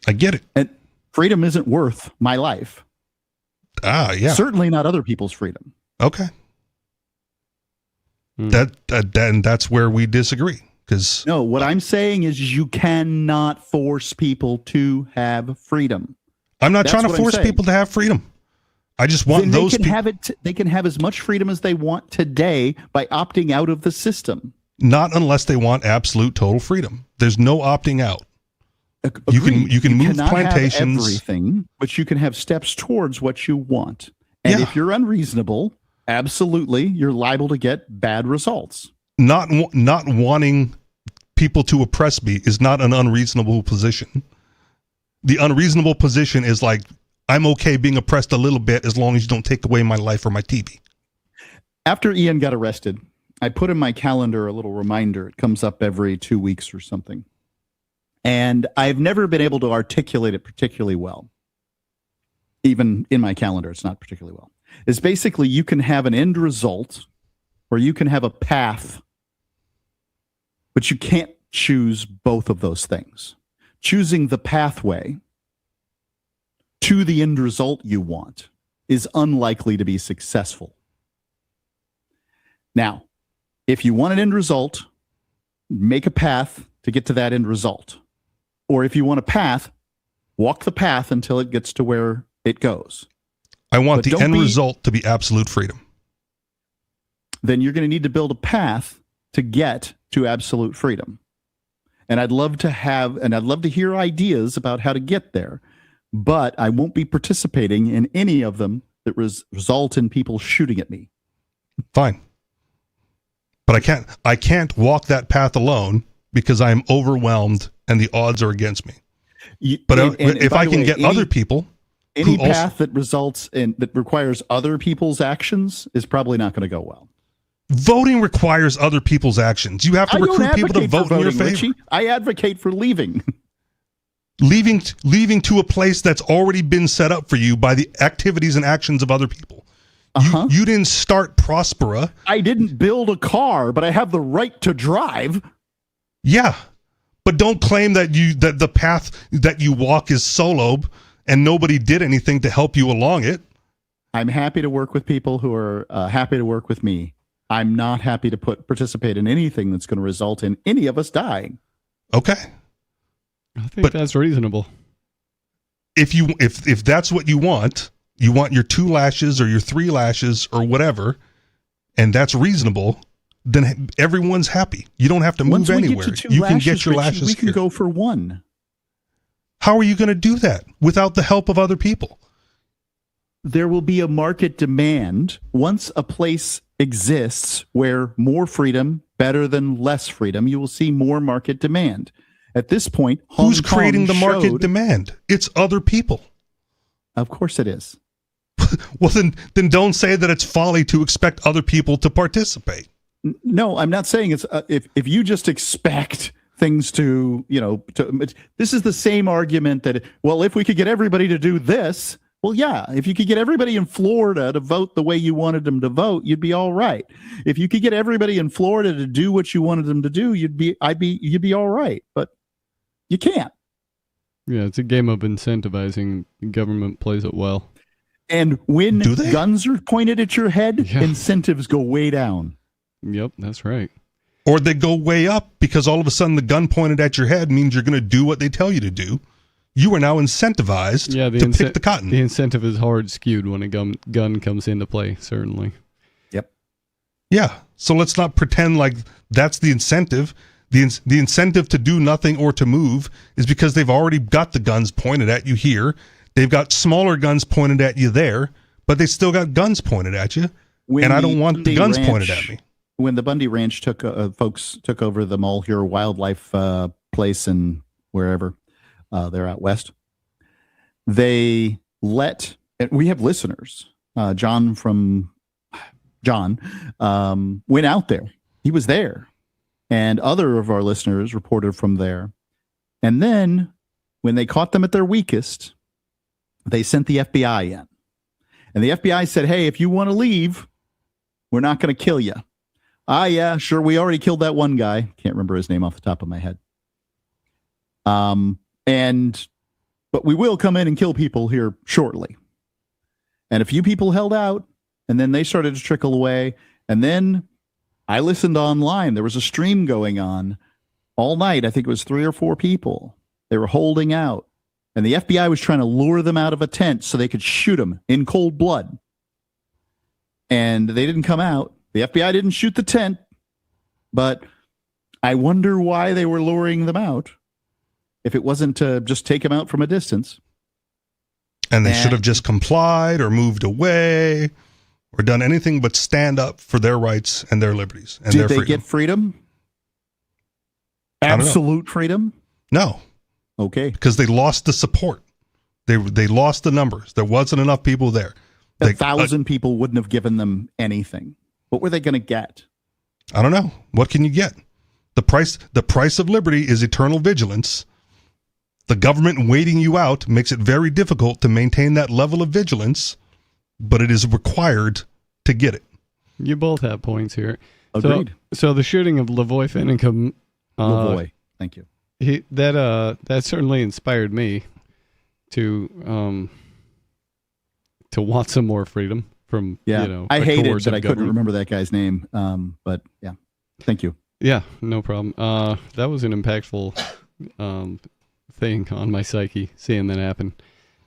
I get it. And freedom isn't worth my life. Yeah. Certainly not other people's freedom. Okay. And that's where we disagree. No, what I'm saying is you cannot force people to have freedom. I'm not trying to force people to have freedom. I just want those people. They can have as much freedom as they want today by opting out of the system. Not unless they want absolute total freedom. There's no opting out. You can move plantations. Have everything, but you can have steps towards what you want. And if you're unreasonable, absolutely, you're liable to get bad results. Not wanting people to oppress me is not an unreasonable position. The unreasonable position is like, I'm okay being oppressed a little bit as long as you don't take away my life or my TV. After Ian got arrested, I put in my calendar a little reminder. It comes up every 2 weeks or something. And I've never been able to articulate it particularly well. Even in my calendar, it's not particularly well. It's basically you can have an end result or you can have a path, but you can't choose both of those things. Choosing the pathway to the end result you want is unlikely to be successful. Now, if you want an end result, make a path to get to that end result. Or if you want a path, walk the path until it gets to where it goes. I want the end result to be absolute freedom. Then you're going to need to build a path to get to absolute freedom. And I'd love to hear ideas about how to get there, but I won't be participating in any of them that result in people shooting at me. Fine. But I can't walk that path alone because I am overwhelmed and the odds are against me. If I can get other people, any path that results in that requires other people's actions is probably not going to go well. Voting requires other people's actions. You have to recruit people to vote in your favor. Richie. I advocate for leaving. Leaving to a place that's already been set up for you by the activities and actions of other people. You didn't start Prospera. I didn't build a car, but I have the right to drive. Yeah, but don't claim that the path that you walk is solo and nobody did anything to help you along it. I'm happy to work with people who are happy to work with me. I'm not happy to participate in anything that's going to result in any of us dying. Okay. I think that's reasonable. If that's what you want your 2 lashes or your 3 lashes or whatever, and that's reasonable, then everyone's happy. You don't have to move anywhere. You can get your lashes. We can go for 1. How are you going to do that without the help of other people? There will be a market demand once a place exists where more freedom, better than less freedom. You will see more market demand. At this point, who's creating the market demand? It's other people. Of course it is. Well, then don't say that it's folly to expect other people to participate. No, I'm not saying it's if you just expect things to this is the same argument that, well, if we could get everybody to do this, well, yeah, if you could get everybody in Florida to vote the way you wanted them to vote, you'd be all right. If you could get everybody in Florida to do what you wanted them to do, you'd be all right. But you can't. Yeah, it's a game of incentivizing. The government plays it well. And when guns are pointed at your head, incentives go way down. Yep, that's right. Or they go way up because all of a sudden the gun pointed at your head means you're going to do what they tell you to do. You are now incentivized to pick the cotton. The incentive is hard skewed when a gun comes into play, certainly. Yep. Yeah, so let's not pretend like that's the incentive. The incentive to do nothing or to move is because they've already got the guns pointed at you here. They've got smaller guns pointed at you there, but they still got guns pointed at you. And I don't want the guns pointed at me. When the Bundy Ranch folks took over the Mulhare Wildlife place and wherever they're out west, they let, and we have listeners. John went out there. He was there. And other of our listeners reported from there. And then when they caught them at their weakest, they sent the FBI in. And the FBI said, hey, if you want to leave, we're not going to kill you. Yeah, sure. We already killed that one guy. Can't remember his name off the top of my head. But we will come in and kill people here shortly. And a few people held out, and then they started to trickle away. And then I listened online. There was a stream going on all night. I think it was 3 or 4 people. They were holding out. And the FBI was trying to lure them out of a tent so they could shoot them in cold blood. And they didn't come out. The FBI didn't shoot the tent. But I wonder why they were luring them out. If it wasn't to just take them out from a distance. And they should have just complied or moved away or done anything but stand up for their rights and their liberties and their freedom. Did they get freedom? Absolute freedom? No. Okay. Because they lost the support. They lost the numbers. There wasn't enough people there. 1,000 people wouldn't have given them anything. What were they going to get? I don't know. What can you get? The price of liberty is eternal vigilance. The government waiting you out makes it very difficult to maintain that level of vigilance, but it is required to get it. You both have points here. Agreed. So the shooting of Lavoy Finicum, Lavoy, thank you. That certainly inspired me to want some more freedom from I hated that I couldn't remember that guy's name. But yeah, thank you. Yeah, no problem. That was an impactful thing on my psyche, seeing that happen,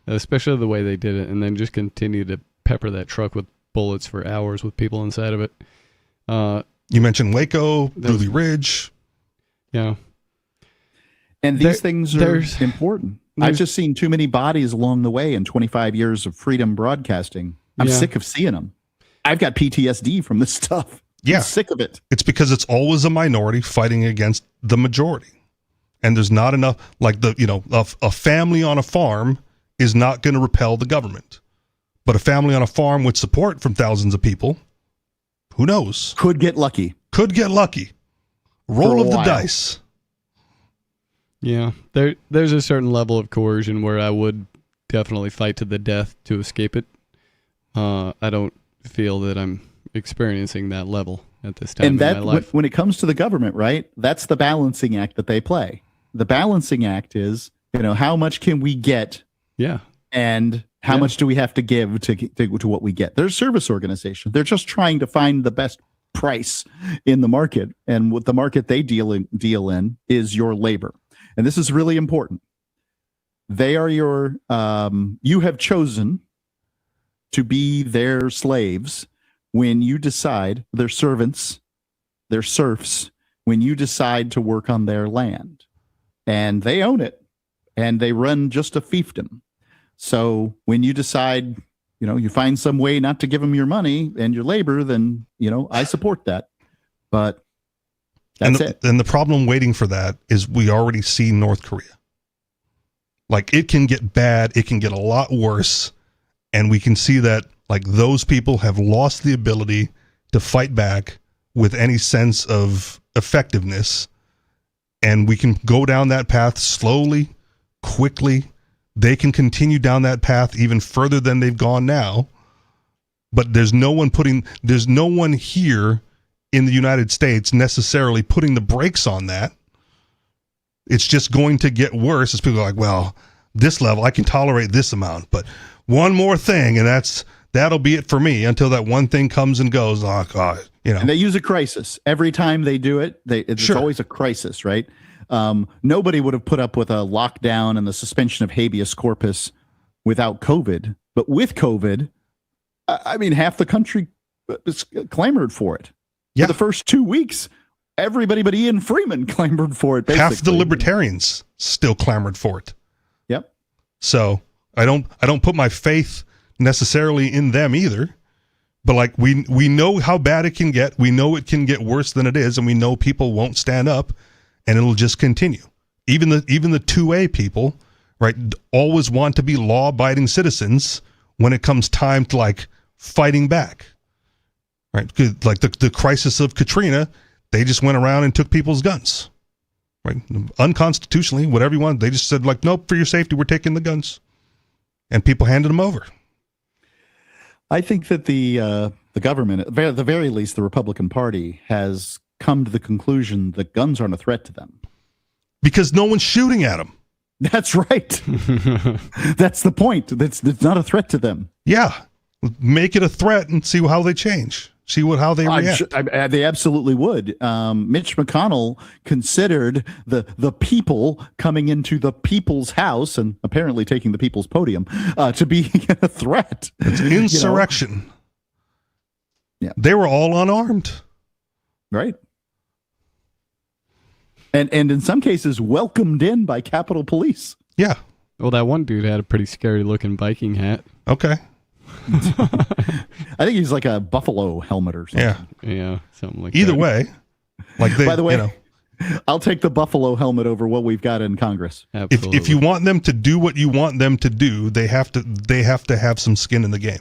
especially the way they did it, and then just continue to pepper that truck with bullets for hours with people inside of it. You mentioned Waco, Dooley Ridge. Yeah. And these things are important. I've just seen too many bodies along the way in 25 years of freedom broadcasting. I'm sick of seeing them. I've got PTSD from this stuff. Yeah. I'm sick of it. It's because it's always a minority fighting against the majority. And there's not enough, like a family on a farm is not going to repel the government. But a family on a farm with support from thousands of people, who knows? Could get lucky. Roll of the dice. Yeah, there's a certain level of coercion where I would definitely fight to the death to escape it. I don't feel that I'm experiencing that level at this time in my life. When it comes to the government, right? That's the balancing act that they play. The balancing act is, how much can we get? Yeah. And how much do we have to give to what we get? They're a service organization. They're just trying to find the best price in the market. And what the market they deal in is your labor. And this is really important. They are you have chosen to be their slaves when you decide, their servants, their serfs, when you decide to work on their land. And they own it. And they run just a fiefdom. So when you decide, you find some way not to give them your money and your labor, then, I support that. But that's it. And the problem waiting for that is we already see North Korea. Like, it can get bad. It can get a lot worse. And we can see that, like, those people have lost the ability to fight back with any sense of effectiveness. And we can go down that path slowly, quickly. They can continue down that path even further than they've gone now. But there's no one here in the United States necessarily putting the brakes on that. It's just going to get worse as people are like, well, this level, I can tolerate this amount, but one more thing, and that'll be it for me until that one thing comes and goes. Oh, God, And they use a crisis. Every time they do it, it's always a crisis, right? Nobody would have put up with a lockdown and the suspension of habeas corpus without COVID. But with COVID, I mean, half the country clamored for it. Yeah. For the first 2 weeks, everybody but Ian Freeman clamored for it. Basically. Half the libertarians still clamored for it. Yep. So I don't put my faith necessarily in them either. But like we know how bad it can get. We know it can get worse than it is, and we know people won't stand up, and it'll just continue. Even the 2A people, right, always want to be law-abiding citizens when it comes time to like fighting back. Right? Like the crisis of Katrina, they just went around and took people's guns. Right? Unconstitutionally, whatever you want. They just said, like, nope, for your safety, we're taking the guns. And people handed them over. I think that the government, at the very least, the Republican Party, has come to the conclusion that guns aren't a threat to them. Because no one's shooting at them. That's right. That's the point. It's not a threat to them. Yeah. Make it a threat and see how they change. See how they react. They absolutely would. Mitch McConnell considered the people coming into the people's house and apparently taking the people's podium to be a threat. It's insurrection. Yeah, they were all unarmed, right? And in some cases welcomed in by Capitol Police. Yeah. Well, that one dude had a pretty scary looking Viking hat. Okay. I think he's like a buffalo helmet or something. Yeah, something like Either that. way, like by the way, I'll take the buffalo helmet over what we've got in Congress. If you want them to do what you want them to do, they have to have some skin in the game.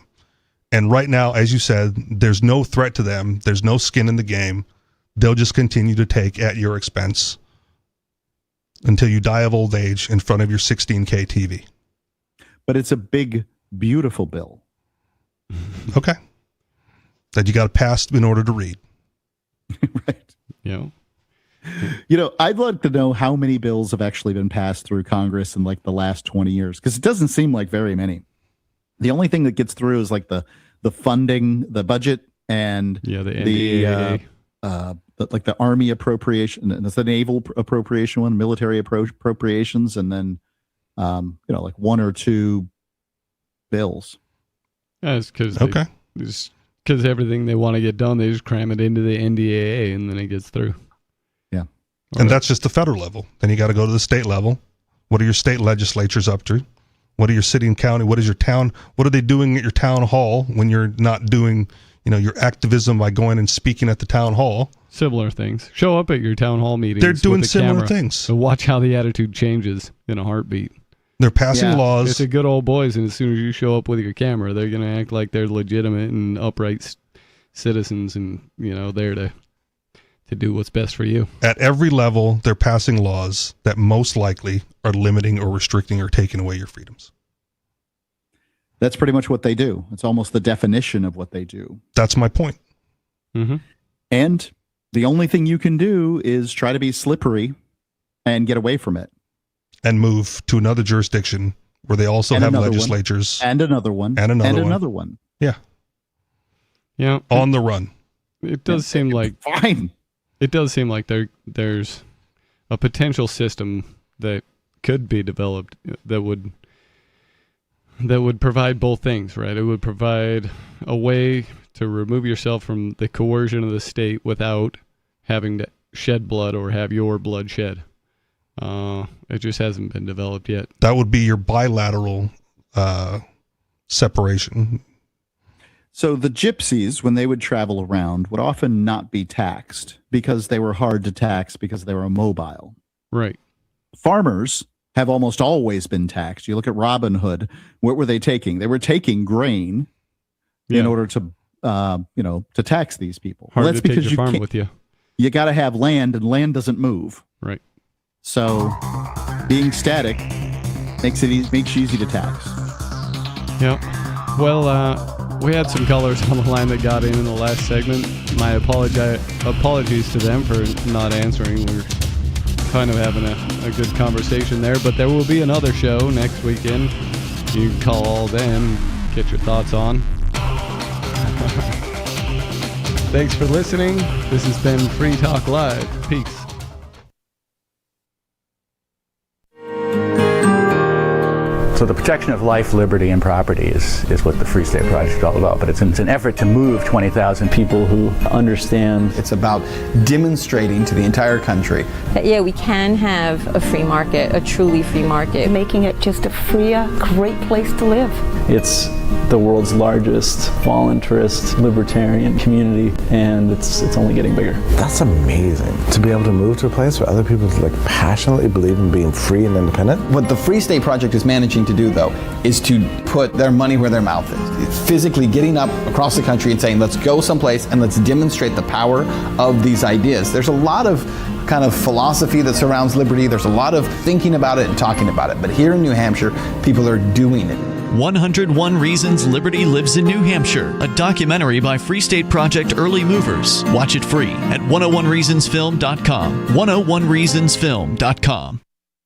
And right now, as you said, there's no threat to them. There's no skin in the game. They'll just continue to take at your expense until you die of old age in front of your 16K TV. But it's a big, beautiful bill. Okay. That you got to pass in order to read. Right. Yeah. You know, I'd like to know how many bills have actually been passed through Congress in like the last 20 years, because it doesn't seem like very many. The only thing that gets through is like the funding, the budget, and the NDAA. Like the Army appropriation, and it's the naval appropriation one, military appropriations, and then like one or two bills. That's because because everything they want to get done, they just cram it into the NDAA, and then it gets through. Yeah, and that's just the federal level. Then you got to go to the state level. What are your state legislatures up to? What are your city and county? What is your town? What are they doing at your town hall when you're not doing, your activism by going and speaking at the town hall? Similar things. Show up at your town hall meetings. They're doing with similar camera, things. and watch how the attitude changes in a heartbeat. They're passing laws. It's a good old boys, and as soon as you show up with your camera, they're going to act like they're legitimate and upright citizens, and there to do what's best for you. At every level, they're passing laws that most likely are limiting or restricting or taking away your freedoms. That's pretty much what they do. It's almost the definition of what they do. That's my point. Mm-hmm. And the only thing you can do is try to be slippery and get away from it. And move to another jurisdiction where they also have legislatures. And another one. And another one. Yeah. Yeah. On the run. It does seem like fine. It does seem like there's a potential system that could be developed that would provide both things, right? It would provide a way to remove yourself from the coercion of the state without having to shed blood or have your blood shed. It just hasn't been developed yet. That would be your bilateral separation. So the gypsies, when they would travel around, would often not be taxed because they were hard to tax because they were immobile. Right. Farmers have almost always been taxed. You look at Robin Hood. What were they taking? They were taking grain in order to, to tax these people. Hard well, that's to because take your farm with you. You got to have land, and land doesn't move. Right. So being static makes you easy to tax. Yeah. Well, we had some callers on the line that got in the last segment. My apologies to them for not answering. We're kind of having a good conversation there, but there will be another show next weekend. You can call all then, get your thoughts on. Thanks for listening. This has been Free Talk Live. Peace. So the protection of life, liberty, and property is what the Free State Project is all about. But it's an effort to move 20,000 people who understand. It's about demonstrating to the entire country that, yeah, we can have a free market, a truly free market. Making it just a freer, great place to live. It's the world's largest voluntarist libertarian community, and it's only getting bigger. That's amazing, to be able to move to a place where other people passionately believe in being free and independent. What the Free State Project is managing to do, though, is to put their money where their mouth is. It's physically getting up across the country and saying, let's go someplace and let's demonstrate the power of these ideas. There's a lot of kind of philosophy that surrounds liberty. There's a lot of thinking about it and talking about it. But here in New Hampshire, people are doing it. 101 Reasons Liberty Lives in New Hampshire, a documentary by Free State Project Early Movers. Watch it free at 101reasonsfilm.com. 101reasonsfilm.com.